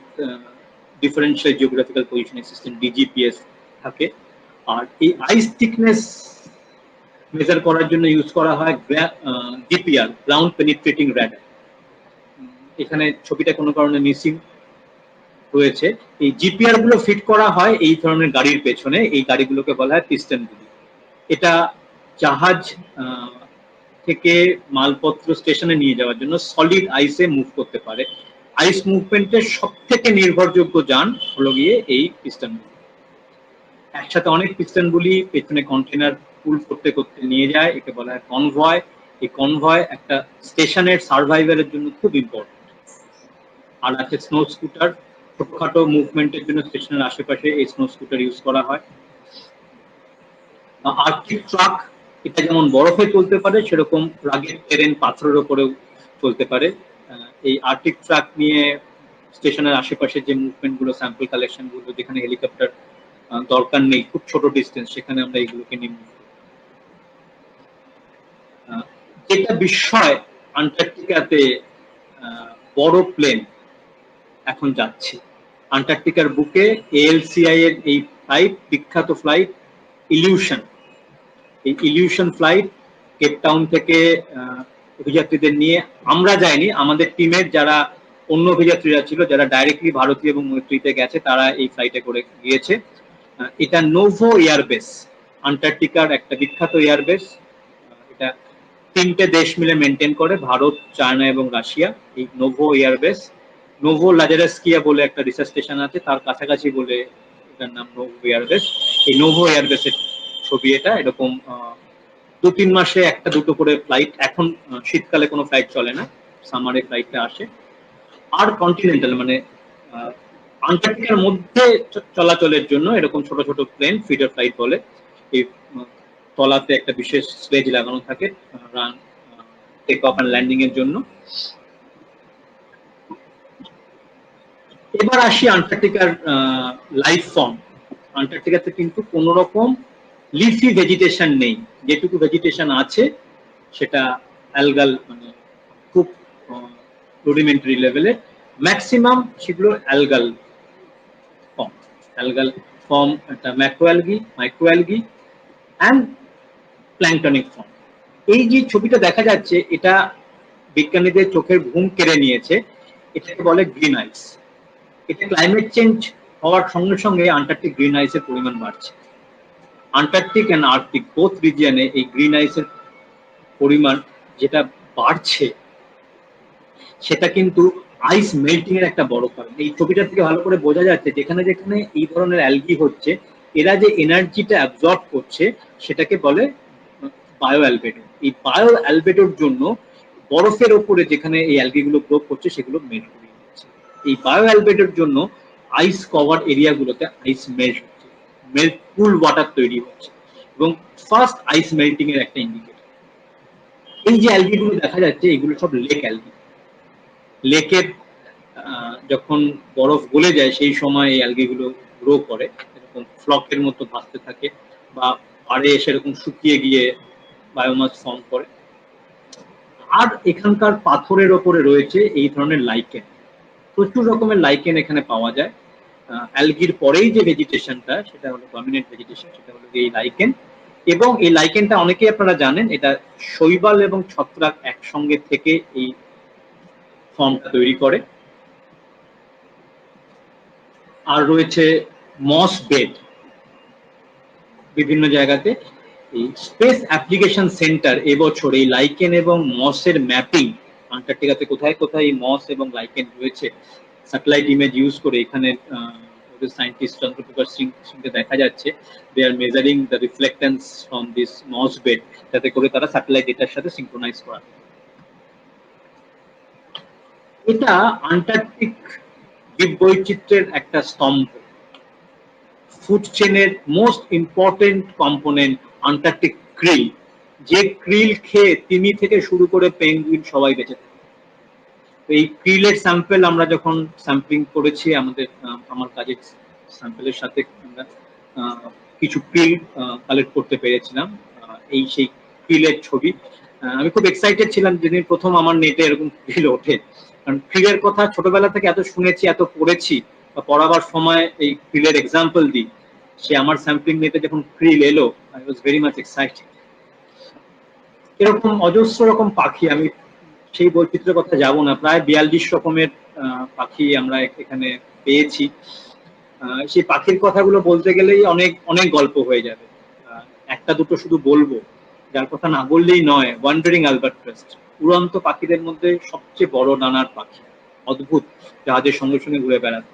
differential geographical positioning system DGPS থাকে। আর এই আইস থিকনেস মেজার করার জন্য ইউজ করা হয় ডিপিআর, গ্রাউন্ড পেনিট্রেটিং র্যাডার। এখানে ছবিটা কোনো কারণে মিসিং রয়েছে। এই জিপিআর গুলো ফিট করা হয় এই ধরনের গাড়ির পেছনে, এই গাড়িগুলোকে বলা হয় পিস্টনগুলি। এটা জাহাজ থেকে মালপত্র স্টেশনে নিয়ে যাওয়ার জন্য সলিড আইসে মুভ করতে পারে। আইস মুভমেন্টের সব থেকে নির্ভরযোগ্য যান হলো গিয়ে এই পিস্টনগুলি। একসাথে অনেক পিস্টনগুলি পেছনে কন্টেনার পুল করতে করতে নিয়ে যায়, একে বলা হয় কনভয়। এই কনভয় একটা স্টেশনের সার্ভাইভালের জন্য খুব ইম্পর্টেন্ট। আর আছে স্নো স্কুটার, ছোটখাটো মুভমেন্টের জন্য স্টেশনের আশেপাশে এই স্নো স্কুটার ইউজ করা হয়। আর্কটিক ট্রাক, এটা যেমন বরফে চলতে পারে সেরকম রাগের টেরেন পাথরের ওপরেও চলতে পারে। এই আর্কটিক ট্রাক নিয়ে স্টেশনের আশেপাশে যে মুভমেন্ট গুলো, স্যাম্পল কালেকশন গুলো, যেখানে হেলিকপ্টার দরকার নেই, খুব ছোট ডিস্টেন্স, সেখানে আমরা এগুলোকে নিয়ে মুভ করি। যেটা বিস্ময়, আন্টার্কটিকাতে বড় প্লেন এখন যাচ্ছে। আন্টার্কটিকার বুকে এএলসিআই এর এই ফ্লাইট, বিখ্যাত ফ্লাইট ইলিউশন, এই ইলিউশন ফ্লাইট কেপটাউন থেকে অভিযাত্রীদের নিয়ে, আমরা যাইনি, আমাদের টিমের যারা অন্য অভিযাত্রীরা ছিল, যারা ডাইরেক্টলি ভারতীয় এবং মৈত্রীতে গেছে, তারা এই ফ্লাইটে করে গিয়েছে। এটা নোভো এয়ারবেস, আন্টার্কটিকার একটা বিখ্যাত এয়ারবেস। এটা 3টে দেশ মিলে মেনটেন করে, ভারত, চায়না এবং রাশিয়া। এই নোভো এয়ারবেস, নোভো লাজারাস্কিয়া বলে একটা রিসার্চ স্টেশন আছে, তার কাছাকাছি বলে এটার নাম নোভো এয়ারবেস। এই নোভো এয়ারবেসের ছবি এটা। এরকম 2-3 মাসে একটা দুটো করে ফ্লাইট, এখন শীতকালে কোনো ফ্লাইট চলে না, সামারে ফ্লাইটটা আসে। আর কন্টিনেন্টাল মানে আন্টার্কটিকার মধ্যে চলাচলের জন্য এরকম ছোট ছোট প্লেন, ফিডার ফ্লাইট বলে। এই তলাতে একটা বিশেষ স্লেজ লাগানো থাকে টেক অফ অ্যান্ড ল্যান্ডিং এর জন্য। এবার আসি আন্টার্কটিকার লাইফ ফর্ম। আন্টার্কটিকাতে কিন্তু কোন রকম লিফি ভেজিটেশন নেই, যেটুকু ভেজিটেশন আছে সেটা অ্যালগাল, মানে খুব রুডিমেন্টারি লেভেলে। ম্যাক্সিমাম সেগুলো অ্যালগাল ফর্ম। অ্যালগাল ফর্ম একটা ম্যাক্রোঅ্যালগি, মাইক্রোঅ্যালগি অ্যান্ড প্ল্যাঙ্কটনিক ফর্ম। এই যে ছবিটা দেখা যাচ্ছে, এটা বিজ্ঞানীদের চোখের ঘুম কেড়ে নিয়েছে। এটাকে বলে গ্রিন আইস। এটা ক্লাইমেট চেঞ্জ হওয়ার সঙ্গে সঙ্গে আন্টার্কটিক গ্রিন আইসের পরিমাণ বাড়ছে। আন্টার্কটিক অ্যান্ড আর্কটিক বোথ রিজিয়নে এই গ্রিন আইসের পরিমাণ যেটা বাড়ছে, সেটা কিন্তু আইস মেল্টিং এর একটা বড় কারণ। এই ছবিটা থেকে ভালো করে বোঝা যাচ্ছে, যেখানে যেখানে এই ধরনের অ্যালগি হচ্ছে, এরা যে এনার্জিটা অ্যাবজর্ব করছে সেটাকে বলে বায়ো অ্যালবেডো। এই বায়ো অ্যালবেডোর জন্য বরফের ওপরে যেখানে এই অ্যালগিগুলো গ্রো করছে সেগুলো মেল্ট করে দিচ্ছে। এই বায়ো অ্যালবেডোর জন্য আইস কভার এরিয়াগুলোতে আইস মেল্ট হচ্ছে, মেল্ট কুল ওয়াটার তৈরি হচ্ছে, এবং ফার্স্ট আইস মেল্টিং এর একটা ইন্ডিকেটর। এই যে অ্যালগিগুলো দেখা যাচ্ছে, এগুলো সব লেক অ্যালগি। লেকের যখন বরফ গলে যায় সেই সময় এই অ্যালগিগুলো গ্রো করে, এরকম ফ্লকের মতো ভাসতে থাকে, বা পাড়ে এসে এরকম শুকিয়ে গিয়ে বায়োমাস ফর্ম করে। আর এখানকার পাথরের ওপরে রয়েছে এই ধরনের লাইকেন, প্রচুর রকমের লাইকেন এখানে পাওয়া যায়। অ্যালগির পরেই যে ভেজিটেশনটা, সেটা হলো ডমিনেন্ট ভেজিটেশন, সেটা হলো এই লাইকেন। এবং এই লাইকেনটা অনেকেই আপনারা জানেন, এটা শৈবাল এবং ছত্রাক একসঙ্গে থেকে এই ফর্মটা তৈরি করে। আর রয়েছে মস বেড বিভিন্ন জায়গাতে। এই স্পেস অ্যাপ্লিকেশন সেন্টার এবছর এই লাইকেন এবং মসের ম্যাপিং, আন্টার্কটিকাতে কোথায় কোথায় এই মস এবং লাইকেন রয়েছে, স্যাটেলাইট ইমেজ ইউজ করে এখানে ওদের সায়েন্টিস্ট চন্দ্রপ্রকাশ সিংকে দেখা যাচ্ছে they are measuring the reflectance from this moss bed, যাতে করে তারা স্যাটেলাইট ডেটার সাথে সিঙ্ক্রোনাইজ করা। এটা আন্টার্কটিক জীববৈচিত্র্যের একটা স্তম্ভ। ফুড চেনের most important component Antarctic krill, যে ক্রিল খেয়ে তিমি থেকে শুরু করে পেঙ্গুইন সবাই বেঁচে থাকে। এই ক্রিলের স্যাম্পল আমরা যখন স্যাম্পলিং করেছি আমাদের আমার কাজের স্যাম্পলের সাথে আমরা কিছু ক্রিল কালেক্ট করতে পেরেছিলাম। এই সেই ক্রিলের ছবি। আমি খুব এক্সাইটেড ছিলাম যেদিন প্রথম আমার নেটে এরকম ক্রিল ওঠে, কারণ ক্রিলের কথা ছোটবেলা থেকে এত শুনেছি, এত পড়েছি, বা পড়াবার সময় এই ক্রিলের এক্সাম্পল দিই। সে আমার স্যাম্পলিং নেটে যখন ক্রিল এলো, I was very much excited. এরকম অজস্র রকম পাখি, আমি সেই বৈচিত্র্যের কথা যাব না, প্রায় 42 রকমের পাখি আমরা এখানে পেয়েছি। সেই পাখির কথাগুলো বলতে গেলেই অনেক অনেক গল্প হয়ে যাবে। একটা দুটো শুধু বলবো, যার কথা না বললেই নয়, ওয়ান্ডারিং অ্যালবাট্রাস, উড়ন্ত পাখিদের মধ্যে সবচেয়ে বড় ডানার পাখি, অদ্ভুত, জাহাজের সঙ্গে সঙ্গে ঘুরে বেড়াতে।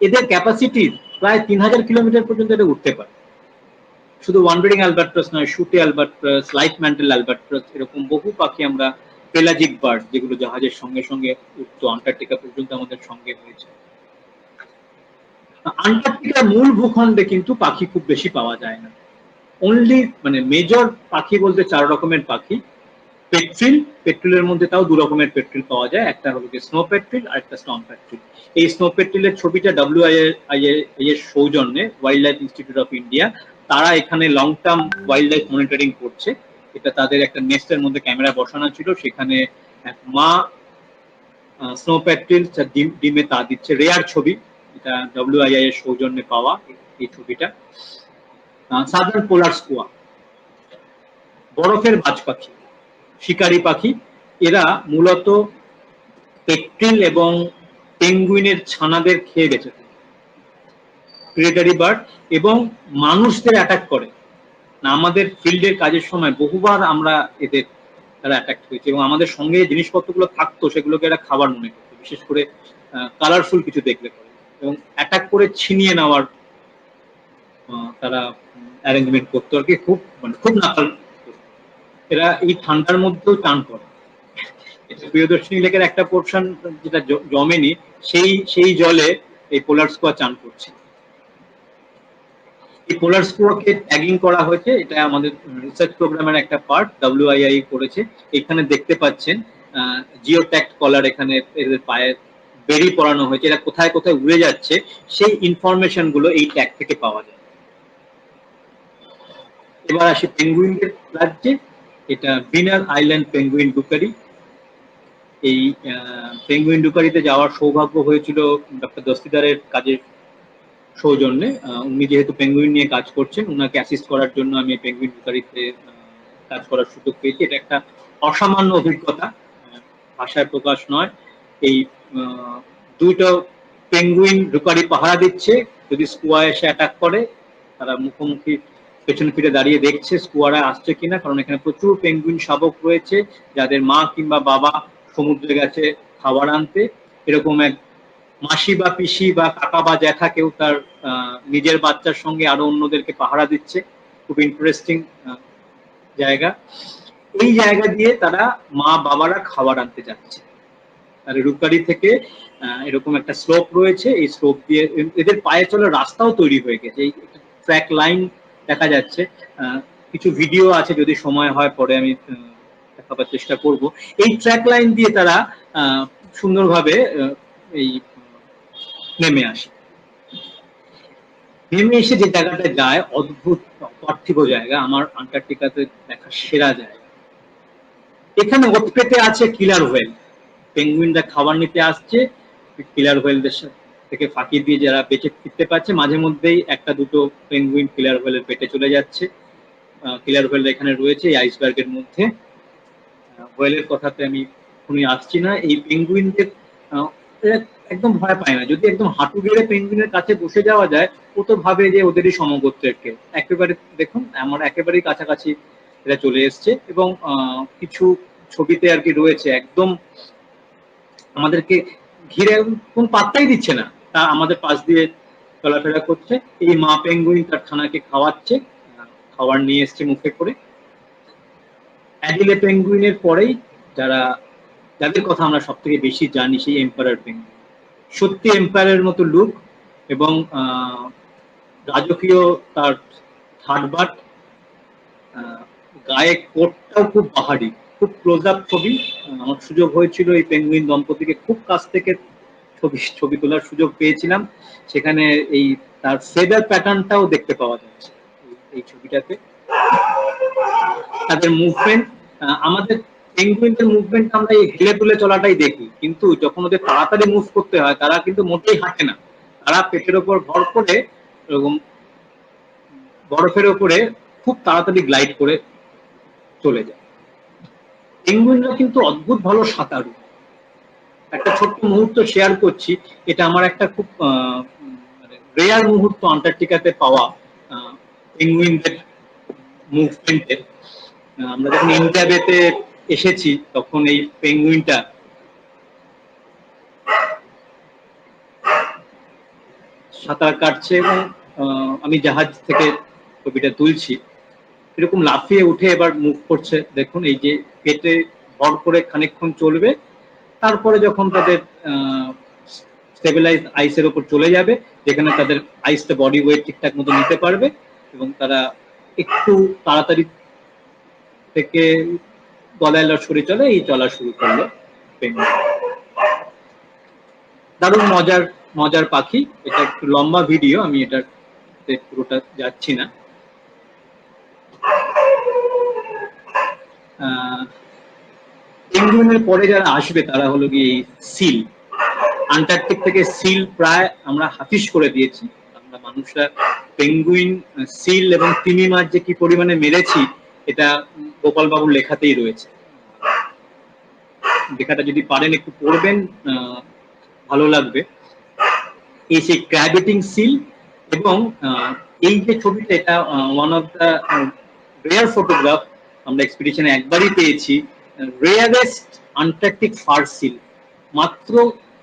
এদের ক্যাপাসিটি প্রায় 3000 কিলোমিটার পর্যন্ত এটা উঠতে পারে। শুধু ওয়ান্ডারিং অ্যালবাট্রাস নয়, শুটি অ্যালবাট্রাস, লাইট ম্যান্টেল অ্যালবাট্রাস, এরকম বহু পাখি আমরা, পেলাজিক বার্ড যেগুলো জাহাজের সঙ্গে সঙ্গে উঠতো, আন্টার্কটিকা পর্যন্ত আমাদের সঙ্গে হয়েছে। আন্টার্কটিকার মূল ভূখণ্ডে কিন্তু পাখি খুব বেশি পাওয়া যায় না। অনলি মানে মেজর পাখি বলতে 4 রকমের পাখি। পেট্রিল, পেট্রিলের মধ্যে তাও 2 রকমের পেট্রিল পাওয়া যায়, একটা হলো স্নো পেট্রিল আর একটা স্টর্ম পেট্রিল। এই স্নো পেট্রিলের ছবিটা WIA এর সৌজন্যে wild life institute of India, তারা এখানে long term wild life monitoring করছে। এটা তাদের একটা নেস্টের মধ্যে ক্যামেরা বসানো ছিল, সেখানে এক মা স্নো পেট্রিল ডিমে তা দিচ্ছে। রেয়ার ছবি, এটা WIA এর সৌজন্যে পাওয়া এই ছবিটা। সাদার্ন পোলার স্কুয়া, বরফের বাজ পাখি, শিকারী পাখি। এরা মূলত পেট্রিল এবং পেঙ্গুইনের ছানাদের খেয়ে বেঁচে থাকে, প্রেডারি বার্ড, এবং মানুষদের অ্যাটাক করে না। আমাদের ফিল্ডের কাজের সময় বহুবার আমরা এদের তারা অ্যাটাক হয়েছে, এবং আমাদের সঙ্গে জিনিসপত্রগুলো থাকতো সেগুলোকে এরা খাবার মনে করতো, বিশেষ করে কালারফুল কিছু দেখলে পরে, এবং অ্যাটাক করে ছিনিয়ে নেওয়ার তারা অ্যারেঞ্জমেন্ট করতো আর কি। খুব মানে খুব নাকাল। এরা এই ঠান্ডার মধ্যেও টান করে। প্রিয়দর্শিনী লেকের একটা পোর্শন যেটা জমেনি, সেই জলে এই পোলার স্কোয়া চান করছে। এই পোলার স্কোয়াকে ট্যাগিং করা হয়েছে, এটা আমাদের রিসার্চ প্রোগ্রামের একটা পার্ট, WIA করেছে। এখানে দেখতে পাচ্ছেন জিও ট্যাগ কলার, এখানে এদের পায়ে বেরি পরানো হয়েছে। এরা কোথায় কোথায় উড়ে যাচ্ছে সেই ইনফরমেশন গুলো এই ট্যাগ থেকে পাওয়া যায়। এবার আসি পেঙ্গুইনদের রাজ্যে। এটা বিনার আইল্যান্ড পেঙ্গুইন ডুকারি। এই পেঙ্গুইন ডুকারিতে যাওয়ার সৌভাগ্য হয়েছিল ডক্টর দস্তিদারের কাজের সৌজন্যে। উনি যেহেতু পেঙ্গুইন নিয়ে কাজ করছেন, উনাকে অ্যাসিস্ট করার জন্য আমি পেঙ্গুইন ডুকারিতে কাজ করার সুযোগ পেয়েছি। এটা একটা অসামান্য অভিজ্ঞতা, ভাষায় প্রকাশ নয়। এই দুটো পেঙ্গুইন ডুকারি পাহারা দিচ্ছে, যদি স্কুয়া এসে অ্যাটাক করে তারা মুখোমুখি পেছনে ফিরে দাঁড়িয়ে দেখছে স্কুয়ারা আসছে কিনা, কারণ এখানে প্রচুর পেঙ্গুইন শাবক রয়েছে যাদের মা কিংবা বাবা সমুদ্রে গেছে খাবার আনতে। এরকম এক মাসি বা পিসি বা কাকা বা জ্যাঠা কেউ তার নিজের বাচ্চার সঙ্গে আরো অন্যদেরকে পাহারা দিচ্ছে। খুব ইন্টারেস্টিং জায়গা। এই জায়গা দিয়ে তারা মা বাবারা খাবার আনতে যাচ্ছে। আর রুকারি থেকে এরকম একটা স্লোপ রয়েছে, এই স্লোপ দিয়ে এদের পায়ে চলার রাস্তাও তৈরি হয়ে গেছে। এই ট্র্যাক লাইন দেখা যাচ্ছে, কিছু ভিডিও আছে, যদি সময় হয় পরে আমি দেখাবার চেষ্টা করব। এই ট্র্যাক লাইন দিয়ে তারা সুন্দরভাবে এই নেমে আসে। নেমে এসে যে জায়গাটা যায়, অদ্ভুত পার্থিব জায়গা, আমার আন্টার্কটিকাতে দেখা সেরা জায়গা। এখানে ওত পেতে আছে কিলার হোয়েল। পেঙ্গুইনরা খাবার নিতে আসছে, কিলার হোয়েলদের থেকে ফাঁকি দিয়ে যারা বেঁচে ফিরতে পারছে, মাঝে মধ্যেই একটা দুটো পেঙ্গুইন কিলার হোয়েলের পেটে চলে যাচ্ছে। কিলার হোয়েল এখানে রয়েছে এই আইসবার্গের মধ্যে। হোয়েলের কথাতে আমি শুনে আসছি না। এই পেঙ্গুইনদের একদম ভয় পায় না। যদি একদম হাঁটু গেড়ে পেঙ্গুইনের কাছে বসে যাওয়া যায়, ও তো ভাবে যে ওদেরই সমগোত্রের কেউ। একেবারে দেখুন, আমার একেবারেই কাছাকাছি এরা চলে এসছে, এবং কিছু ছবিতে আর কি রয়েছে একদম আমাদেরকে ঘিরে, কোন পাত্তাই দিচ্ছে না, তা আমাদের পাশ দিয়ে চলাফেরা করছে। এই মা পেঙ্গুইন তার ছানাকে খাওয়াচ্ছে, খাবার নিয়ে এসছে মুখে করে। অ্যাডিলে পেঙ্গুইনের পরেই যাদের কথা আমরা সব থেকে বেশি জানি, সেই এম্পায়ার পেঙ্গুইন। সত্যি এম্পায়ারের মতো লুক, এবং রাজকীয় তার থার্ড বাট, গায়ে কোটটাও খুব বাহারি, খুব ক্লোজ আপ ছবি। আমার সুযোগ হয়েছিল এই পেঙ্গুইন দম্পতিকে খুব কাছ থেকে ছবি তোলার সুযোগ পেয়েছিলাম। সেখানে এই তার ফেদার প্যাটার্নটাও দেখতে পাওয়া যাচ্ছে এই ছবিটাতে। তাদের মুভমেন্ট, আমাদের পেঙ্গুইনদের মুভমেন্ট আমরা এই হেলে তুলে চলাটাই দেখি, কিন্তু যখন ওদের তাড়াতাড়ি মুভ করতে হয় তারা কিন্তু মোটেই হাঁটে না, তারা পেটের ওপর ভর করে এরকম বরফের ওপরে খুব তাড়াতাড়ি গ্লাইড করে চলে যায়। পেঙ্গুইনরা কিন্তু অদ্ভুত ভালো সাঁতারু। একটা ছোট্ট মুহূর্ত শেয়ার করছি, এটা আমার একটা খুব রেয়ার মুহূর্ত আন্টার্কটিকাতে পাওয়া পেঙ্গুইনদের মুভমেন্টের। আমরা যখন ইন্ডিয়া বেতে এসেছি তখন এই পেঙ্গুইনটা সাঁতার কাটছে এবং আমি জাহাজ থেকে ছবিটা তুলছি, এরকম লাফিয়ে উঠে এবার মুভ করছে। দেখুন এই যে পেটে ভর করে খানিকক্ষণ চলবে, তারপরে যখন তাদের স্টেবিলাইজ আইসের উপর চলে যাবে, যেখানে তাদের আইসটা বডি ওয়েট ঠিকঠাক মতো নিতে পারবে এবং তারা একটু তাড়াতাড়ি থেকে গলায় সরে চলে এই চলা শুরু করলো পেঙ্গুইন। দারুণ মজার পাখি। এটা একটু লম্বা ভিডিও, আমি এটা পুরোটা যাচ্ছি না। পেঙ্গুইনের পরে যারা আসবে তারা হলো গিয়ে সিল। আন্টার্কটিক থেকে সিল প্রায় আমরা হাফিস করে দিয়েছি আমরা মানুষরা। পেঙ্গুইন, সিল এবং তিমি মাছ যে কি পরিমাণে মেরেছি এটা গোপাল বাবুর লেখাতেই রয়েছে। লেখাটা যদি পারেন একটু পড়বেন, ভালো লাগবে। এই সেই ক্র্যাব-ইটিং সিল এবং এই যে ছবিটা, এটা one of the rare photograph আমরা এক্সপিডিশনে একবারই পেয়েছি। রেয়ারেস্ট আন্টার্কটিক ফার সিল, মাত্র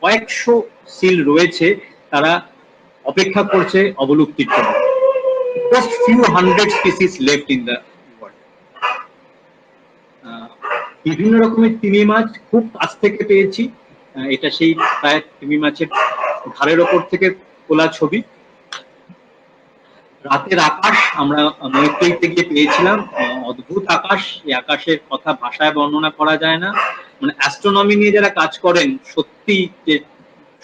কয়েকশো সিল রয়েছে, তারা অপেক্ষা করছে অবলুপ্তির জন্য। Just few hundred species left in the world. বিভিন্ন রকমের তিমি মাছ খুব কাছ থেকে পেয়েছি। এটা সেই প্রায় তিমি মাছের ঘাড়ের ওপর থেকে তোলা ছবি। রাতের আকাশ আমরা মৈত্রীতে গিয়ে পেয়েছিলাম, অদ্ভুত আকাশ। এই আকাশের কথা ভাষায় বর্ণনা করা যায় না। মানে অ্যাস্ট্রোনমি নিয়ে যারা কাজ করেন সত্যি যে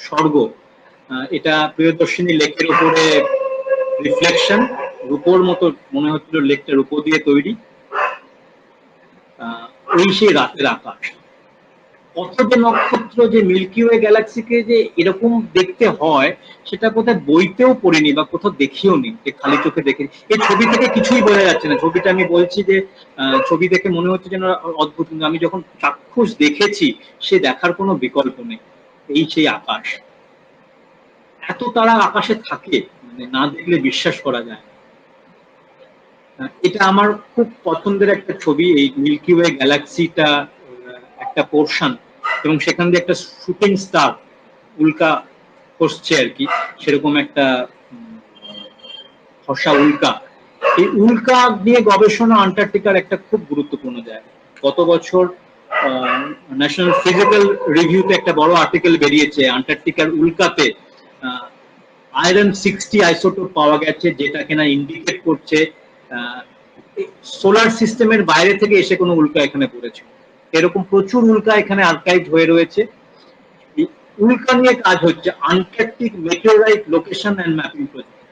স্বর্গ। এটা প্রিয়দর্শিনী লেকের উপরে রিফ্লেকশন, রূপোর মতো মনে হচ্ছিল লেকটা রূপো দিয়ে তৈরি। এই সেই রাতের আকাশ। কত যে নক্ষত্র, যে মিল্কি ওয়ে গ্যালাক্সিকে যে এরকম দেখতে হয় সেটা কোথায় বইতেও পড়িনি বা কোথাও দেখিও নি, যে খালি চোখে দেখে। এই ছবি থেকে কিছুই বোঝা যাচ্ছে না। ছবিটা আমি বলছি যে ছবি দেখে মনে হচ্ছে যেন অদ্ভুত, কিন্তু আমি যখন চাক্ষুষ দেখেছি সে দেখার কোনো বিকল্প নেই। এই সেই আকাশ, এত তারা আকাশে থাকে, মানে না দেখলে বিশ্বাস করা যায় না। এটা আমার খুব পছন্দের একটা ছবি। এই মিল্কি ওয়ে গ্যালাক্সিটা একটা পোর্শন এবং সেখান দিয়ে একটা শুটিং স্টার উল্কা খসছে আর কি, সেরকম একটা খসা উল্কা। এই উল্কা নিয়ে গবেষণা আন্টার্কটিকার একটা খুব গুরুত্বপূর্ণ জায়গা। গত বছর ন্যাশনাল ফিজিক্যাল রিভিউতে একটা বড় আর্টিকেল বেরিয়েছে, আন্টার্কটিকার উল্কাতে আয়রন 60 আইসোটোপ পাওয়া গেছে, যেটা কিনা ইন্ডিকেট করছে সোলার সিস্টেমের বাইরে থেকে এসে কোনো উল্কা এখানে পড়েছে। এরকম প্রচুর উল্কা এখানে আর্কাইভ হয়ে রয়েছে। উল্কা নিয়ে কাজ হচ্ছে, Antarctic meteorite location and mapping project.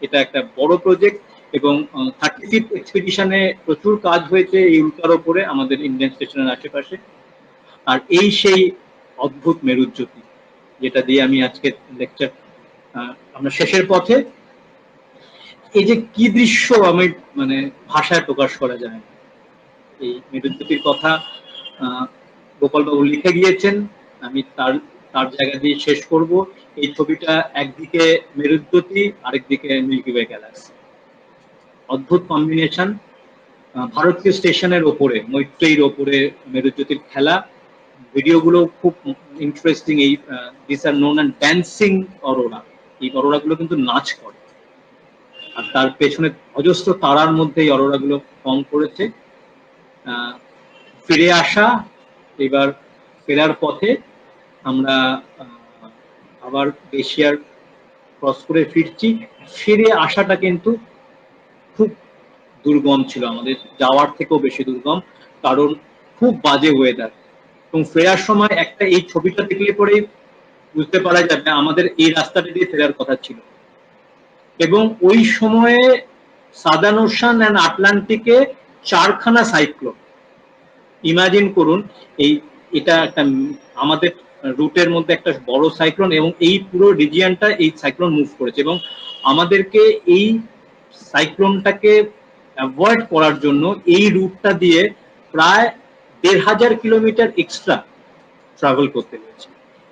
এটা একটা বড় প্রজেক্ট এবং 35th এক্সপিডিশনে প্রচুর কাজ হয়েছে এই উল্কার ওপরে আমাদের ইন্ডিয়ান স্টেশনের আশেপাশে। আর এই সেই অদ্ভুত মেরুজ্যোতি যেটা দিয়ে আমি আজকে লেকচার আমরা শেষের পথে। এই যে কি দৃশ্য আমি মানে ভাষায় প্রকাশ করা যায় না। এই মেরুজ্যোতির কথা গোপাল বাবু লিখে গিয়েছেন, আমি তার জায়গা দিয়ে শেষ করব। এই ছবিটা একদিকে মেরুজ্যোতি, আরেকদিকে মিল্কি ওয়ে গ্যালাক্সি, অদ্ভুত কম্বিনেশন। ভারতীয় স্টেশনের ওপরে, মৈত্রীর ওপরে মেরুজ্যোতির খেলা। ভিডিওগুলো খুব ইন্টারেস্টিং। এই this are known and dancing aurora. এই অরোরাগুলো কিন্তু নাচ করে, আর তার পেছনে অজস্র তারার মধ্যে এই অরোরাগুলো ফর্ম করেছে। ফিরে আসা, এবার ফেরার পথে আমরা আবার এশিয়ার ক্রস করে ফিরছি। ফিরে আসাটা কিন্তু খুব দুর্গম ছিল, আমাদের যাওয়ার থেকেও বেশি দুর্গম, কারণ খুব বাজে ওয়েদার। এবং ফেরার সময় একটা এই ছবিটা দেখলে পরেই বুঝতে পারা যাবে আমাদের এই রাস্তাটা দিয়ে ফেরার কথা ছিল। এবং ওই সময়ে সাদার্ন ওশান অ্যান্ড আটলান্টিকে 4খানা সাইক্লোন, ইমাজিন করুন। এটা একটা আমাদের রুটের মধ্যে একটা বড় সাইক্লোন, এবং এই পুরো রিজিয়নটা এই সাইক্লোন মুভ করেছে, এবং আমাদেরকে এই সাইক্লোনটাকে অ্যাভয়েড করার জন্য এই রুটটা দিয়ে প্রায় 1,500 কিলোমিটার এক্সট্রা ট্রাভেল করতে হয়েছে।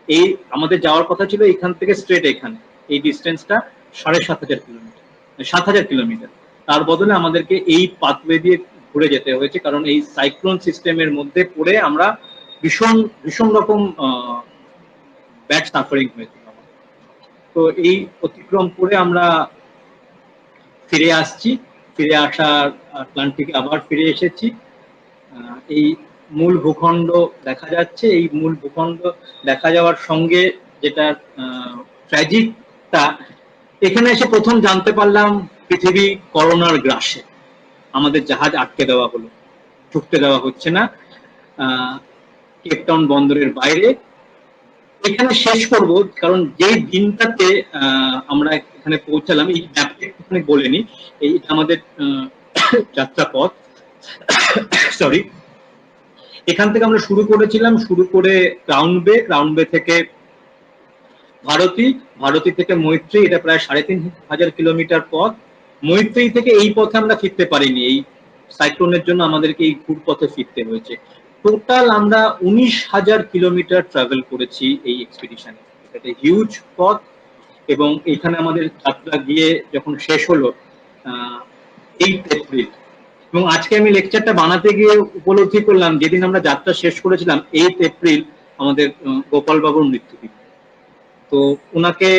এই আমাদের যাওয়ার কথা ছিল এখান থেকে স্ট্রেট এখানে, এই ডিস্টেন্সটা 7,500 কিলোমিটার, 7,000 কিলোমিটার। তার বদলে আমাদেরকে এই পাথওয়ে দিয়ে ঘুরে যেতে হয়েছে, কারণ এই সাইক্লোন সিস্টেমের মধ্যে পড়ে আমরা ভীষণ ভীষণ রকম ব্যাড সাফারিং হয়েছিল। তো এই অতিক্রম করে আমরা ফিরে আসছি, ফিরে আসার আটলান্টিকে আবার ফিরে এসেছি। এই মূল ভূখণ্ড দেখা যাচ্ছে। এই মূল ভূখণ্ড দেখা যাওয়ার সঙ্গে যেটা ট্র্যাজিকটা, এখানে এসে প্রথম জানতে পারলাম পৃথিবী করোনার গ্রাসে। আমাদের জাহাজ আটকে দেওয়া হলো, ঢুকতে দেওয়া হচ্ছে না কেপটাউন বন্দরের বাইরে। এখানে শেষ করব, কারণ যে দিনটাতে আমরা এখানে পৌঁছালাম, এই ম্যাপটা এখানে বলেনি, এইটা আমাদের যাত্রাপথ, সরি। এখান থেকে আমরা শুরু করেছিলাম, শুরু করে ক্রাউন বে থেকে ভারতী থেকে মৈত্রী, এটা প্রায় 3,500 কিলোমিটার পথ। মৈত্রী থেকে এই পথে আমরা ফিরতে পারিনি, এই সাইক্লোনের জন্য আমাদেরকে এই ঘুরপথে ফিরতে হয়েছে। টোটাল আমরা 19,000 কিলোমিটার ট্রাভেল করেছি এই এক্সপিডিশনে। এটা হিউজ পথ, এবং এখানে আমাদের যাত্রা গিয়ে যখন শেষ হলো 8 এপ্রিল, এবং আজকে আমি লেকচারটা বানাতে গিয়ে উপলব্ধি করলাম যেদিন আমরা যাত্রা শেষ করেছিলাম 8 এপ্রিল আমাদের গোপাল বাবুর মৃত্যুদিন। তো ওনাকে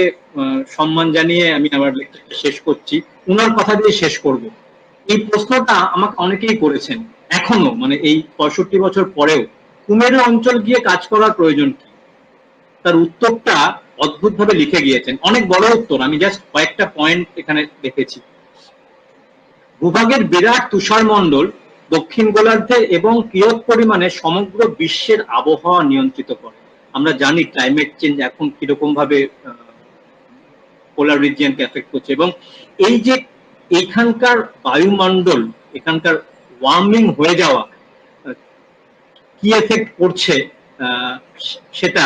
সম্মান জানিয়ে আমি আমার লেকচারটা শেষ করছি, ওনার কথা দিয়ে শেষ করব। এই প্রশ্নটা আমাকে অনেকেই করেছেন এখনো, মানে এই 65 বছর পরেও, কুমেরু অঞ্চল গিয়ে কাজ করার প্রয়োজন কি? তার উত্তরটা অদ্ভুতভাবে লিখে গিয়েছেন, অনেক বড় উত্তর, আমি জাস্ট কয়েকটা পয়েন্ট এখানে দেখেছি। ভূভাগের বিরাট তুষারমণ্ডল দক্ষিণ গোলার্ধে এবং কিয়ত পরিমাণে সমগ্র বিশ্বের আবহাওয়া নিয়ন্ত্রিত করে। আমরা জানি ক্লাইমেট চেঞ্জ এখন কিরকম ভাবে পোলার রিজিয়নকে এফেক্ট করছে, এবং এই যে এখানকার বায়ুমণ্ডল, এখানকার ওয়ার্মিং হয়ে যাওয়া কি এফেক্ট করছে সেটা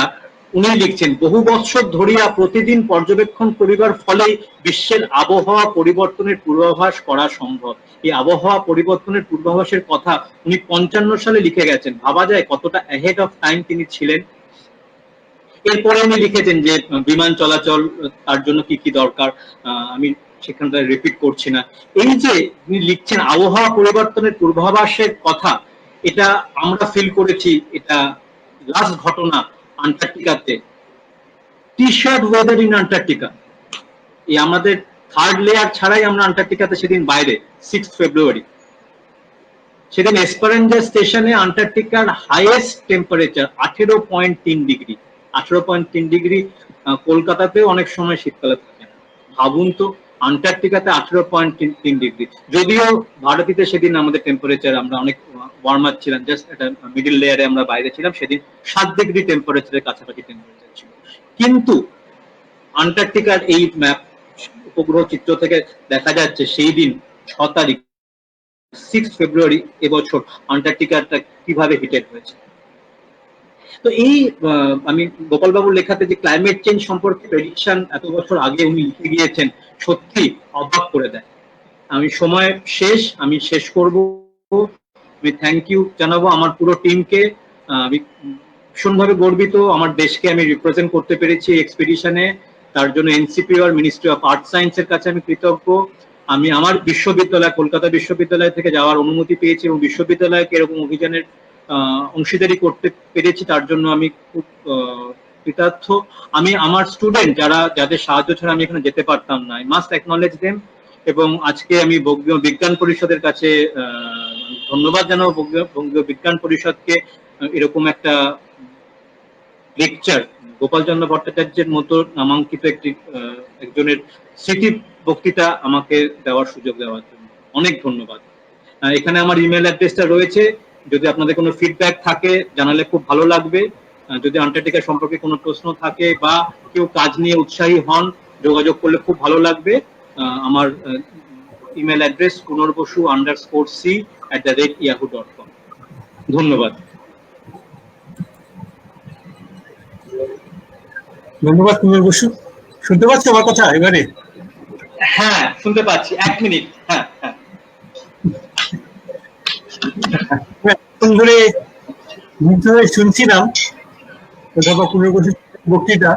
উনি লিখছেন। বহু বছর ধরিয়া প্রতিদিন পর্যবেক্ষণ করিবার ফলে বিশ্বের আবহাওয়া পরিবর্তনের পূর্বাভাস করা সম্ভব। এই আবহাওয়া পরিবর্তনের পূর্বাভাসের কথা উনি 55 সালে লিখে গেছেন। ভাবা যায় কতটা অ্যাহেড অফ টাইম তিনি ছিলেন। এরপরে উনি লিখেছেন যে বিমান চলাচল, তার জন্য কি কি দরকার, আমি সেখানটা রিপিট করছি না। এই যে উনি লিখছেন আবহাওয়া পরিবর্তনের পূর্বাভাসের কথা, এটা আমরা ফিল করেছি। এটা লাস্ট ঘটনা আন্টার্কটিকাতে, T shirt weather in Antarctica. এই আমাদের থার্ড লেয়ার ছাড়াই আমরা আন্টার্কটিকাতে সেদিন বাইরে, 6 ফেব্রুয়ারি সেদিন এসপারেঞ্জা স্টেশনে আন্টার্কটিকার হাইয়েস্ট টেম্পারেচার 18.3 ডিগ্রি। 18.3 ডিগ্রি কলকাতাতেও অনেক সময় শীতকালে থাকে না। ভাবুন তো, আন্টার্কটিকাতে 18.3 ডিগ্রি। যদিও ভারতীতে সেদিন আমাদের টেম্পারেচার, আমরা অনেক ওয়ার্মার ছিলাম, জাস্ট একটা মিডিল লেয়ারে আমরা বাইরে ছিলাম, সেদিন 7 ডিগ্রি টেম্পারেচারের কাছাকাছি টেম্পারেচার ছিল। কিন্তু আন্টার্কটিকার এই ম্যাপ, উপগ্রহ চিত্র থেকে দেখা যাচ্ছে সেই দিন 6 তারিখ 6 ফেব্রুয়ারি এবছর আন্টার্কটিকাটা কিভাবে হিটেড হয়েছে। তো এই আমি গোপাল বাবুর লেখাতে যে ক্লাইমেট চেঞ্জ সম্পর্কে প্রেডিকশন এত বছর আগে উনি লিখে গিয়েছেন, সত্যি অবাক করে দেয়। আমি সময় শেষ, আমি শেষ করব। আমি থ্যাংক ইউ জানাবো আমার পুরো টিমকে। আমি ভীষণভাবে গর্বিত, আমার দেশকে আমি রিপ্রেজেন্ট করতে পেরেছি এক্সপিডিশনে। তার জন্য এনসিপিআর, মিনিস্ট্রি অফ আর্ট সায়েন্সের কাছে আমি কৃতজ্ঞ। আমি আমার বিশ্ববিদ্যালয়, কলকাতা বিশ্ববিদ্যালয় থেকে যাওয়ার অনুমতি পেয়েছি, এবং বিশ্ববিদ্যালয়কে এরকম অভিযানের অংশীদারি করতে পেরেছি, তার জন্য আমি খুব কৃতার্থ। আমি আমার স্টুডেন্ট যাদের সাহায্য ছাড়া আমি এখানে যেতে পারতাম না, আই মাস্ট অ্যাকনলেজ দেম। এবং আজকে আমি বঙ্গীয় বিজ্ঞান পরিষদের কাছে ধন্যবাদ জানাবো, বঙ্গীয় বিজ্ঞান পরিষদকে এরকম একটা লেকচার গোপালচন্দ্র ভট্টাচার্যের মতো নামাঙ্কিত একজনের স্মৃতি বক্তৃতা আমাকে দেওয়ার সুযোগ দেওয়ার জন্য অনেক ধন্যবাদ। এখানে আমার ইমেল অ্যাড্রেসটা রয়েছে, যদি আপনাদের কোনো ফিডব্যাক থাকে জানালে খুব ভালো লাগবে। যদি আন্টার্কটিকা সম্পর্কে কোনো প্রশ্ন থাকে বা কেউ কাজ নিয়ে উৎসাহী হন, যোগাযোগ করলে খুব ভালো লাগবে। আমার ইমেল অ্যাড্রেস punarbasu_c@yahoo.com। ধন্যবাদ। ধন্যবাদ কুমার বসু। শুনতে পাচ্ছ আমার কথা এবারে? হ্যাঁ, শুনতে পাচ্ছি। 1 মিনিট। হ্যাঁ হ্যাঁ, এতক্ষণ ধরে মুগ্ধ হয়ে শুনছিলাম অধ্যাপক কুমার বসুর বক্তৃতা।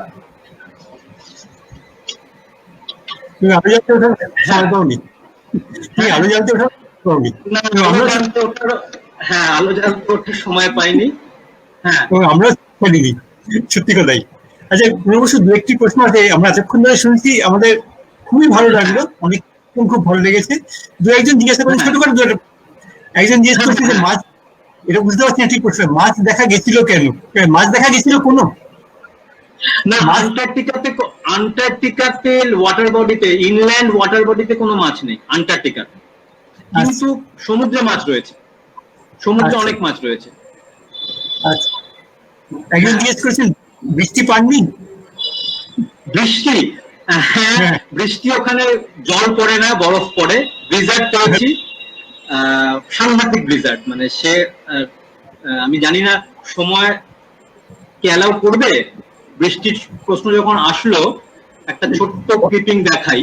তুমি আলো জ্বালতে ওঠার সময় পাওনি, তুমি আলো জ্বালতে ওঠার পাওনি। না, হ্যাঁ, আলো জ্বালতে ওঠার সময় পাইনি। হ্যাঁ, আমরা পারিনি, সত্যি কথাই। আচ্ছা কুমার বসু, দু একটি প্রশ্ন আছে, আমরা এতক্ষণ ধরে শুনছি, আমাদের খুবই ভালো লাগলো, অনেক খুব ভালো লেগেছে। দু একজন জিজ্ঞাসা করেন, ছোটখাটো একজন জিজ্ঞেস করছে যে মাছ, এটা বুঝতে পারছি না ঠিক করছে, মাছ দেখা গেছিল কেন? মাছ দেখা গেছিল কোনো? না, আন্টার্কটিকাতে ওয়াটার বডিতে, ইনল্যান্ড ওয়াটার বডিতে কোনো মাছ নেই আন্টার্কটিকাতে, কিন্তু সমুদ্রে মাছ রয়েছে, সমুদ্রে অনেক মাছ রয়েছে। আচ্ছা, একজন জিজ্ঞেস করেছেন বৃষ্টি পাননি? বৃষ্টি, হ্যাঁ, বৃষ্টি ওখানে জল পড়ে না, বরফ পড়ে। ব্লিজার্ড পেয়েছি, সাংঘাতিক ব্লিজার্ড, মানে সে আমি জানি না সময় কি অ্যালাউ করবে। বৃষ্টির প্রশ্ন যখন আসলো, একটা ছোট্ট ক্লিপিং দেখাই।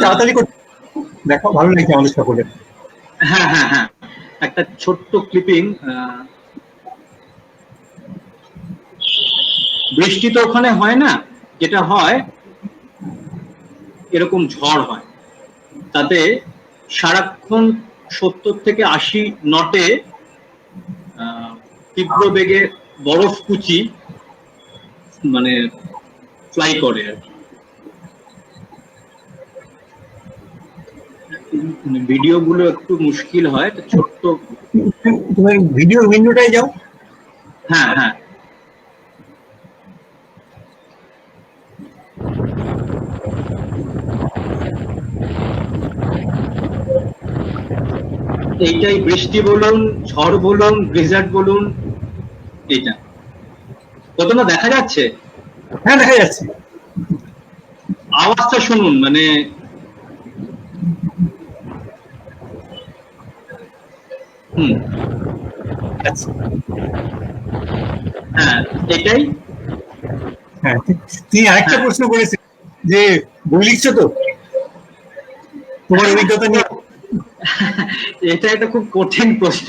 তাড়াতাড়ি দেখো, ভালো লাগছে আমাদের সকলের। হ্যাঁ হ্যাঁ হ্যাঁ, একটা ছোট্ট ক্লিপিং। বৃষ্টি তো ওখানে হয় না, যেটা হয় এরকম ঝড় হয়, তাতে সারাক্ষণ 70 থেকে 80 নটে তীব্র বেগে বরফ কুচি মানে ফ্লাই করে আর কি। ভিডিও গুলো একটু মুশকিল হয়, ছোট্ট। তুমি ভিডিও উইন্ডোটায় যাও। হ্যাঁ হ্যাঁ, এইটাই বৃষ্টি বলুন, ঝড় বলুন, ব্লিজার্ড বলুন, এইটা প্রথমে দেখা যাচ্ছে। হ্যাঁ, দেখা যাচ্ছে। আওয়াজটা শুনুন, মানে হ্যাঁ, এটাই। হ্যাঁ, তুমি আরেকটা প্রশ্ন করেছে যে বই লিখছো তো, তোমার অভিজ্ঞতা নিয়ে। এটা একটা খুব কঠিন প্রশ্ন।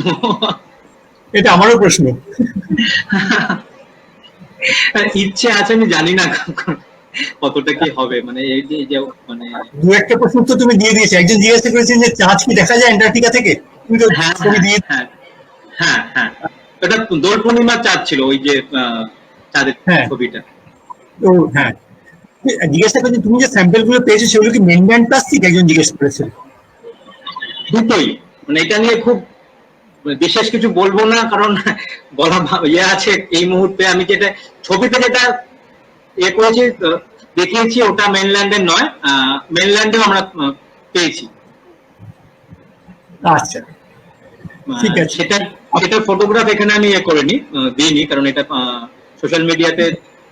এটা আমারও প্রশ্ন। ইচ্ছে আছে, আমি জানি না কতটা কি হবে, মানে এই যে মানে দু একটা প্রশ্ন তো তুমি দিয়ে দিয়েছো। একজন জিজ্ঞাসা করেছেন যে চাঁদ কি দেখা যায় অ্যান্টার্কটিকা থেকে? তুমি তো ছবি দিয়ে। হ্যাঁ হ্যাঁ হ্যাঁ, এটা দোল পূর্ণিমার চাঁদ ছিল, ওই যে চাঁদের ছবিটা। তো হ্যাঁ, জিজ্ঞাসা করেছেন তুমি যে স্যাম্পেল গুলো পেয়েছো সেগুলো কি মেনব্যান্ড প্লাস্টিক? একজন জিজ্ঞেস করেছেন। দুটোই, মানে এটা নিয়ে খুব বিশেষ কিছু বলবো না, কারণ বলা ইয়ে আছে এই মুহূর্তে। আমি যেটা ছবিতে যেটা ইয়ে করেছি, দেখিয়েছি, ওটা মেনল্যান্ডের নয়, মেনল্যান্ডেও আমরা পেয়েছি। আচ্ছা, ঠিক আছে। সেটা ফটোগ্রাফ এখানে আমি ইয়ে করিনি, দিইনি, কারণ এটা সোশ্যাল মিডিয়াতে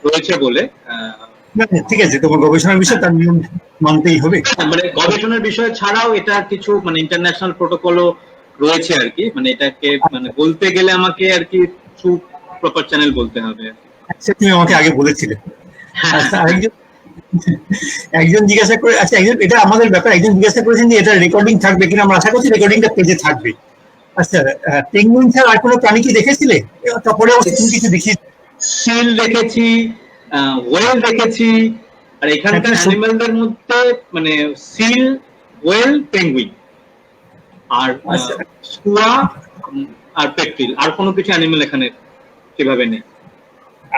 রয়েছে বলে। ঠিক আছে, তোমার গবেষণার বিষয়, তার নিয়ম মানতেই হবে। মানে গবেষণার বিষয় ছাড়াও এটা কিছু মানে ইন্টারন্যাশনাল প্রোটোকলও রয়েছে আর কি, মানে এটাকে মানে বলতে গেলে আমাকে আর কি কিছু প্রপার চ্যানেল বলতে হবে। আচ্ছা, তুমি আমাকে আগে বলেছিলে। আচ্ছা, একজন জিজ্ঞাসা করে, আচ্ছা একজন, এটা আমাদের ব্যাপার, একজন জিজ্ঞাসা করেছেন যে এটা রেকর্ডিং থাকবে কিনা। আমরা আশা করছি রেকর্ডিংটা পেজে থাকবে। আচ্ছা, পেঙ্গুইন ছাড়া আর কোনো প্রাণী কি দেখেছিলে? তারপরে তুমি কিছু দেখিয়ে। সিল দেখেছি, ওয়েল দেখেছি, আর এখানকার অ্যানিমালদের মধ্যে মানে সিল, ওয়েল, পেঙ্গুইন আর স্কুয়া আর পেট্রিল, আর কোনো কিছু অ্যানিমাল এখানে সেভাবে নেই।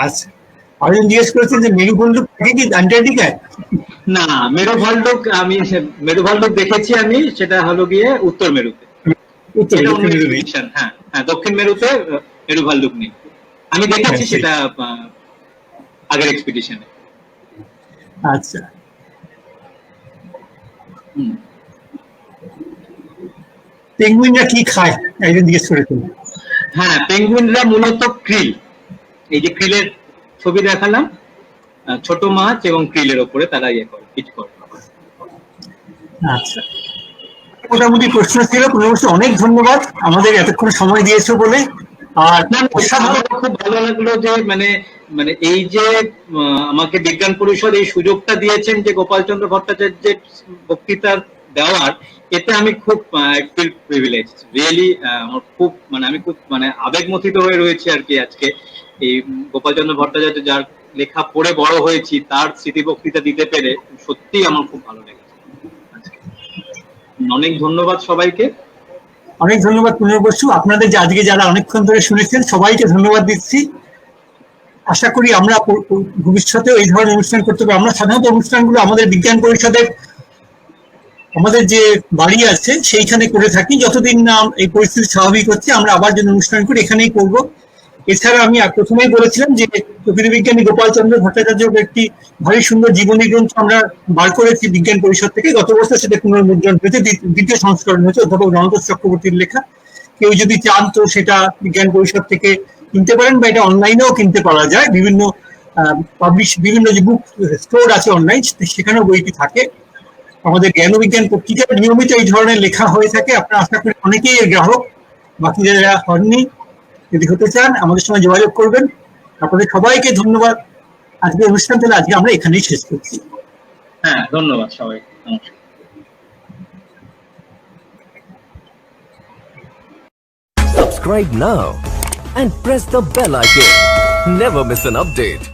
আচ্ছা, আরেকজন জিজ্ঞেস করেছেন যে মেরু ভাল্লুক থাকে কি আন্টার্কটিকায়? না, মেরু ভাল্লুক দেখেছি আমি, সেটা হলো গিয়ে উত্তর মেরুতে। হ্যাঁ হ্যাঁ, দক্ষিণ মেরুতে মেরু ভাল্লুক নেই, আমি দেখেছি সেটা আগের এক্সপিডিশনে। আচ্ছা, পেঙ্গুইনরা কি খায় একজন জিজ্ঞেস করেছেন। হ্যাঁ, পেঙ্গুইনরা মূলত krill, এই যে krill-এর ছবি দেখালাম, ছোট মাছ এবং krill-এর ওপরে তারা ফিট করে। আচ্ছা, মোটামুটি প্রশ্ন ছিল। পুনর্বসু অনেক ধন্যবাদ আমাদের এতক্ষণ সময় দিয়েছো বলে। আর আমার খুব ভালো লাগলো যে মানে এই যে আমাকে বিজ্ঞান পরিষদ এই সুযোগটা দিয়েছেন যে গোপালচন্দ্র ভট্টাচার্যের বক্তৃতা দেওয়ার, এতে আমি খুব ফিল প্রিভিলেজ রিয়েলি। আমার খুব আমি খুব আবেগমথিত হয়ে রয়েছি আর কি আজকে। এই গোপালচন্দ্র ভট্টাচার্য যার লেখা পড়ে বড় হয়েছি তার স্মৃতি বক্তৃতা দিতে পেরে সত্যিই আমার খুব ভালো লেগেছে। অনেক ধন্যবাদ সবাইকে। অনেক ধন্যবাদ পুনর্বসু। আপনাদের যে আজকে যারা অনেকক্ষণ ধরে শুনেছেন সবাইকে ধন্যবাদ দিচ্ছি। আশা করি আমরা ভবিষ্যতেও এই ধরনের অনুষ্ঠান করতে পারবো। আমরা সাধারণত অনুষ্ঠানগুলো আমাদের বিজ্ঞান পরিষদের আমাদের যে বাড়ি আছে সেইখানে করে থাকি, যতদিন না এই পরিস্থিতি স্বাভাবিক হচ্ছে আমরা আবার যে অনুষ্ঠান করি এখানেই করব। এছাড়া আমি প্রথমেই বলেছিলাম যে প্রকৃতি বিজ্ঞানী গোপালচন্দ্র ভট্টাচার্যের একটি ভারী সুন্দর জীবনী গ্রন্থ আমরা বার করেছি বিজ্ঞান পরিষদ থেকে। গত বছর সেটা পুনর্মুদ্রণ হয়েছে, দ্বিতীয় সংস্করণ হয়েছে অধ্যাপক রণতোষ চক্রবর্তীর লেখা। কেউ যদি চান তো সেটা বিজ্ঞান পরিষদ থেকে কিনতে পারেন, বা এটা অনলাইনেও কিনতে পারা যায়। বিভিন্ন বিভিন্ন যে বুক স্টোর আছে অনলাইন, সেখানেও বইটি থাকে। আমাদের জ্ঞান বিজ্ঞান পত্রিকায় নিয়মিত এই ধরনের লেখা হয়ে থাকে। আপনারা আশা করি অনেকেই এর গ্রাহক, বাকি যারা হননি যদি হতে চান আমাদের সঙ্গে যোগাযোগ করবেন। আপনাদের সবাইকে ধন্যবাদ। আজকে অনুষ্ঠান তাহলে আজকে আমরা এখানেই শেষ করছি। হ্যাঁ, ধন্যবাদ সবাই। নমস্কার। Subscribe now and press the bell icon. Never miss an update.